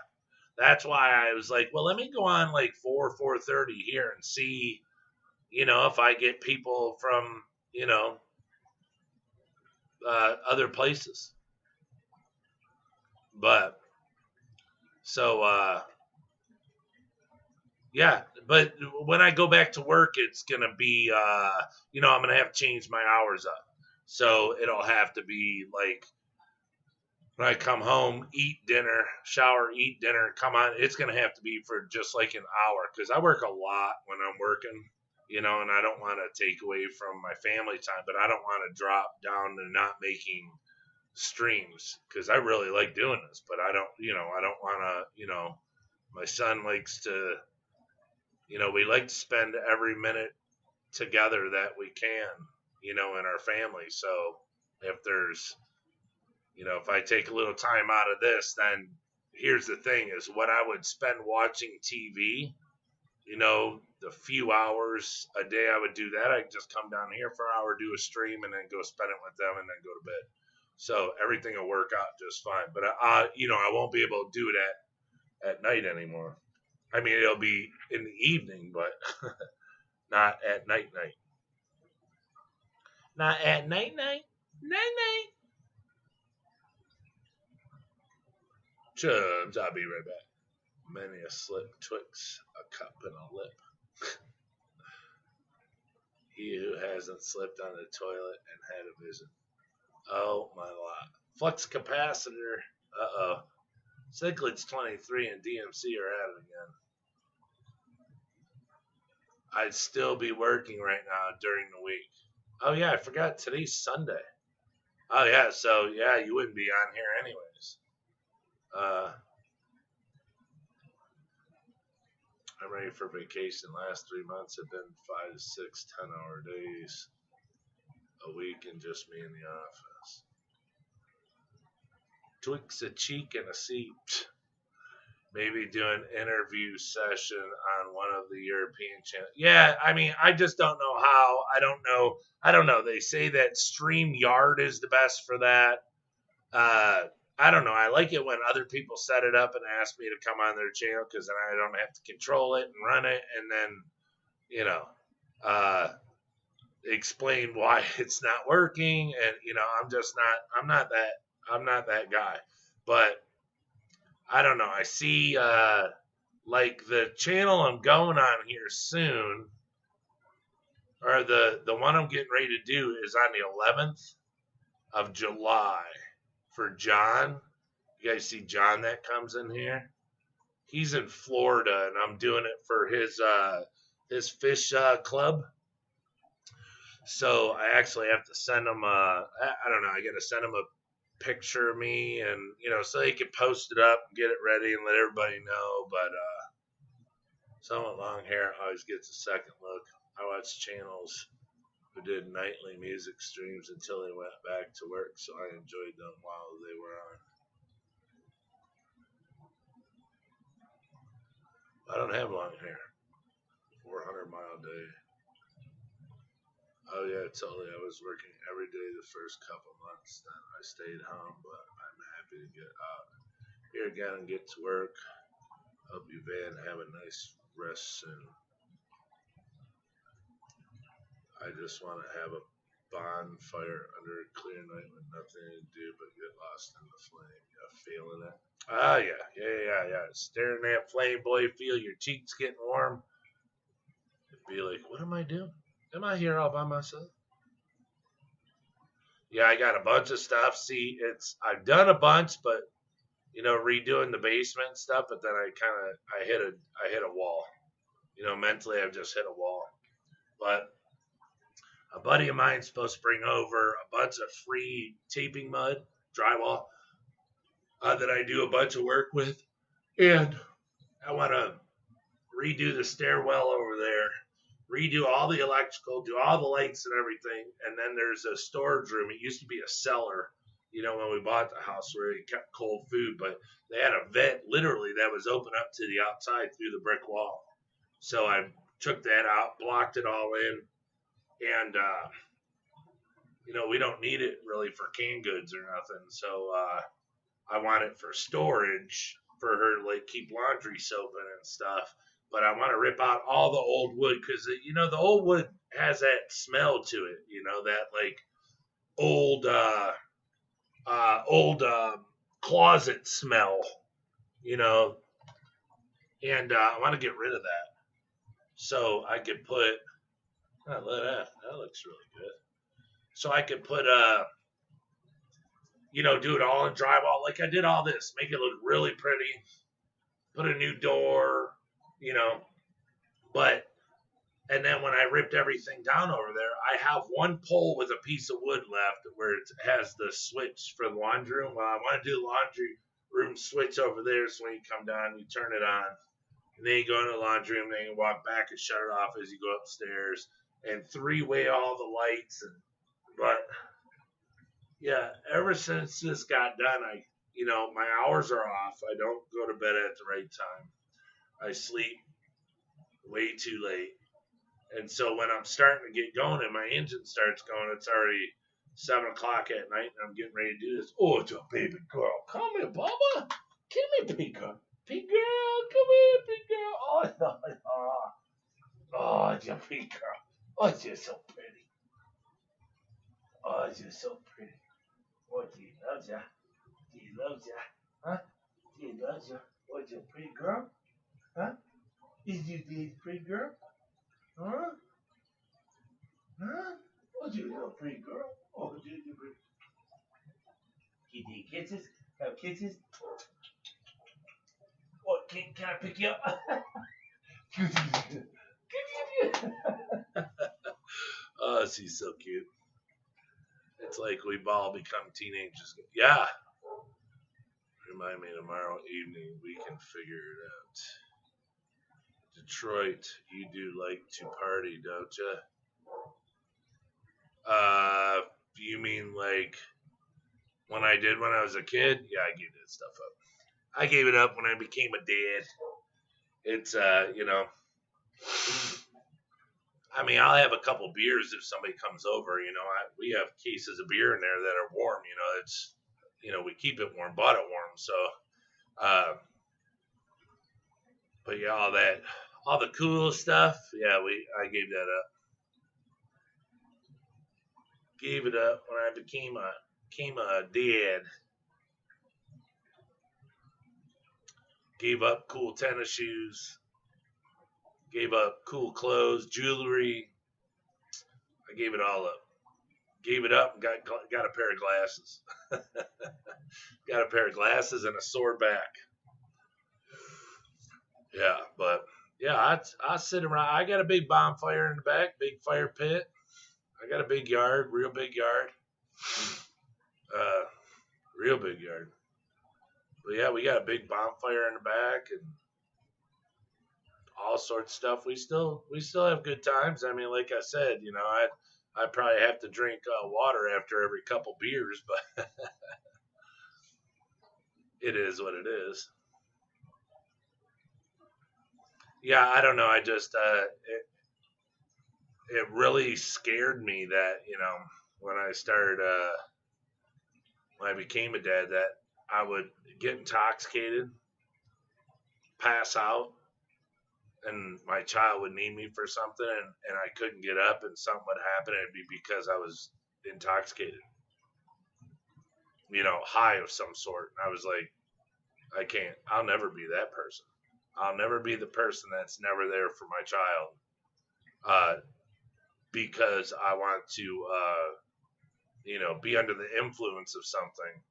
That's why I was like, well, let me go on like 4:30 here and see, if I get people from, other places. But so yeah, but when I go back to work, it's gonna be I'm gonna have to change my hours up. So it'll have to be like when I come home, eat dinner, shower, eat dinner, come on. It's gonna have to be for just like an hour, because I work a lot when I'm working, and I don't want to take away from my family time, but I don't want to drop down to not making streams, because I really like doing this, but I don't want to, my son likes to, we like to spend every minute together that we can, in our family. So if there's, if I take a little time out of this, then here's the thing is what I would spend watching TV, the few hours a day I would do that. I'd just come down here for an hour, do a stream, and then go spend it with them, and then go to bed. So everything will work out just fine. But I won't be able to do it at night anymore. I mean, it'll be in the evening, but not at night. Not at night. Chubs, I'll be right back. Many a slip twixt a cup and a lip. He who hasn't slipped on the toilet and had a vision. Oh, my lot. Flux capacitor. Uh-oh. Cichlids 23 and DMC are at it again. I'd still be working right now during the week. Oh, yeah, I forgot today's Sunday. Oh, yeah, so, yeah, you wouldn't be on here anyways. I'm ready for vacation. Last 3 months have been 5 to 6 10-hour days a week, and just me in the office. Twix a cheek and a seat. Maybe do an interview session on one of the European channels. Yeah, I mean, I just don't know how. I don't know. They say that StreamYard is the best for that. I don't know. I like it when other people set it up and ask me to come on their channel, because then I don't have to control it and run it. And then, explain why it's not working, and you know, I'm not that guy. But I don't know. I see like the channel I'm going on here soon, or the one I'm getting ready to do is on the 11th of July for John. You guys see John that comes in here? He's in Florida, and I'm doing it for his fish club. So I actually have to send him I don't know, I got to send him a picture of me, and you know, so he can post it up and get it ready and let everybody know. But someone with long hair always gets a second look. I watch channels who did nightly music streams until they went back to work, so I enjoyed them while they were on. I don't have long hair. 400-mile day. Oh yeah, totally. I was working every day the first couple months. Then I stayed home, but I'm happy to get out here again and get to work. Hope you, Van, have a nice rest soon. I just want to have a bonfire under a clear night with nothing to do but get lost in the flame. Yeah, feeling it. Ah, yeah. Staring at flame, boy, feel your cheeks getting warm. It'd be like, what am I doing? Am I here all by myself? Yeah, I got a bunch of stuff. See, I've done a bunch, but you know, redoing the basement and stuff. But then I hit a wall. You know, mentally I've just hit a wall. But a buddy of mine's supposed to bring over a bunch of free taping mud, drywall, that I do a bunch of work with, and I want to redo the stairwell over there. Redo all the electrical, do all the lights and everything, and then there's a storage room. It used to be a cellar, you know, when we bought the house where we kept cold food, but they had a vent literally that was open up to the outside through the brick wall. So I took that out, blocked it all in, and you know, we don't need it really for canned goods or nothing. So I want it for storage for her to like keep laundry soap in and stuff. But I want to rip out all the old wood because, you know, the old wood has that smell to it, you know, that like old closet smell, you know, and I want to get rid of that. So I could put, oh, look at that looks really good. So I could put, you know, do it all in drywall. Like I did all this, make it look really pretty, put a new door, you know, and then when I ripped everything down over there, I have one pole with a piece of wood left where it has the switch for the laundry room. Well, I want to do the laundry room switch over there, so when you come down, you turn it on, and then you go in the laundry room, then you walk back and shut it off as you go upstairs, and three-way all the lights. But yeah, ever since this got done, you know, my hours are off. I don't go to bed at the right time. I sleep way too late. And so when I'm starting to get going and my engine starts going, it's already 7 o'clock at night and I'm getting ready to do this. Oh, it's a baby girl. Come here, Bubba. Come here, big girl. Big girl, come here, big girl. Oh, it's a big girl. Oh, it's just so pretty. Oh, it's just so pretty. Oh, she loves ya. She loves ya. Huh? She loves ya. Oh, it's a pretty girl. Huh? Is you this pretty girl? Huh? Huh? Oh, you little pretty girl. Oh, you pretty. Can you kisses? Have kisses? Oh, can I pick you up? Oh, she's so cute. It's like we've all become teenagers. Yeah. Remind me tomorrow evening we can figure it out. Detroit, you do like to party, don't you? You mean like when I did when I was a kid? Yeah, I gave that stuff up. I gave it up when I became a dad. It's, you know, I mean, I'll have a couple beers if somebody comes over, you know. We have cases of beer in there that are warm, you know. It's, you know, we keep it warm, bought it warm, so, but yeah, all the cool stuff, yeah, I gave that up. gave it up when I became a dad. Gave up cool tennis shoes. Gave up cool clothes, jewelry. I gave it all up. Gave it up and got a pair of glasses. Got a pair of glasses and a sore back. Yeah, but yeah, I sit around. I got a big bonfire in the back, big fire pit. I got a big yard, real big yard. Real big yard. But yeah, we got a big bonfire in the back and all sorts of stuff. We still have good times. I mean, like I said, you know, I probably have to drink water after every couple beers, but it is what it is. Yeah, I don't know. I just it really scared me that, you know, when I started when I became a dad, that I would get intoxicated, pass out, and my child would need me for something, and I couldn't get up, and something would happen, and it'd be because I was intoxicated, you know, high of some sort. And I was like, I can't. I'll never be that person. I'll never be the person that's never there for my child, because I want to, you know, be under the influence of something.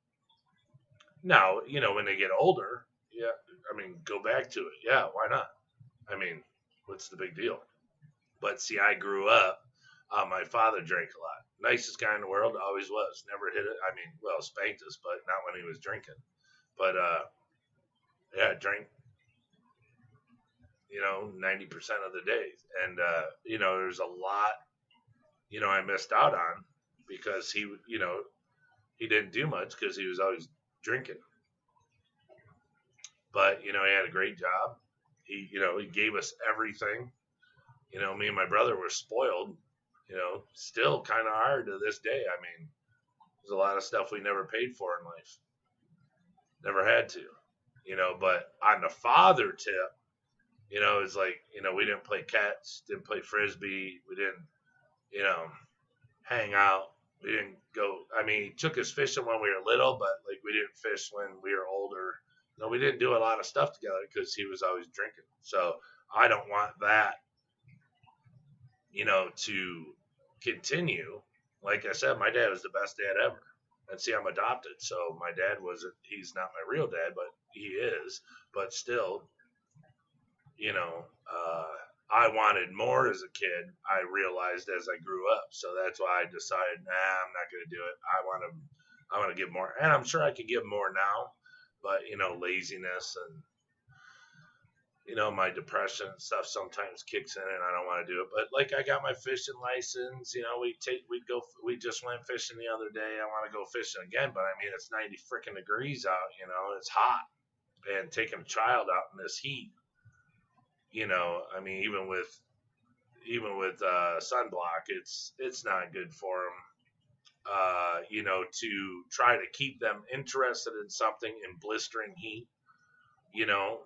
Now, you know, when they get older, yeah, I mean, go back to it. Yeah, why not? I mean, what's the big deal? But see, I grew up. My father drank a lot. Nicest guy in the world, always was. Never hit it. I mean, well, spanked us, but not when he was drinking. But yeah, drank, you know, 90% of the days. And you know, there's a lot, you know, I missed out on because he, you know, he didn't do much because he was always drinking. But you know, he had a great job. He, you know, he gave us everything. You know, me and my brother were spoiled. You know, still kind of hard to this day. I mean, there's a lot of stuff we never paid for in life. Never had to. You know, but on the father tip, you know, it's like, you know, we didn't play catch, didn't play frisbee, we didn't, you know, hang out. We didn't go. I mean, he took us fishing when we were little, but like we didn't fish when we were older. No, we didn't do a lot of stuff together because he was always drinking. So I don't want that, you know, to continue. Like I said, my dad was the best dad ever. And see, I'm adopted, so my dad wasn't. He's not my real dad, but he is. But still, you know, I wanted more as a kid. I realized as I grew up, so that's why I decided, nah, I'm not going to do it. I want to give more, and I'm sure I could give more now, but you know, laziness and you know my depression and stuff sometimes kicks in, and I don't want to do it. But like I got my fishing license, you know, we just went fishing the other day. I want to go fishing again, but I mean it's 90 freaking degrees out, you know, it's hot, and taking a child out in this heat. You know, I mean, even with sunblock, it's not good for them. You know, to try to keep them interested in something in blistering heat. You know,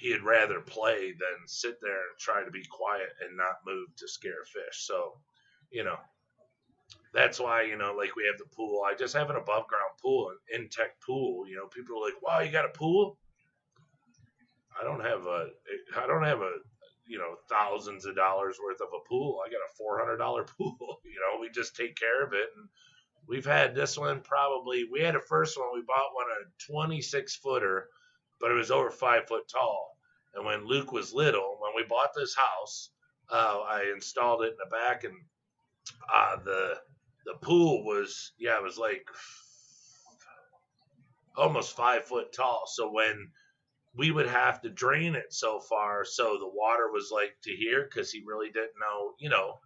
he'd rather play than sit there and try to be quiet and not move to scare fish. So, you know, that's why, you know, like we have the pool. I just have an above ground pool, an in-tech pool. You know, people are like, wow, you got a pool? I don't have a, you know, thousands of dollars worth of a pool. I got a $400 pool. You know, we just take care of it. And we've had this one probably, we had a first one. We bought one, a 26 footer, but it was over 5 foot tall. And when Luke was little, when we bought this house, I installed it in the back, and the pool was, yeah, it was like almost 5 foot tall. So when we would have to drain it so far, so the water was like to here, because he really didn't know, you know,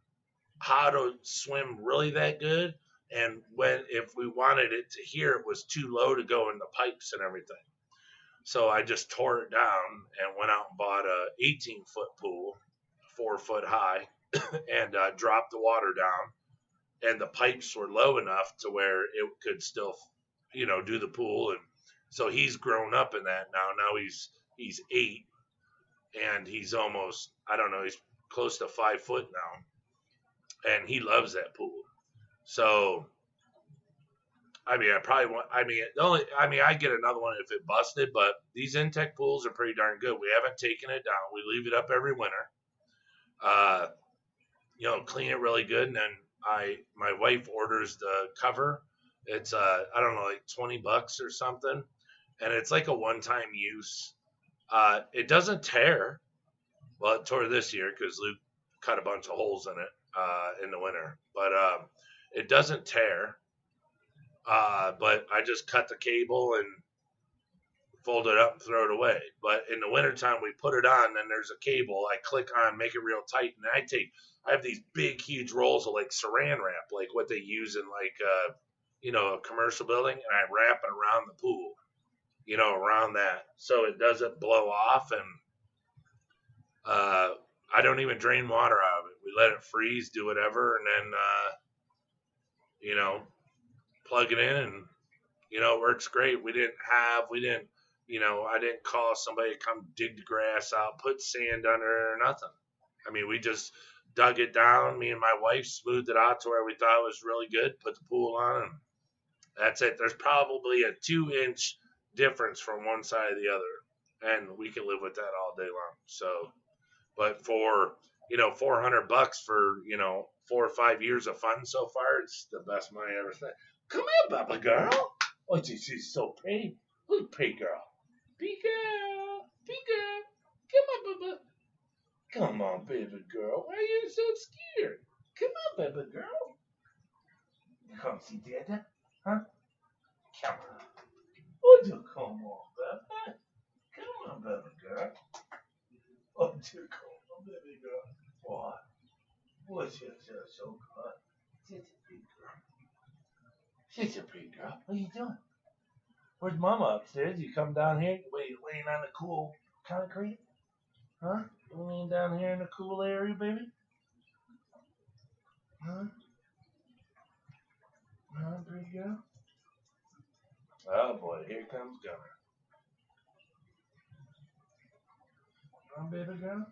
how to swim really that good. And if we wanted it to here, it was too low to go in the pipes and everything. So I just tore it down and went out and bought a 18-foot pool, 4 foot high, and dropped the water down. And the pipes were low enough to where it could still, you know, do the pool. And so he's grown up in that now. Now he's 8, and he's almost, I don't know, he's close to 5 foot now, and he loves that pool. So, I mean, I probably want. I mean, I get another one if it busted. But these Intech pools are pretty darn good. We haven't taken it down. We leave it up every winter. Clean it really good, and then my wife orders the cover. It's I don't know, like $20 or something, and it's like a one-time use. It doesn't tear. Well, it tore this year because Luke cut a bunch of holes in it in the winter, but it doesn't tear. But I just cut the cable and fold it up and throw it away. But in the wintertime, we put it on, and there's a cable. I click on, make it real tight, and I have these big, huge rolls of like saran wrap, like what they use in like, a commercial building, and I wrap it around the pool, around that, so it doesn't blow off, and I don't even drain water out of it. We let it freeze, do whatever, and then, plug it in, and, it works great. I didn't call somebody to come dig the grass out, put sand under it or nothing. I mean, we just dug it down. Me and my wife smoothed it out to where we thought it was really good, put the pool on, and that's it. There's probably a 2-inch difference from one side to the other, and we can live with that all day long. So, but for, $400 for, 4 or 5 years of fun so far, it's the best money I ever spent. Come here, Bubba girl. Oh, she's so pretty. Who's pretty girl? Pretty girl. Pretty girl. Come on, Bubba. Come on, baby girl. Why are you so scared? Come on, baby girl. Come see Dada. Huh? Come on. Would you come on, baby? Come on, baby girl. Would you come on, baby girl? What? Would you so good? She's a pretty girl. She's a pretty girl. What are you doing? Where's Mama upstairs? You come down here? Wait, laying on the cool concrete? Huh? You laying down here in the cool area, baby? Huh? Huh, pretty girl? Oh boy, here comes Gunner. Huh, baby girl?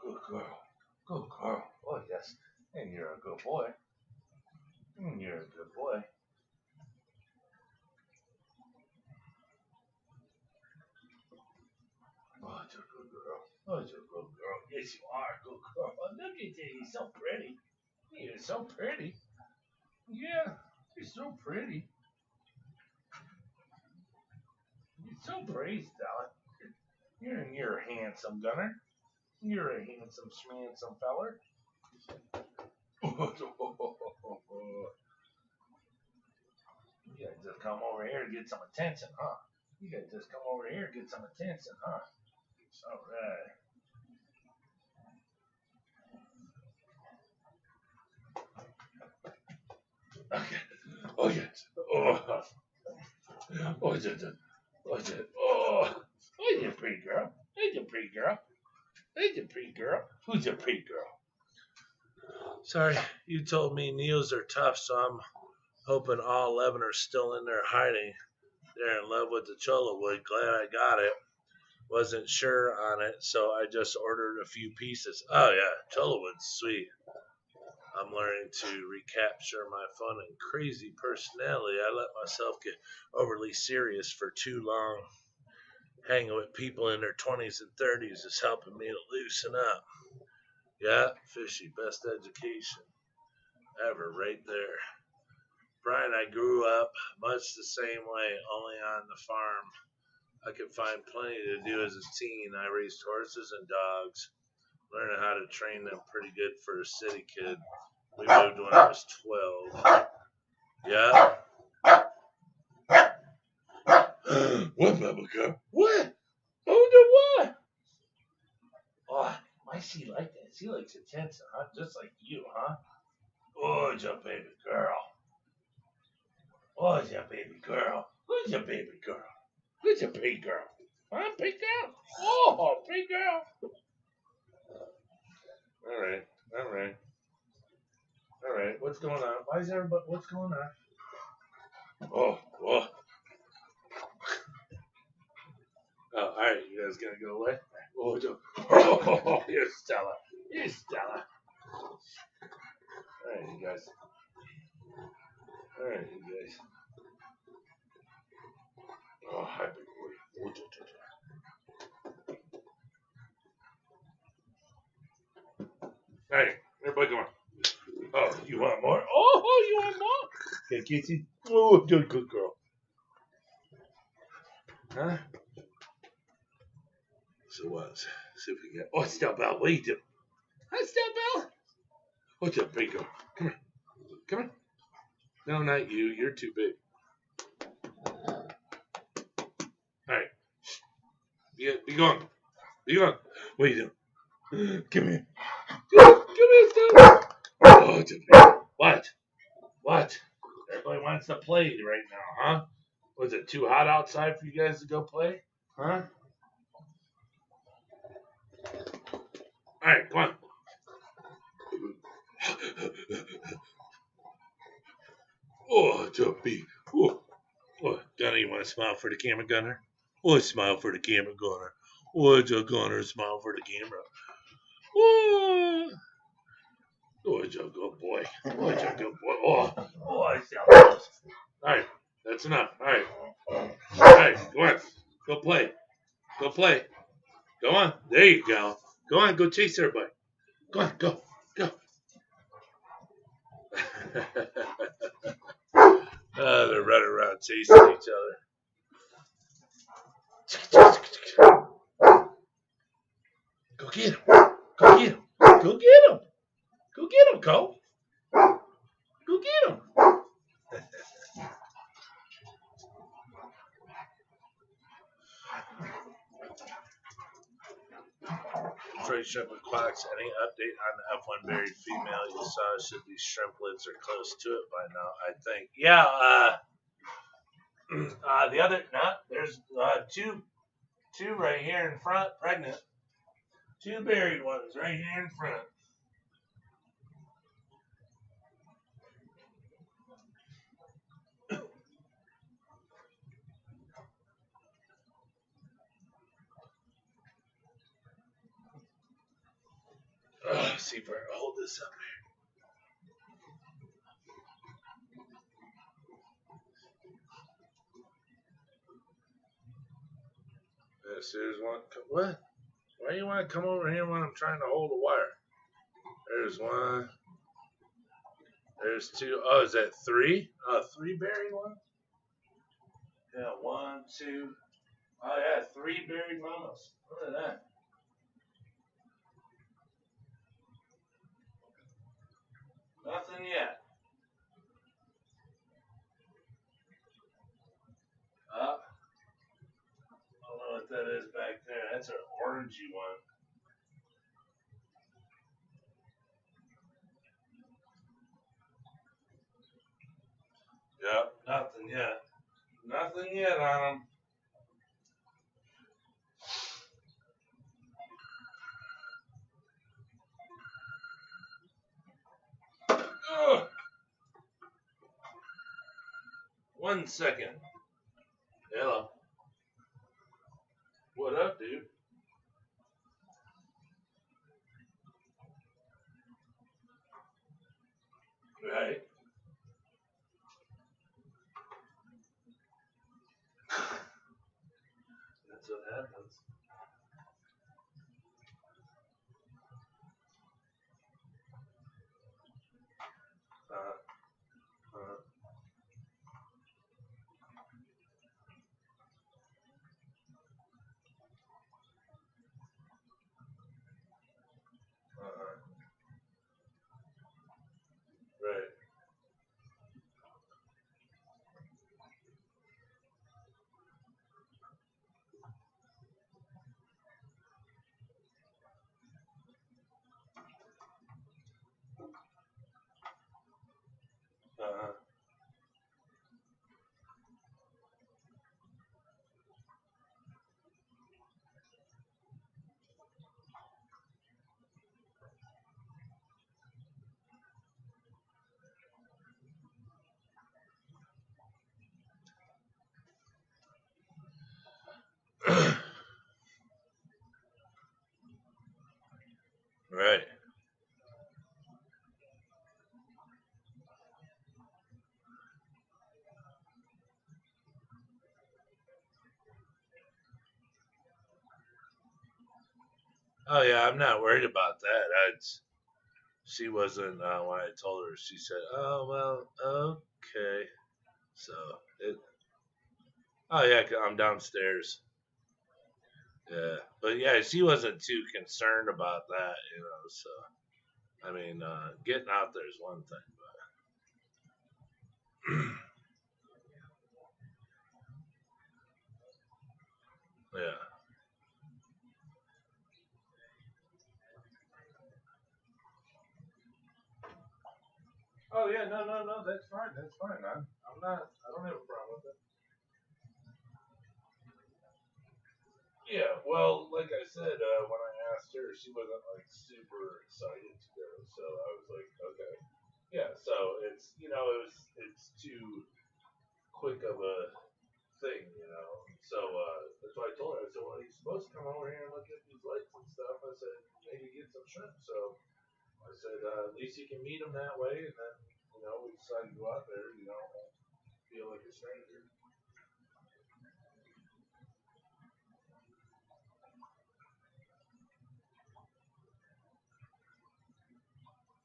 Good girl. Good girl. Oh, yes. And you're a good boy. And you're a good boy. Oh, you're a good girl. Oh, you're a good girl. Yes, you are a good girl. Oh, look at you. You're so pretty. You're so pretty. Yeah, you're so pretty. You're so pretty, Stella. You're a handsome Gunner. You're a handsome, schmandsome feller. You gotta just come over here to get some attention, huh? You gotta just come over here and get some attention, huh? All right. Okay. Oh, yes. Oh. Oh, yes. Oh, yes. Oh. Oh, you pretty girl. Hey, you pretty girl. Hey, you pretty girl. Who's your pretty girl? Sorry, you told me Neos are tough, so I'm hoping all 11 are still in there hiding. They're in love with the Cholo wood. Glad I got it. Wasn't sure on it, so I just ordered a few pieces. Oh, yeah, Cholo wood's sweet. I'm learning to recapture my fun and crazy personality. I let myself get overly serious for too long. Hanging with people in their 20s and 30s is helping me to loosen up. Yeah, fishy, best education ever right there. Brian, I grew up much the same way, only on the farm. I could find plenty to do as a teen. I raised horses and dogs, learning how to train them pretty good for a city kid. We moved when I was 12. Yeah. What, Bubba? What? Who did what? Oh, why she like that? She likes attention, huh? Just like you, huh? Oh, it's your baby girl. Oh, it's your baby girl. Who's your baby girl? Who's your big girl? Huh, big girl? Oh, big girl. All right. What's going on? Why is everybody? What's going on? Oh, oh. Oh, all right, you guys gonna go away? Oh, here's Stella. Here's Stella. All right, you guys. All right, you guys. Oh, hi, big boy. All right, everybody go on. Oh, you want more? Oh, you want more? Okay, Casey. Oh, good girl. Huh? So what? See if we can get. Oh, step out. What are you doing? Hi, step out. What's up, big girl? Come here. Come here. No, not you. You're too big. All right. Be gone. Be gone. What are you doing? Come here. Come here, step. Oh, it's a big. What? What? Everybody wants to play right now, huh? Was it too hot outside for you guys to go play? Huh? All right, come on. Oh, it's a big. Oh, Gunner, you want to smile for the camera, Gunner? Oh, smile for the camera, Gunner. Oh, it's a Gunner, smile for the camera. Oh, it's a good boy. Oh, it's a good boy. Oh, I sound close. All right, that's enough. All right, go on. Go play. Go play. Go on. There you go. Go on, go chase everybody. Go on, go. They're running around chasing each other. Go get him. Go get him. Go get him. Go get him, Cole. Go get him. Brine Shrimp Aquatics, any update on the F1 buried female you saw? Should be shrimplets or close to it by now, I think. Yeah, there's two right here in front, pregnant. Two buried ones right here in front. See if I can hold this up here. Yes, there's one. What? Why do you want to come over here when I'm trying to hold a wire? There's one. There's two. Oh, is that three? Three buried ones? Yeah, 1, 2. Oh, yeah, 3 buried mamas. Look at that. Nothing yet. I don't know what that is back there. That's an orangey one. Yep, nothing yet. Nothing yet on them. Ugh. 1 second. Hello. What up, dude? Right. That's what happens. Right. Oh yeah, I'm not worried about that. She wasn't when I told her. She said, "Oh well, okay." So it. Oh yeah, I'm downstairs. Yeah, but yeah, she wasn't too concerned about that, you know. So I mean, getting out there is one thing, but yeah. Oh yeah, no, that's fine, that's fine. I'm not. I don't have a problem with it. Yeah, well, like I said, when I asked her, she wasn't like super excited to go. So I was like, okay, yeah. So it's too quick of a thing, you know. So that's why I told her. I said, well, you're supposed to come over here and look at these lights and stuff. I said, maybe get some shrimp. So I said, at least you can meet them that way, and then we decided to go out there. Won't feel like a stranger.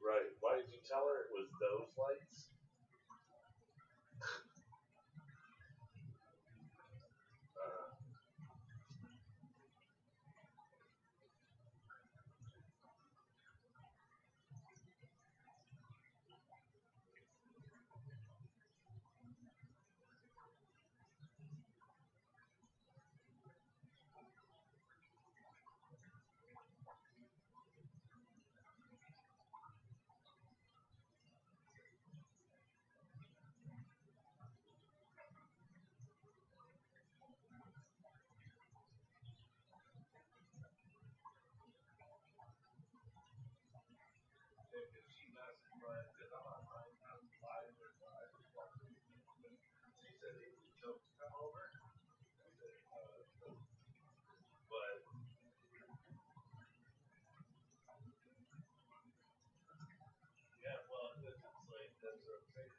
Right? Why did you tell her it was those lights? Uh, if she messaged me because I'm on I'm live with she said he was to come over. I said, but yeah, well, it's like that's what I'm saying.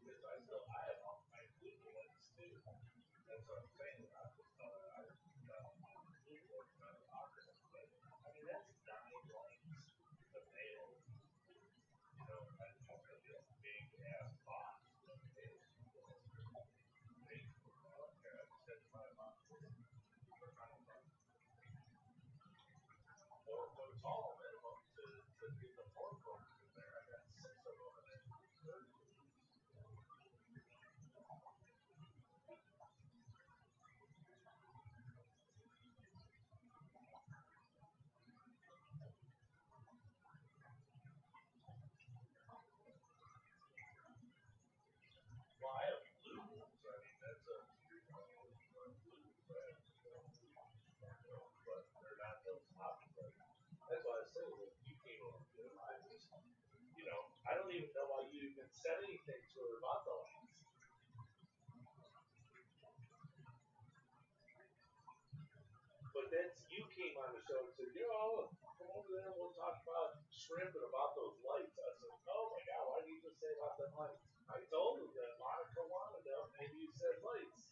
Because I have all my blue ones too. That's what I'm saying. I just thought I blue ones not awkward, but I mean that's 9 lights. The male, that's gonna be a big ass box. The male, big. Okay, I just had to buy a box. 4 foot tall minimum to get the 4 foot in there. I got 6 of them in there. Well, I have blue ones. I mean, that's a blue, but they're not those top. That's why I say that you came over to them. I don't even know why you even said anything to her about the lights. But then you came on the show and said, come over there and we'll talk about shrimp and about those lights. I said, oh my God, why did you just say about them lights? I told him that Monica wanted them, and you said lights.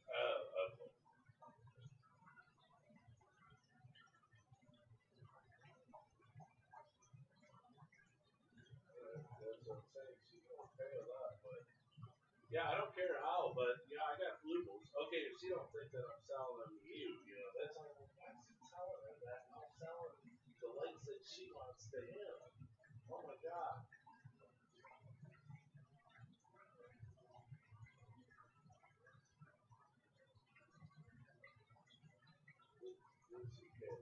Okay. That's what I'm saying. She's going to pay a lot, but yeah, I don't care how, but yeah, I got blue ones. Okay, if she don't think that I'm selling them to you, that's all I'm selling her that. I'm selling the lights that she wants to him. Oh my God. What's she get?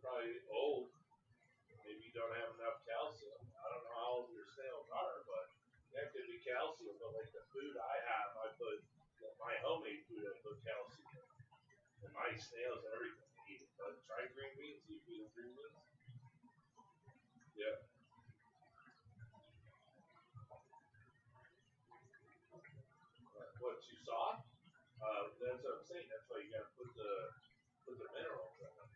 probably old. Maybe you don't have enough calcium. I don't know how old your snails are, but that could be calcium. But like the food I have, I put my homemade food. I put calcium in. And my snails and everything eat it. But try green beans. You feed them green beans? Yeah. What, too soft? That's what I'm saying. That's why you gotta put the minerals in it.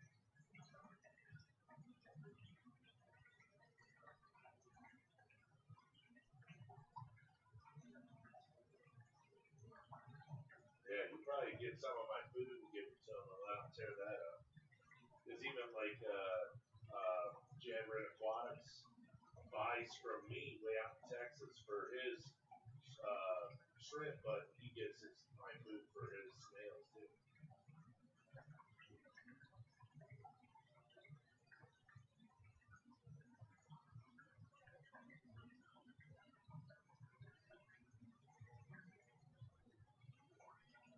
Yeah, you probably get some of my food and give it to them and let them tear that up. Because even like Jade Aquatics buys from me way out in Texas for his shrimp, but he gets my food for his snails too.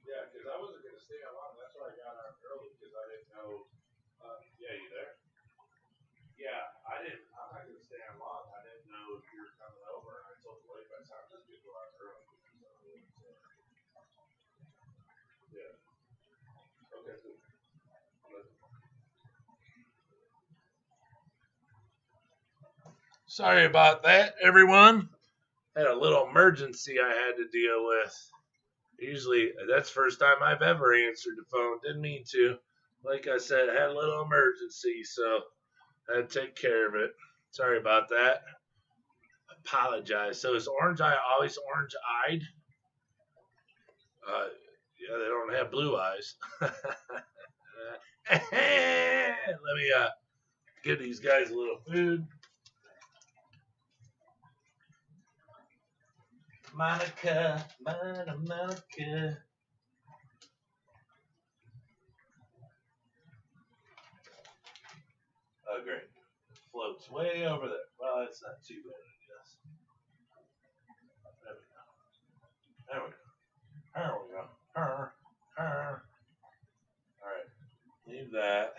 Yeah, because I wasn't going to stay on long. That's why I got on early, because I didn't know. Yeah, you there? Yeah, I'm not going to stay on long. I didn't know if you were coming over, and I told the wife, I said, I'm just going to go on early. Yeah. Okay, cool. Sorry about that, everyone. Had a little emergency I had to deal with. Usually, that's the first time I've ever answered the phone. Didn't mean to. Like I said, I had a little emergency, so I had to take care of it. Sorry about that. Apologize. So is Orange Eye always orange-eyed? Yeah, they don't have blue eyes. Let me give these guys a little food. Monica. Oh, great. Floats way over there. Well, it's not too bad, I guess. There we go. All right. Leave that.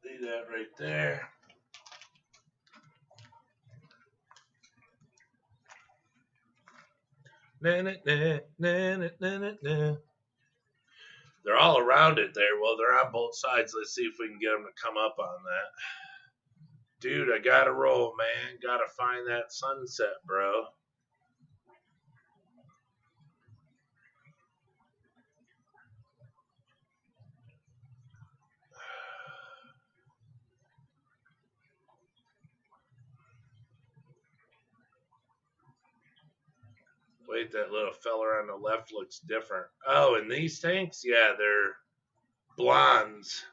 Leave that right there. They're all around it there. Well, they're on both sides. Let's see if we can get them to come up on that. Dude, I gotta roll, man. Gotta find that sunset, bro. Wait, that little fella on the left looks different. Oh, and these tanks? Yeah, they're blondes.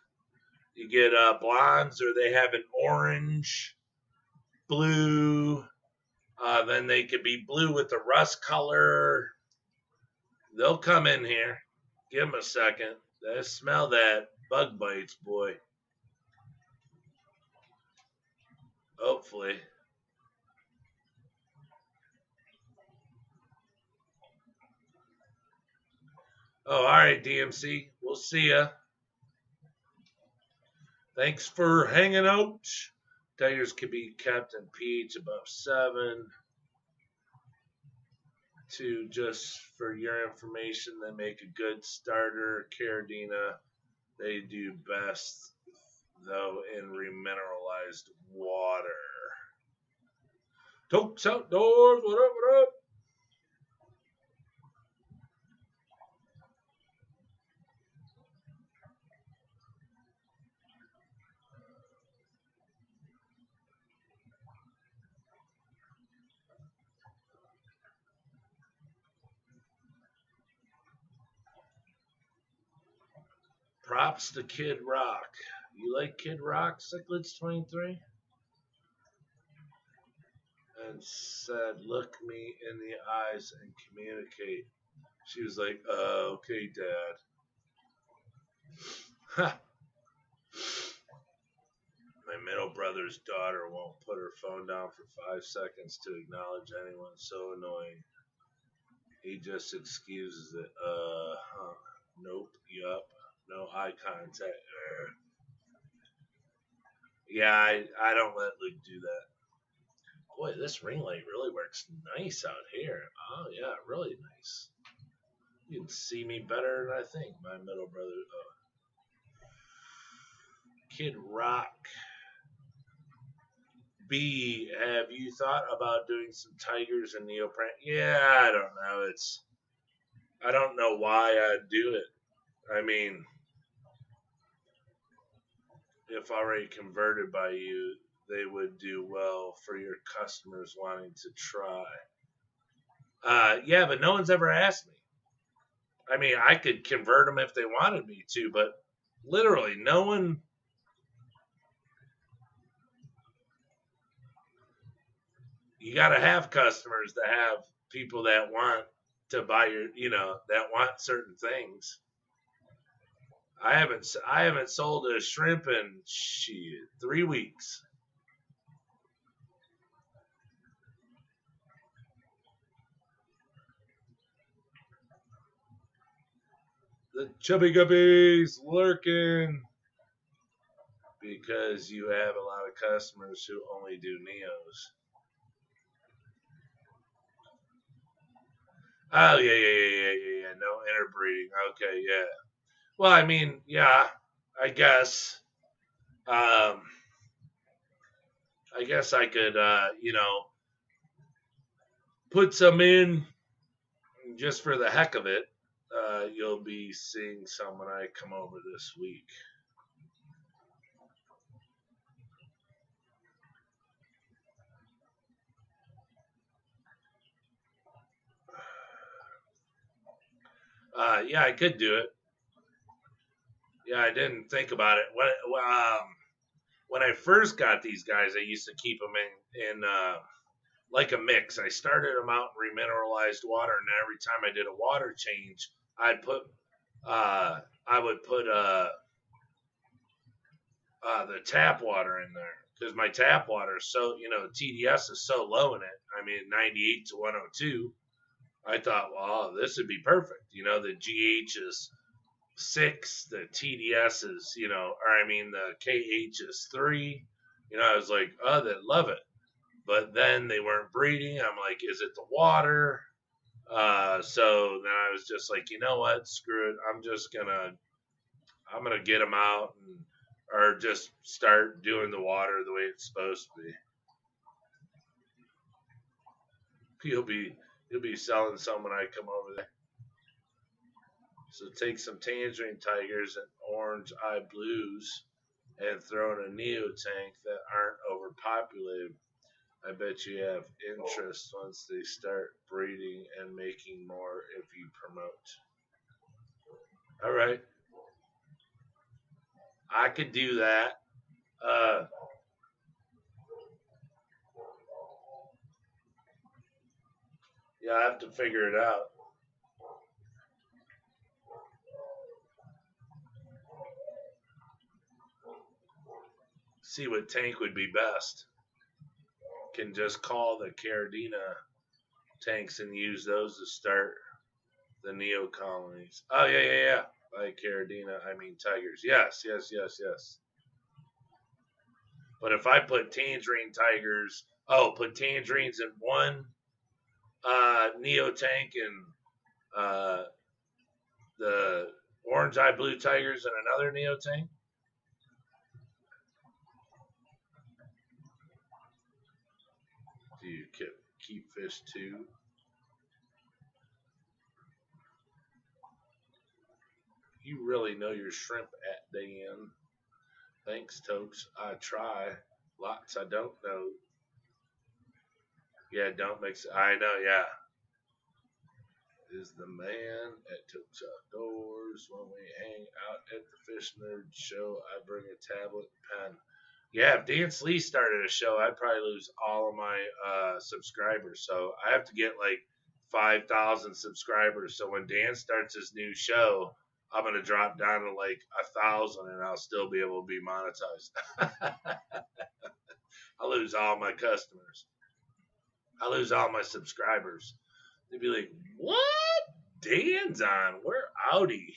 You get blondes, or they have an orange, blue. Then they could be blue with the rust color. They'll come in here. Give them a second. Let's smell that bug bites, boy. Hopefully. Oh, all right, DMC. We'll see ya. Thanks for hanging out. Tigers could be kept in pH above 7. To just for your information, they make a good starter. Caridina, they do best though in remineralized water. Tokes Outdoors, what up, what up? Props to Kid Rock. You like Kid Rock, Cichlids 23? And said, look me in the eyes and communicate. She was like, okay, Dad. Ha! My middle brother's daughter won't put her phone down for 5 seconds to acknowledge anyone. So annoying. He just excuses it. Nope. Yup. No eye contact. Yeah, I don't let Luke do that. Boy, this ring light really works nice out here. Oh yeah, really nice. You can see me better than I think, my middle brother. Kid Rock. B, have you thought about doing some tigers and neoprene? Yeah, I don't know. I don't know why I'd do it. I mean, if already converted by you, they would do well for your customers wanting to try. Yeah, but no one's ever asked me. I mean, I could convert them if they wanted me to, but literally no one. You got to have customers to have people that want to buy that want certain things. I haven't sold a shrimp in 3 weeks. The chubby guppies lurking because you have a lot of customers who only do Neos. Oh yeah. No interbreeding. Okay, yeah. Well, I mean, yeah, I guess. I guess I could, put some in just for the heck of it. You'll be seeing some when I come over this week. Yeah, I could do it. Yeah, I didn't think about it. When I first got these guys, I used to keep them in like a mix. I started them out in remineralized water, and every time I did a water change, I would put the tap water in there because my tap water is so TDS is so low in it. I mean 98 to 102. I thought, well, this would be perfect. The GH is 6, the TDS is the KH is 3. I was like, oh, they love it. But then they weren't breeding. I'm like, is it the water? So then I was just like, you know what? Screw it. I'm gonna get them out or just start doing the water the way it's supposed to be. You'll be selling some when I come over there. So take some tangerine tigers and orange eye blues and throw in a neo tank that aren't overpopulated. I bet you have interest once they start breeding and making more if you promote. All right. I could do that. Yeah, I have to figure it out. See what tank would be best. Can just call the Caridina tanks and use those to start the Neo colonies. Oh yeah. By Caridina, I mean tigers. Yes. But if I put tangerine tigers, put tangerines in one Neo tank and the orange eye blue tigers in another Neo tank. Do you keep fish too? You really know your shrimp at Dan. Thanks, Tokes. I try. Lots I don't know. Yeah, don't mix. I know, yeah. Is the man at Tokes Outdoors. When we hang out at the Fish Nerd show, I bring a tablet and pen. Yeah, if Dan Lee started a show, I'd probably lose all of my subscribers. So I have to get like 5,000 subscribers. So when Dan starts his new show, I'm gonna drop down to like 1,000, and I'll still be able to be monetized. I'll lose all my customers. I lose all my subscribers. They'd be like, what? Dan's on. We're outie.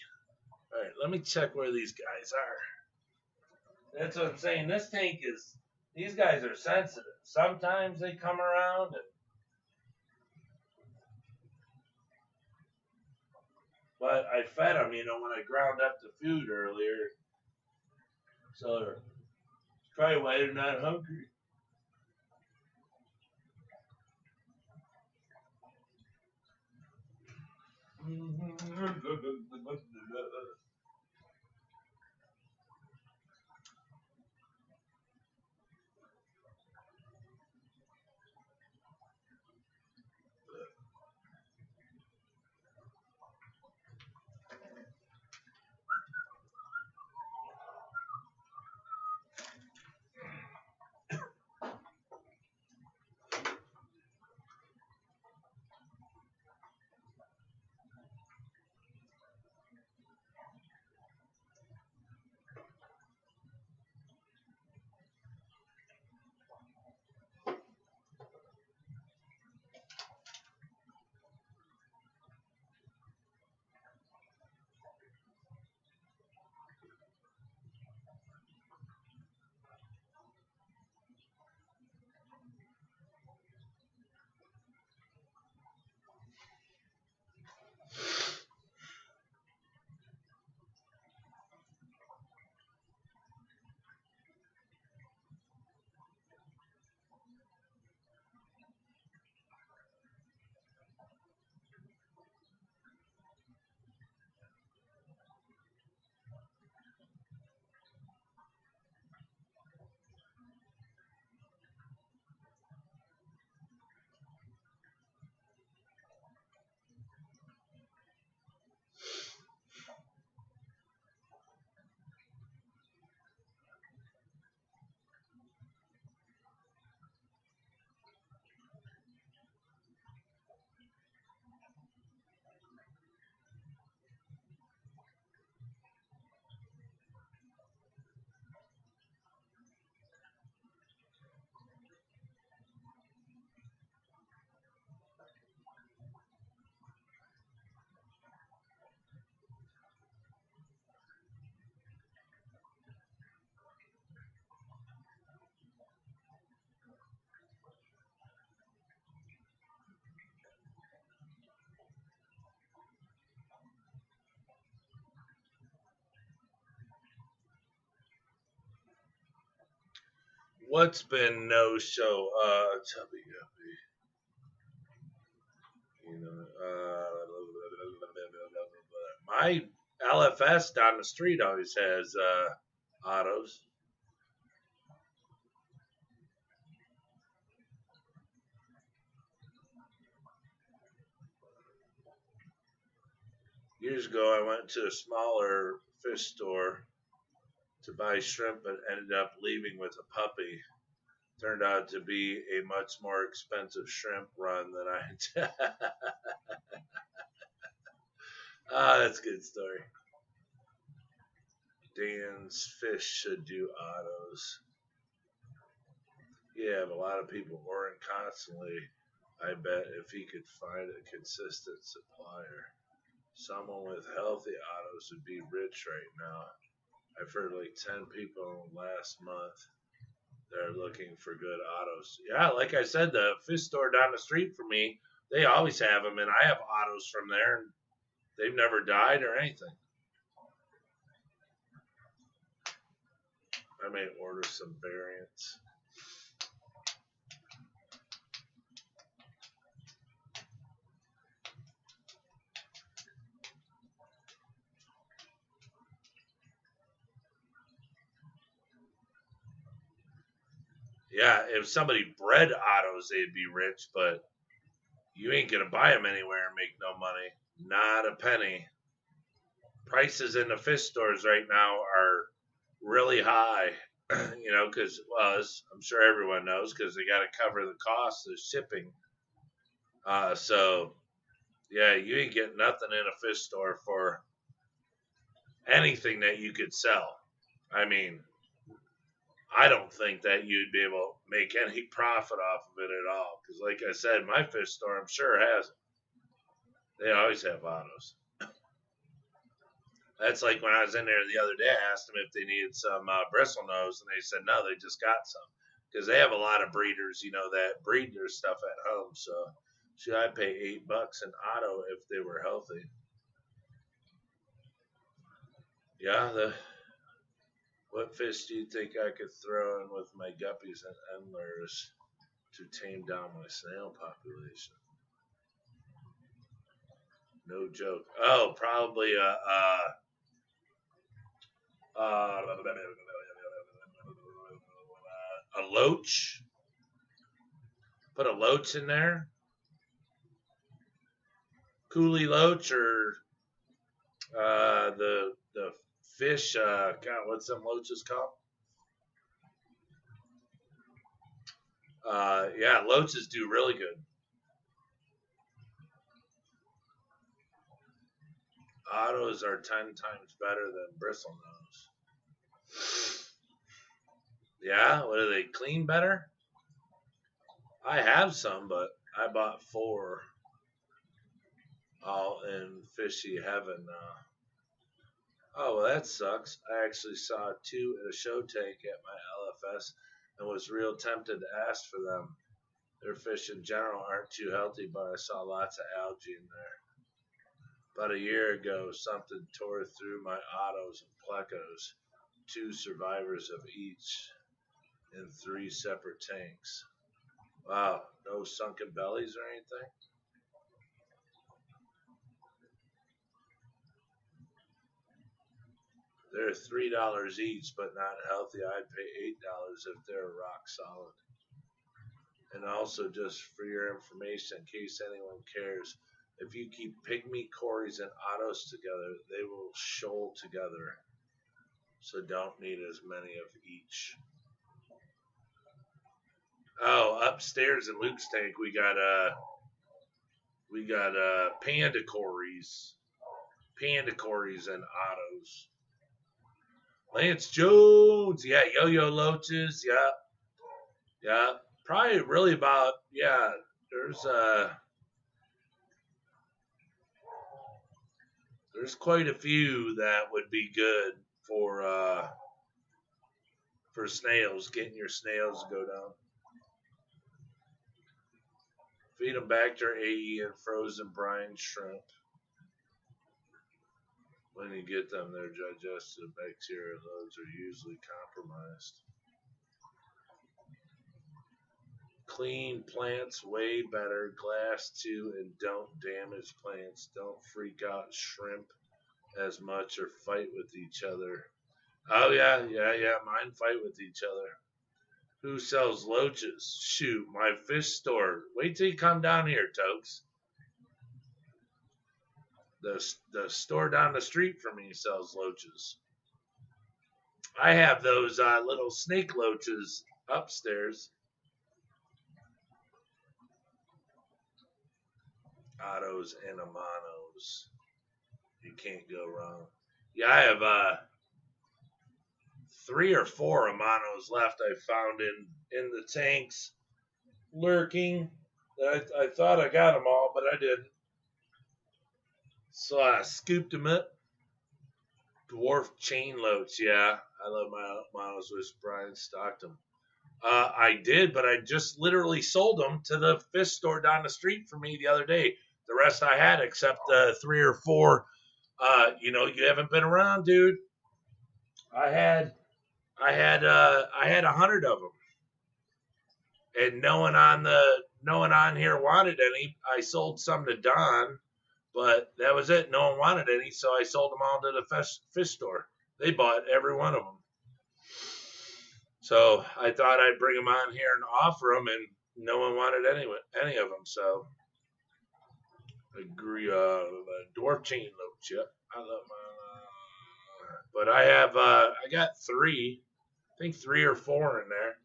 All right, let me check where these guys are. That's what I'm saying. This tank is, these guys are sensitive. Sometimes they come around, but I fed them, you know, when I ground up the food earlier. So they're probably why they're not hungry. What's been no show? Chubby Guppy. You know, my LFS down the street always has autos. Years ago, I went to a smaller fish store to buy shrimp, but ended up leaving with a puppy. Turned out to be a much more expensive shrimp run than I. That's a good story. Dan's fish should do autos. Yeah, but a lot of people ordering constantly. I bet if he could find a consistent supplier, someone with healthy autos would be rich right now. I've heard like 10 people last month that are looking for good autos. Yeah, like I said, the fish store down the street from me, they always have them, and I have autos from there, and they've never died or anything. I may order some variants. Yeah, if somebody bred autos, they'd be rich, but you ain't gonna buy them anywhere and make no money. Not a penny. Prices in the fish stores right now are really high. You know, because I'm sure everyone knows, because they got to cover the cost of shipping. So yeah, you ain't getting nothing in a fish store for anything that you could sell. I mean, I don't think that you'd be able to make any profit off of it at all. Because, like I said, my fish store, I'm sure has it. They always have autos. That's like when I was in there the other day, I asked them if they needed some bristlenose, and they said no, they just got some. Because they have a lot of breeders, you know, that breed their stuff at home. So should I pay $8 an auto if they were healthy? Yeah, what fish do you think I could throw in with my guppies and endlers to tame down my snail population? No joke. Oh, probably a loach. Put a loach in there. Coolie loach or the fish. God, what's them loaches called? Yeah, loaches do really good. Autos are 10 times better than bristlenose. Yeah, what do they clean better? I have some, but I bought 4 all in fishy heaven now. Oh, well, that sucks. I actually saw 2 at a show tank at my LFS and was real tempted to ask for them. Their fish in general aren't too healthy, but I saw lots of algae in there. About a year ago, something tore through my autos and plecos, 2 survivors of each in 3 separate tanks. Wow, no sunken bellies or anything? They're $3 each, but not healthy. I'd pay $8 if they're rock solid. And also, just for your information, in case anyone cares, if you keep pygmy, cories, and autos together, they will shoal together. So don't need as many of each. Oh, upstairs in Luke's tank, we got panda cories and autos. Lance Jones, yeah, Yo-Yo Loaches, yeah. Probably really about, yeah, there's quite a few that would be good for snails, getting your snails to go down. Feed them Bacter, AE, and frozen brine shrimp. When you get them, their digestive bacteria loads are usually compromised. Clean plants way better. Glass too, and don't damage plants. Don't freak out shrimp as much or fight with each other. Oh yeah. Mine fight with each other. Who sells loaches? Shoot, my fish store. Wait till you come down here, Tokes. The store down the street from me sells loaches. I have those little snake loaches upstairs. Autos and Amanos. You can't go wrong. Yeah, I have 3 or 4 Amanos left I found in the tanks lurking. I thought I got them all, but I didn't. So I scooped them up. Dwarf chain loach, yeah. I love my Amanos. Wish Brian stocked them. I did, but I just literally sold them to the fish store down the street from me the other day. The rest I had, except 3 or 4. You haven't been around, dude. I had 100 of them, and no one on here wanted any. I sold some to Don, but that was it. No one wanted any, so I sold them all to the fish store. They bought every one of them. So I thought I'd bring them on here and offer them, and no one wanted any of them. So agree. Dwarf chain loach. Yeah, I love my. But I have. I got 3. I think 3 or 4 in there.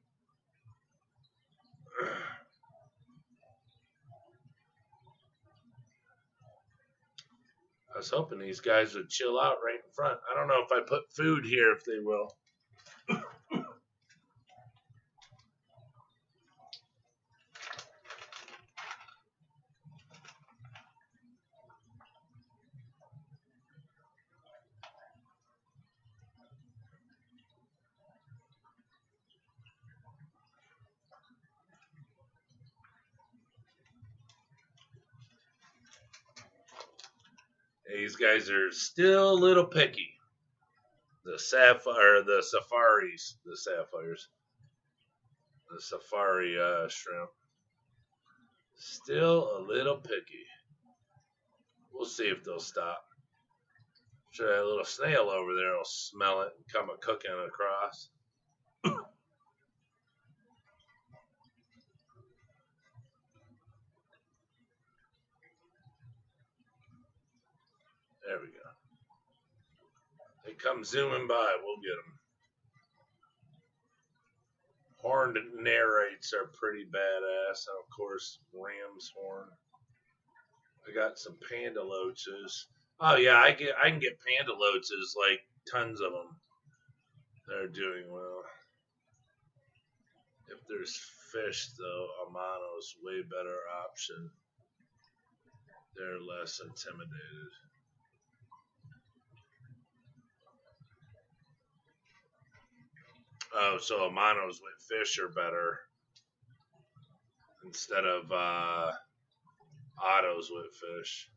I was hoping these guys would chill out right in front. I don't know if I put food here, if they will. These guys are still a little picky. The sapphire, the safaris, the sapphires, the safari shrimp. Still a little picky. We'll see if they'll stop. Sure, that little snail over there will smell it and come a cooking across. There we go. They come zooming by. We'll get them. Horned narrates are pretty badass. And of course, ram's horn. I got some Panda Loaches. Oh yeah, I can get Panda Loaches, like tons of them. They're doing well. If there's fish though, Amano's way better option. They're less intimidated. Oh, so Amanos with fish are better instead of Autos with fish.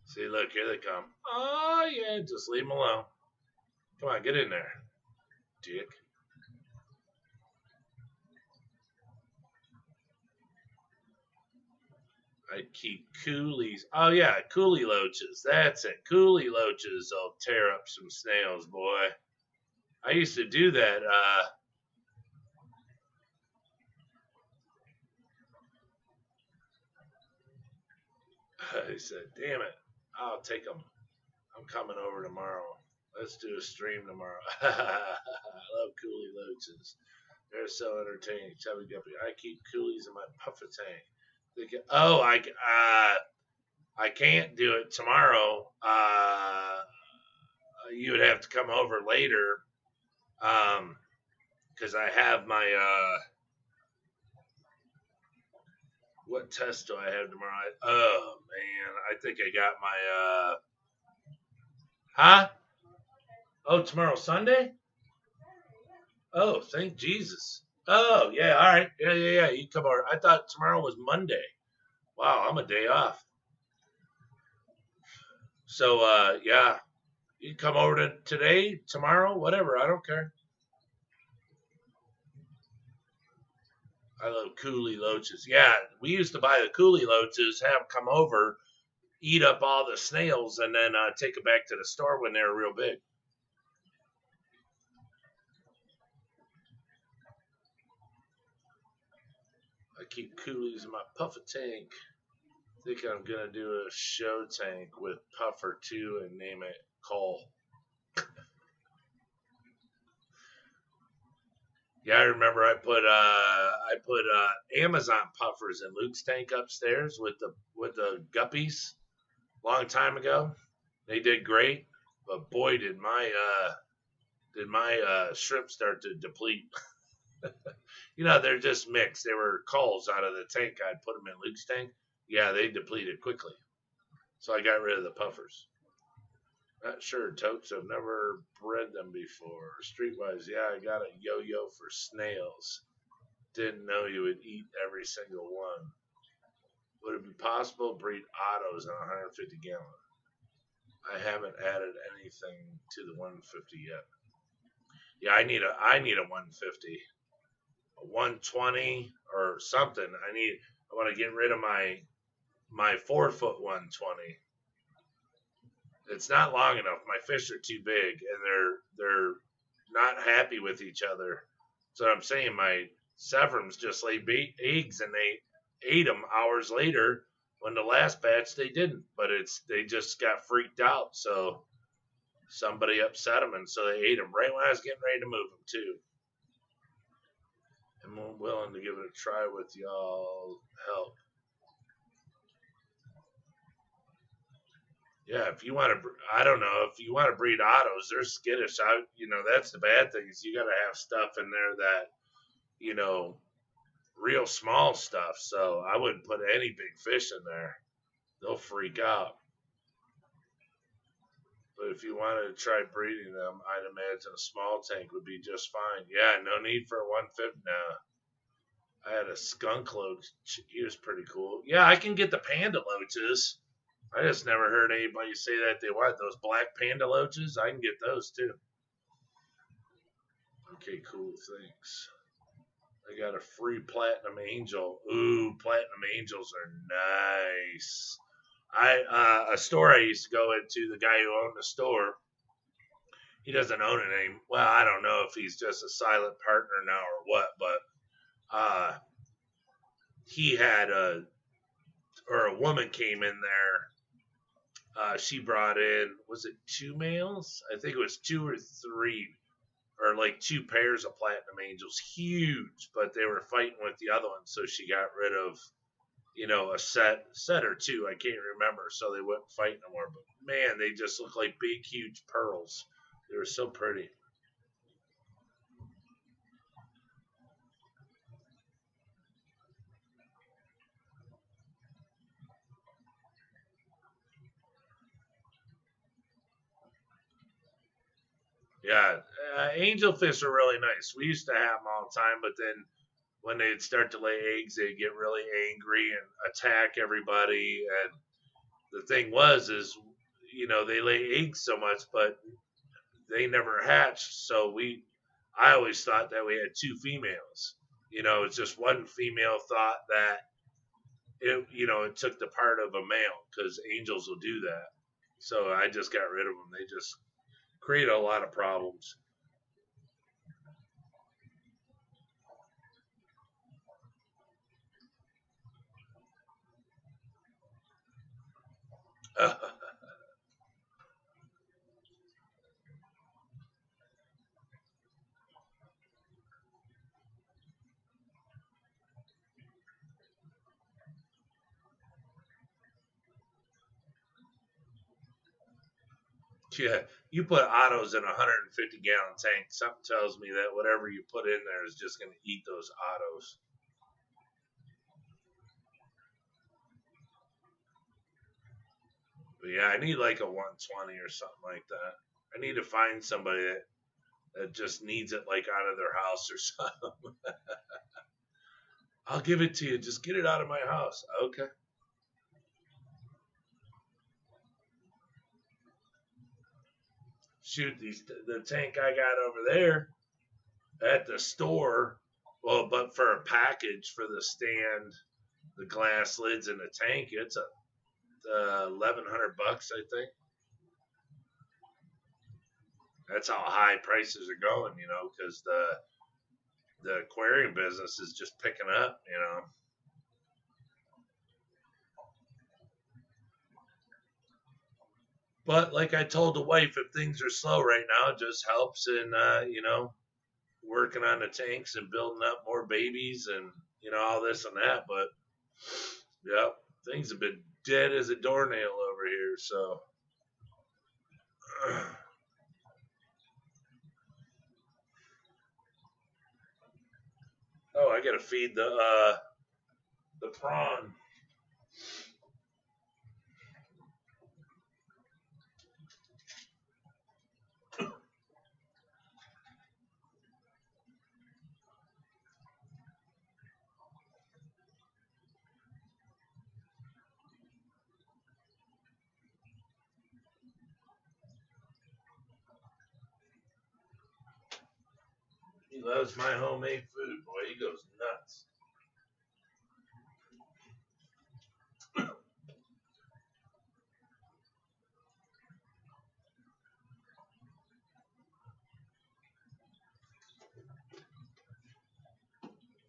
See, look, here they come. Oh, yeah, just leave them alone. Come on, get in there, dick. I keep coolies. Oh, yeah, coolie loaches. That's it. Coolie loaches will tear up some snails, boy. I used to do that. I said, damn it. I'll take them. I'm coming over tomorrow. Let's do a stream tomorrow. I love coolie loaches. They're so entertaining. Chubby guppy. I keep coolies in my puffer tank. Oh, I can't do it tomorrow. You would have to come over later. Because I have my what test do I have tomorrow? Oh man, I think I got my huh? Oh, tomorrow Sunday? Oh, thank Jesus. Oh yeah, all right, yeah. You come over. I thought tomorrow was Monday. Wow, I'm a day off. So yeah, you can come over to today, tomorrow, whatever. I don't care. I love coolie loaches. Yeah, we used to buy the coolie loaches, have them come over, eat up all the snails, and then take them back to the store when they were real big. I keep coolies in my puffer tank. I think I'm going to do a show tank with Puffer 2 and name it Cole. Yeah, I remember I put Amazon puffers in Luke's tank upstairs with the guppies long time ago. They did great, but boy did my shrimp start to deplete. You know, they're just mixed. They were culls out of the tank. I'd put them in Luke's tank. Yeah, they depleted quickly. So I got rid of the puffers. Not sure, Tokes. I've never bred them before. Streetwise, yeah, I got a yo-yo for snails. Didn't know you would eat every single one. Would it be possible to breed autos in 150 gallon? I haven't added anything to the 150 yet. Yeah, I need a 150, a 120 or something. I want to get rid of my 4-foot 120. It's not long enough. My fish are too big, and they're not happy with each other. So I'm saying my Severums just laid eggs, and they ate them hours later. When the last batch they didn't, but they just got freaked out. So somebody upset them, and so they ate them right when I was getting ready to move them too. I'm willing to give it a try with y'all help. Yeah, if you want to, I don't know, if you want to breed autos, they're skittish. That's the bad thing is you got to have stuff in there that, real small stuff. So I wouldn't put any big fish in there. They'll freak out. But if you wanted to try breeding them, I'd imagine a small tank would be just fine. Yeah, no need for a 150 now. I had a skunk loach. He was pretty cool. Yeah, I can get the Panda Loaches. I just never heard anybody say that they want those black Panda Loaches. I can get those too. Okay, cool. Thanks. I got a free Platinum Angel. Ooh, Platinum Angels are nice. A store I used to go into, the guy who owned the store, he doesn't own it anymore. Well, I don't know if he's just a silent partner now or what, but he had a woman came in there. She brought in, was it 2 males? I think it was 2 or 3, or like 2 pairs of Platinum Angels, huge, but they were fighting with the other one, so she got rid of, a set or 2, I can't remember, so they wouldn't fight no more. But man, they just look like big, huge pearls. They were so pretty. Yeah, angelfish are really nice. We used to have them all the time, but then when they'd start to lay eggs, they'd get really angry and attack everybody. And the thing is, they lay eggs so much, but they never hatched. So I always thought that we had 2 females. It's just one female thought that it took the part of a male, because angels will do that. So I just got rid of them. They just create a lot of problems. Yeah, you put autos in a 150-gallon tank. Something tells me that whatever you put in there is just going to eat those autos. But yeah, I need like a 120 or something like that. I need to find somebody that just needs it like out of their house or something. I'll give it to you. Just get it out of my house. Okay. Shoot, the tank I got over there at the store, well, but for a package for the stand, the glass lids in the tank, it's $1,100, I think. That's how high prices are going, because the aquarium business is just picking up. But like I told the wife, if things are slow right now, it just helps in, working on the tanks and building up more babies and, all this and that. But, yep, things have been dead as a doornail over here. So, oh, I got to feed the prawn. He loves my homemade food, boy. He goes nuts.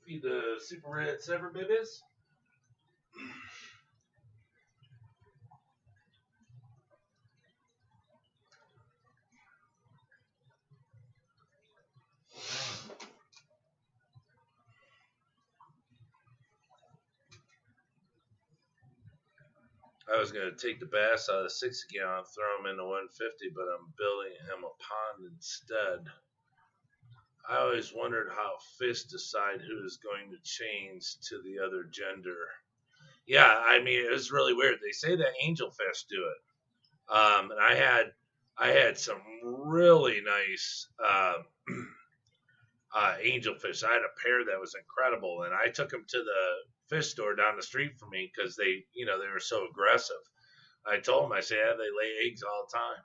Feed the super red sever babies. I was going to take the bass out of the 60-gallon, throw him in the 150, but I'm building him a pond instead. I always wondered how fish decide who is going to change to the other gender. Yeah, I mean, it's really weird. They say that angelfish do it. And I had some really nice angelfish. I had a pair that was incredible, and I took them to the fish store down the street from me because they were so aggressive. I told them, I said, yeah, they lay eggs all the time.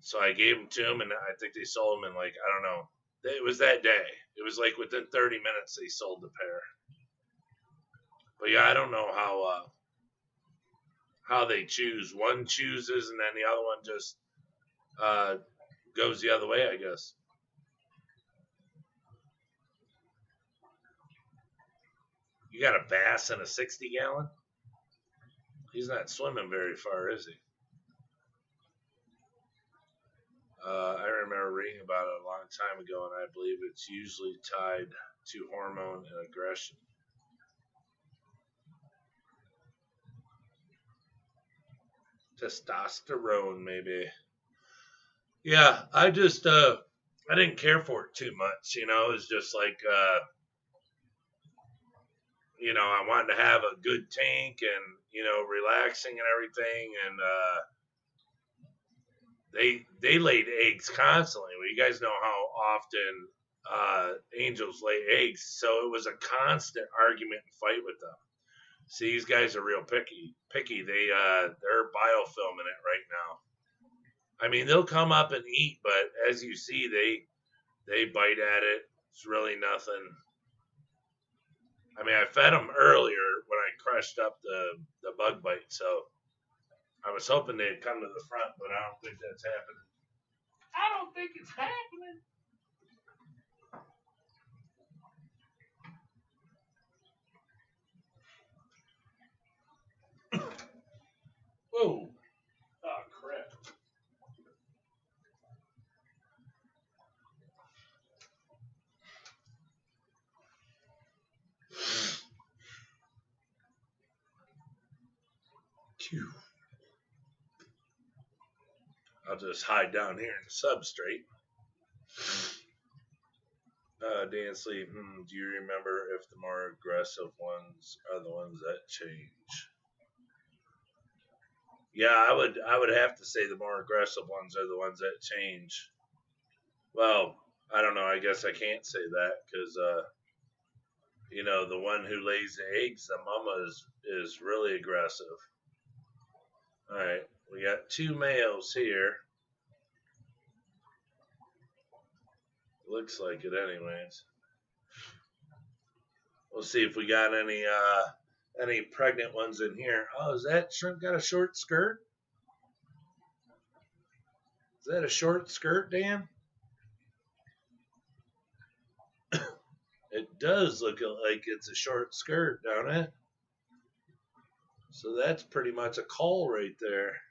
So I gave them to them, and I think they sold them in, like, I don't know. It was that day. It was like within 30 minutes they sold the pair. But yeah, I don't know how they choose. One chooses, and then the other one just goes the other way, I guess. You got a bass in a 60-gallon? He's not swimming very far, is he? I remember reading about it a long time ago, and I believe it's usually tied to hormone and aggression. Testosterone, maybe. Yeah, I just, I didn't care for it too much, you know. It was just like, you know, I wanted to have a good tank and, you know, relaxing and everything, and, they laid eggs constantly. Well, you guys know how often angels lay eggs, so it was a constant argument and fight with them. See, these guys are real picky. They're biofilming it right now. I mean, they'll come up and eat, but as you see, they bite at it. It's really nothing. I mean, I fed them earlier when I crushed up the bug bite, so I was hoping they'd come to the front, but I don't think that's happening. I don't think it's happening. Whoa. Oh, crap. Phew. I'll just hide down here in the substrate. Dan Sleep, do you remember if the more aggressive ones are the ones that change? Yeah, I would have to say the more aggressive ones are the ones that change. Well, I don't know. I guess I can't say that because, you know, the one who lays the eggs, the mama is really aggressive. All right, we got 2 males here. Looks like it, anyways. We'll see if we got any pregnant ones in here. Oh, is that shrimp got a short skirt? Is that a short skirt, Dan? It does look like it's a short skirt, don't it? So that's pretty much a call right there.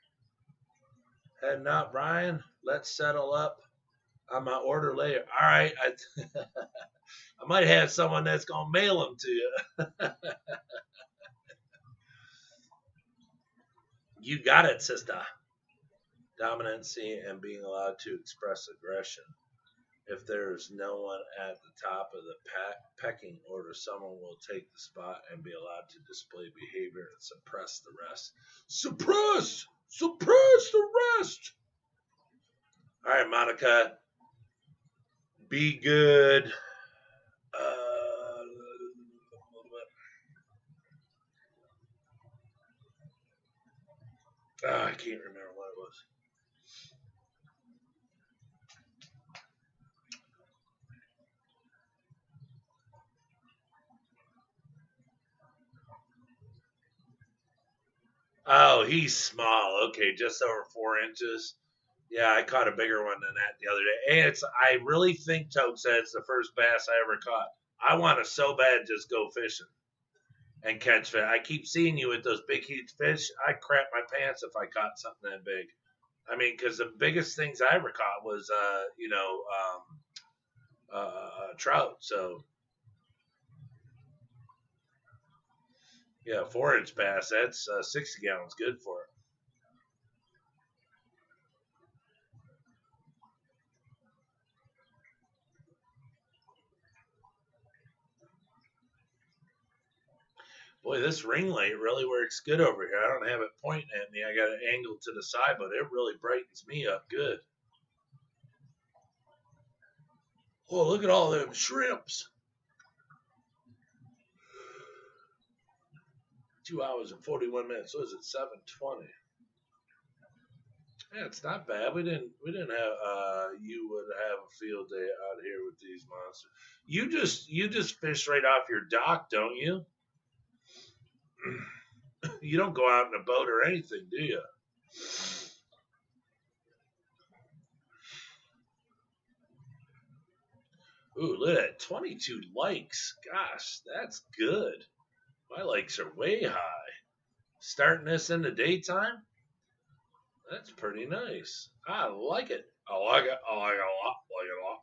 Heading out, Brian. Let's settle up on my order later. All right. I might have someone that's going to mail them to you. You got it, sister. Dominancy and being allowed to express aggression. If there's no one at the top of the pecking order, someone will take the spot and be allowed to display behavior and suppress the rest. Suppress! Suppress the rest! All right, Monica. Be good. I can't remember what it was. Oh, he's small. Okay, just over 4 inches. Yeah, I caught a bigger one than that the other day. And I really think Toad said it's the first bass I ever caught. I want to so bad just go fishing and catch fish. I keep seeing you with those big, huge fish. I'd crap my pants if I caught something that big. I mean, because the biggest things I ever caught was, trout. So, yeah, 4-inch bass. That's 60 gallons good for it. Boy, this ring light really works good over here. I don't have it pointing at me. I got it angled to the side, but it really brightens me up good. Oh, look at all them shrimps. 2 hours and 41 minutes. What is it, 7:20? Yeah, it's not bad. We didn't have you would have a field day out here with these monsters. You just fish right off your dock, don't you? You don't go out in a boat or anything, do you? Ooh, look at that. 22 likes. Gosh, that's good. My likes are way high. Starting this in the daytime? That's pretty nice. I like it. I like it. I like it a lot. Like it a lot.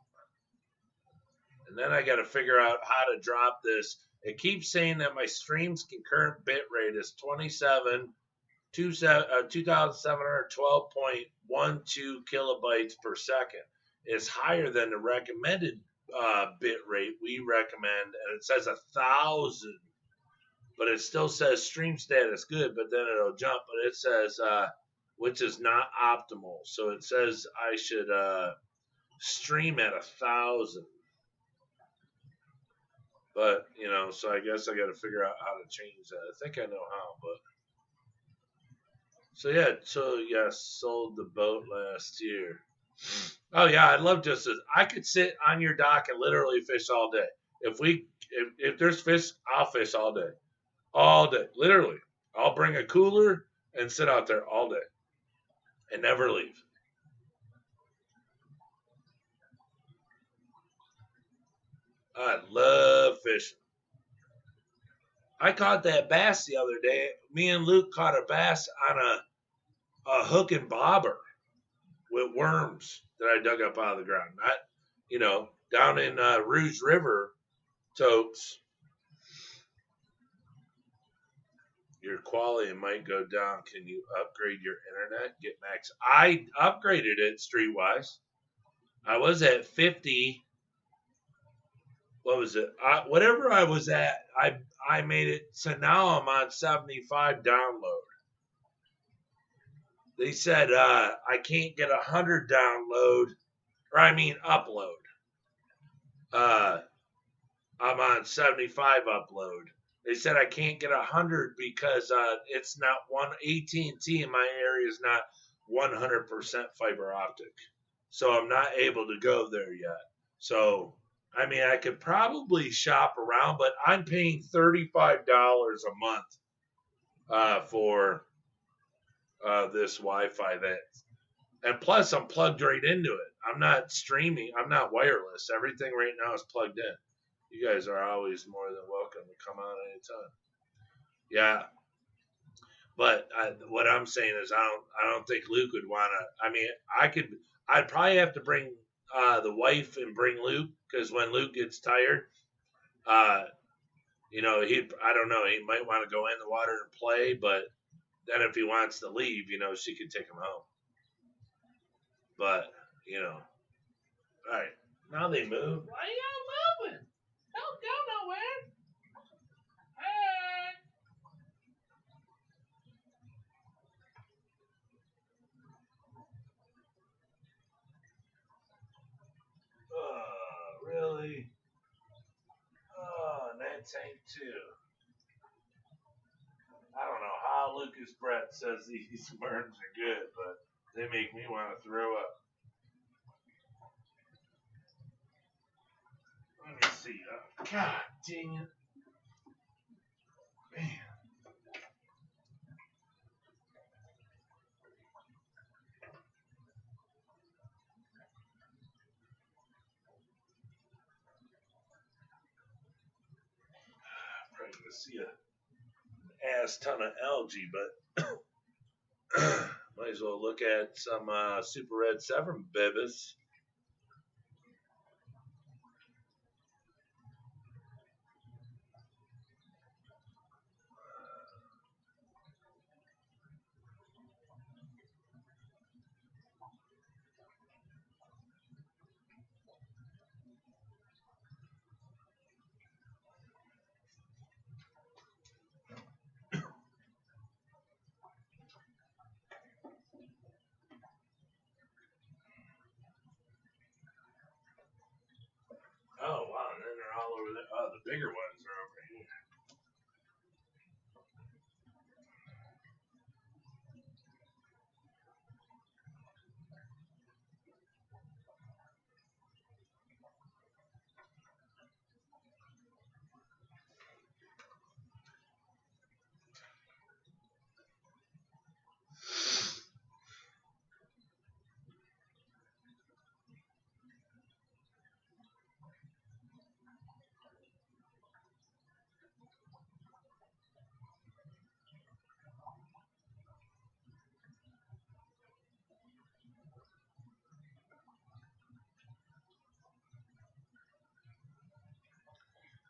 And then I got to figure out how to drop this. It keeps saying that my stream's concurrent bit rate is 2,712.12 kilobytes per second. It's higher than the recommended bit rate we recommend, and it says 1,000, but it still says stream status good, but then it'll jump, but it says which is not optimal. So it says I should stream at 1,000. But, so I guess I got to figure out how to change that. I think I know how, but. So yes, sold the boat last year. Oh yeah, I'd love just to. I could sit on your dock and literally fish all day. If there's fish, I'll fish all day, literally. I'll bring a cooler and sit out there all day and never leave. I love fishing. I caught that bass the other day. Me and Luke caught a bass on a hook and bobber with worms that I dug up out of the ground. Not, down in Rouge River, Tokes. Your quality might go down. Can you upgrade your internet? Get max. I upgraded it Streetwise. I was at 50. What was it? Whatever I was at, I made it. So now I'm on 75 download. They said I can't get 100 download, or I mean upload. I'm on 75 upload. They said I can't get 100 because it's not AT&T in my area is not 100% fiber optic, so I'm not able to go there yet. So I mean, I could probably shop around, but I'm paying $35 a month for this Wi-Fi and plus I'm plugged right into it. I'm not streaming. I'm not wireless. Everything right now is plugged in. You guys are always more than welcome to come on anytime. Yeah, but what I'm saying is I don't think Luke would want to. I mean, I'd probably have to bring the wife and bring Luke because when Luke gets tired, I don't know, he might want to go in the water and play, but then if he wants to leave, she could take him home. But, all right, now they move. Why are y'all moving? Don't go nowhere. Hey. Oh, really? Oh, and that tank too. I don't know how Lucas Brett says these worms are good, but they make me want to throw up. Let me see. God dang it. Man. I'm probably going to see an ass ton of algae, but might as well look at some Super Red 7 bibis.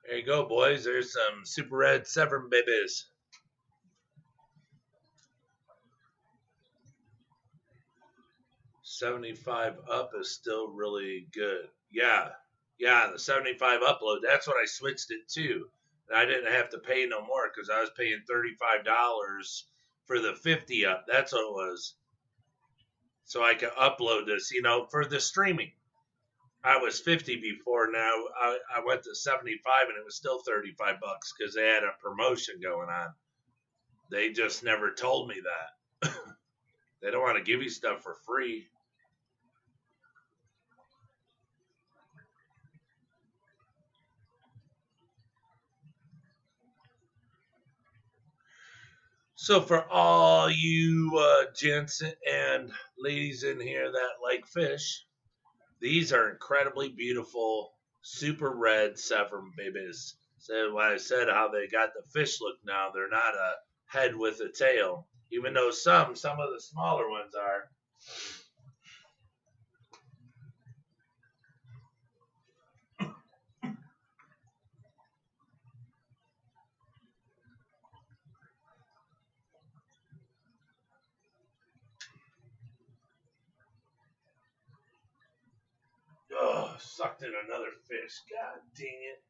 There you go, boys. There's some super red Severn babies. $75 up is still really good. Yeah, the 75 upload. That's what I switched it to. And I didn't have to pay no more because I was paying $35 for the 50 up. That's what it was. So I could upload this, you know, for the streaming. I was 50 before. Now I went to 75 and it was still $35 because they had a promotion going on. They just never told me that. They don't want to give you stuff for free. So for all you gents and ladies in here that like fish, these are incredibly beautiful, super red Severn babies. So when I said how they got the fish look now, they're not a head with a tail, even though some of the smaller ones are. Oh, sucked in another fish. God dang it.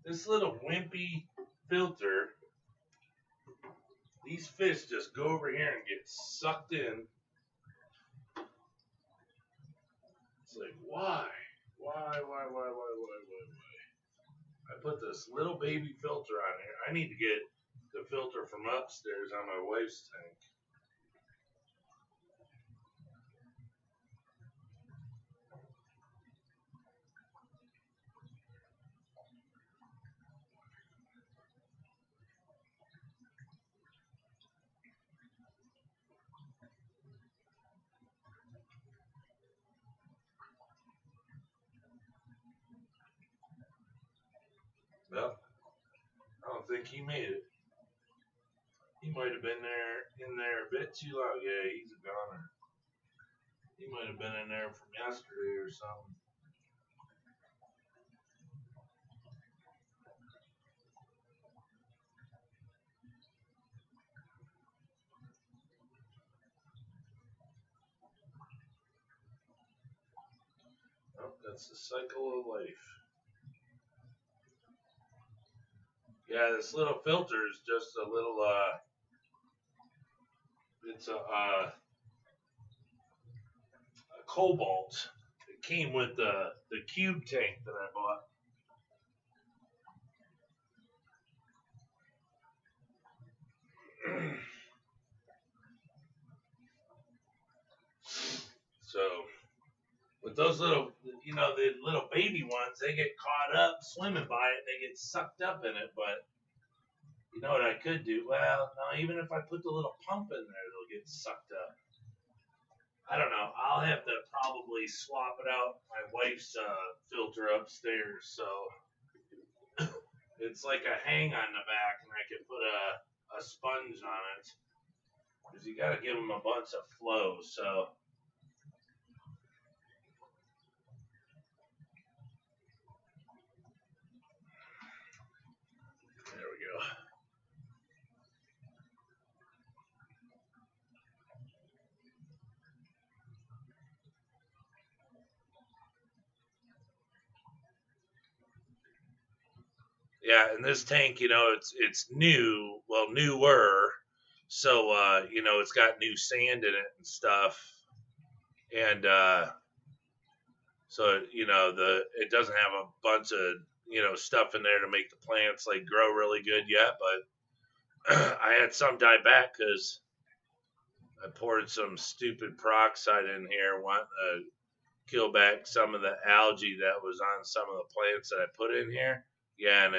This little wimpy filter. These fish just go over here and get sucked in. It's like, why? Why? I put this little baby filter on here. I need to get the filter from upstairs on my wife's tank. Well, I don't think he made it. He might have been in there a bit too long. Yeah, he's a goner. He might have been in there from yesterday or something. Oh, that's the cycle of life. Yeah, this little filter is just a little, it's a cobalt. It came with the cube tank that I bought. So, with those little, you know, the little baby ones, they get caught up swimming by it. They get sucked up in it, but you know what I could do? Well, no, even if I put the little pump in there, they'll get sucked up. I don't know. I'll have to probably swap it out my wife's filter upstairs. So it's like a hang on the back, and I can put a sponge on it. Because you got to give them a bunch of flow. So there we go. Yeah, and this tank, you know, it's new, well, newer, so you know, it's got new sand in it and stuff, and so you know, it doesn't have a bunch of, you know, stuff in there to make the plants like grow really good yet, but I had some die back because I poured some stupid peroxide in here, wanting to kill back some of the algae that was on some of the plants that I put in here. Yeah, and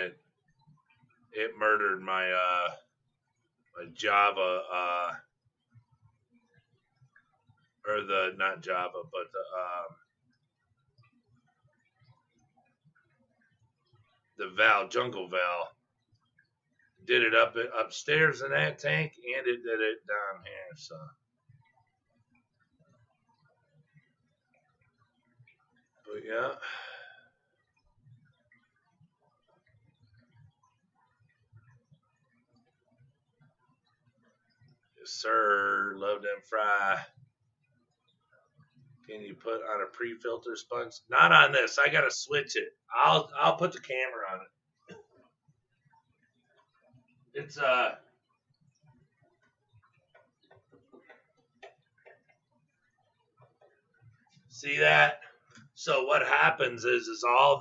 it murdered my my Java or the not Java but the Val Jungle Val did it upstairs in that tank, and it did it down here. So but yeah. Yes, sir. Love them fry. Can you put on a pre-filter sponge? Not on this. I gotta switch it. I'll put the camera on it. It's see that? So what happens is all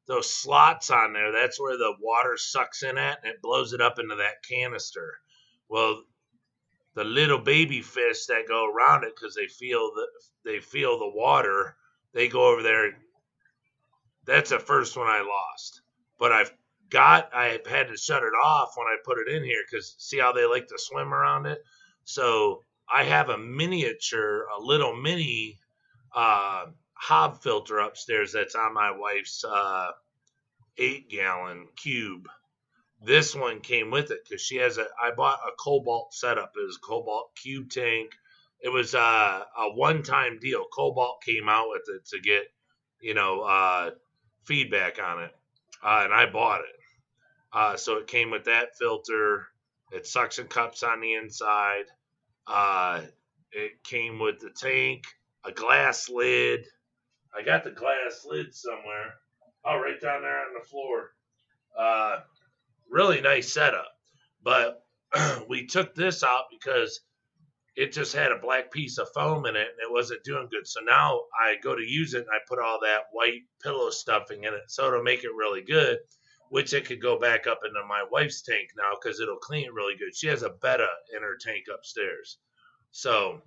those slots on there, that's where the water sucks in at and it blows it up into that canister. Well, the little baby fish that go around it because they feel the water, they go over there. That's the first one I lost. But I've had to shut it off when I put it in here because see how they like to swim around it? So I have a little mini hob filter upstairs that's on my wife's 8-gallon cube. This one came with it because I bought a Cobalt setup. It was a Cobalt cube tank. It was a one-time deal. Cobalt came out with it to get, feedback on it. And I bought it. So it came with that filter. It suction cups on the inside. It came with the tank, a glass lid. I got the glass lid somewhere. Oh, right down there on the floor. Really nice setup. But we took this out because it just had a black piece of foam in it and it wasn't doing good. So now I go to use it and I put all that white pillow stuffing in it. So it'll make it really good, which it could go back up into my wife's tank now because it'll clean it really good. She has a betta in her tank upstairs. So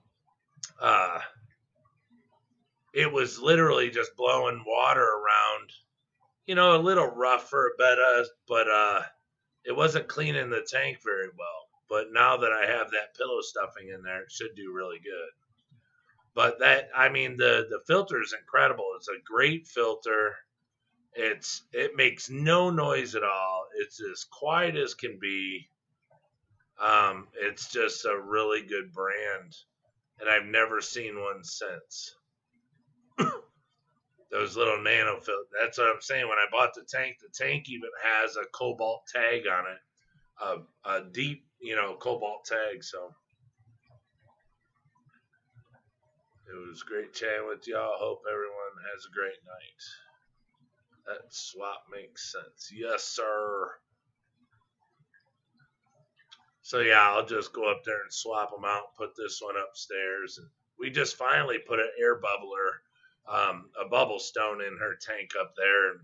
it was literally just blowing water around, a little rough for a betta, but it wasn't cleaning the tank very well. But now that I have that pillow stuffing in there, it should do really good. But the filter is incredible. It's a great filter. It makes no noise at all. It's as quiet as can be. It's just a really good brand, and I've never seen one since. Those little nano filters. That's what I'm saying. When I bought the tank even has a Cobalt tag on it, a deep, Cobalt tag. So it was great chatting with y'all. Hope everyone has a great night. That swap makes sense. Yes, sir. So yeah, I'll just go up there and swap them out. Put this one upstairs. And we just finally put an air bubbler. A bubble stone in her tank up there,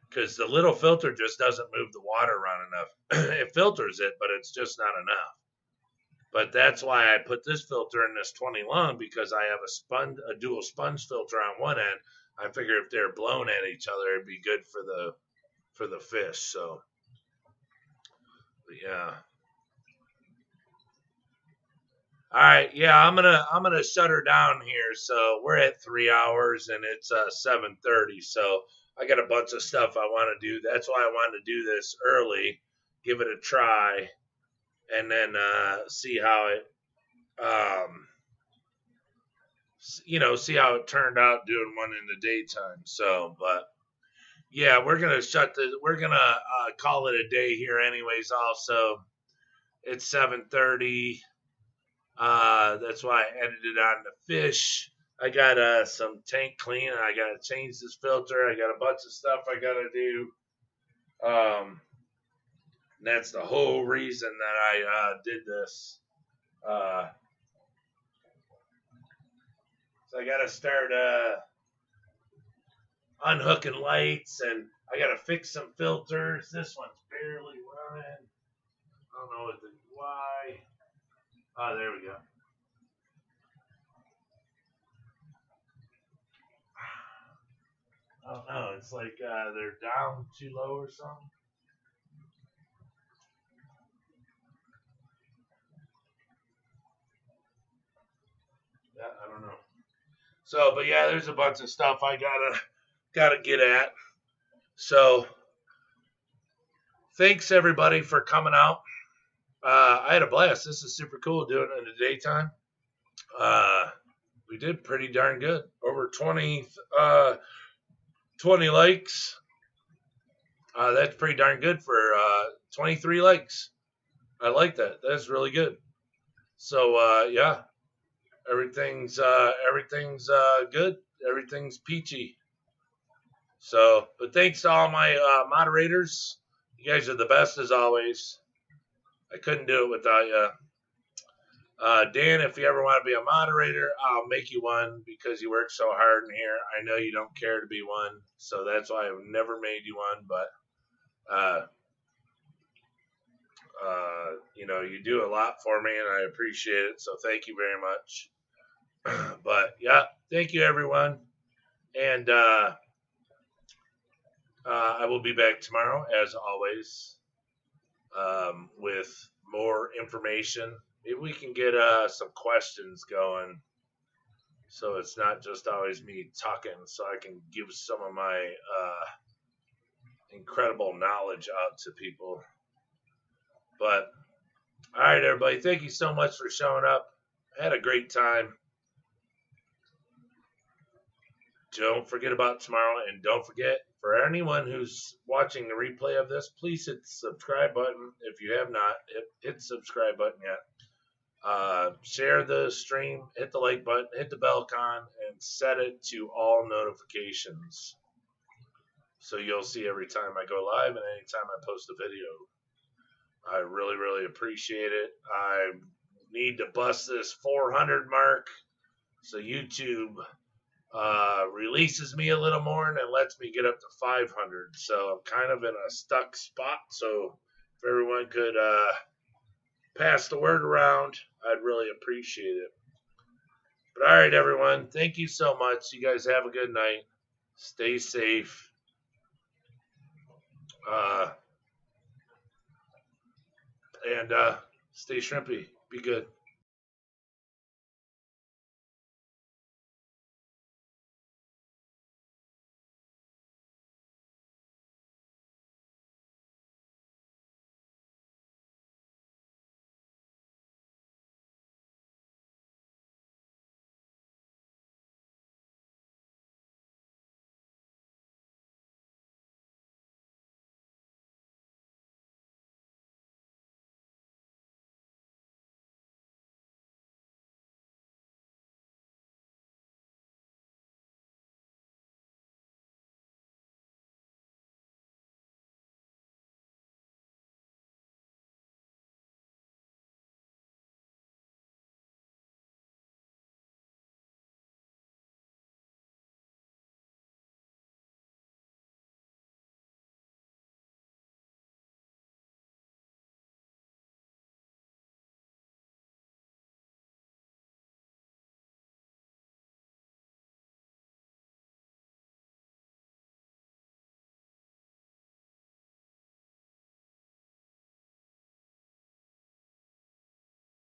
because the little filter just doesn't move the water around enough. It filters it, but it's just not enough. But that's why I put this filter in this 20 long, because I have a dual sponge filter on one end. I figure if they're blown at each other, it'd be good for the fish. So, but yeah. All right, yeah, I'm gonna shut her down here. So we're at 3 hours and it's 7:30. So I got a bunch of stuff I want to do. That's why I wanted to do this early, give it a try, and then see how it, see how it turned out doing one in the daytime. So, but yeah, we're gonna call it a day here, anyways. Also, it's 7:30. That's why I edited on the fish. I got some tank clean. I got to change this filter. I got a bunch of stuff I got to do. And that's the whole reason that I did this. So I got to start unhooking lights, and I got to fix some filters. This one's barely running. I don't know why. Oh, there we go. I don't know. It's like they're down too low or something. Yeah, I don't know. So, but yeah, there's a bunch of stuff I gotta get at. So, thanks everybody for coming out. I had a blast. This is super cool doing it in the daytime. We did pretty darn good. Over 20 likes. That's pretty darn good for 23 likes. I like that. That's really good. So yeah, everything's good. Everything's peachy. So, but thanks to all my moderators. You guys are the best as always. I couldn't do it without you. Dan, if you ever want to be a moderator, I'll make you one because you work so hard in here. I know you don't care to be one, so that's why I've never made you one. But you know, you do a lot for me, and I appreciate it. So thank you very much. But yeah, thank you everyone, and I will be back tomorrow as always with more information. Maybe we can get some questions going, so it's not just always me talking. So I can give some of my incredible knowledge out to people. But all right, everybody, thank you so much for showing up. I had a great time. Don't forget about tomorrow, and don't forget, for anyone who's watching the replay of this, please hit the subscribe button if you have not hit the subscribe button yet. Share the stream, hit the like button, hit the bell icon, and set it to all notifications, so you'll see every time I go live and anytime I post a video. I really, really appreciate it. I need to bust this 400 mark so YouTube releases me a little more and then lets me get up to 500. So I'm kind of in a stuck spot. So if everyone could pass the word around, I'd really appreciate it. But all right, everyone, thank you so much. You guys have a good night. Stay safe. And stay shrimpy. Be good.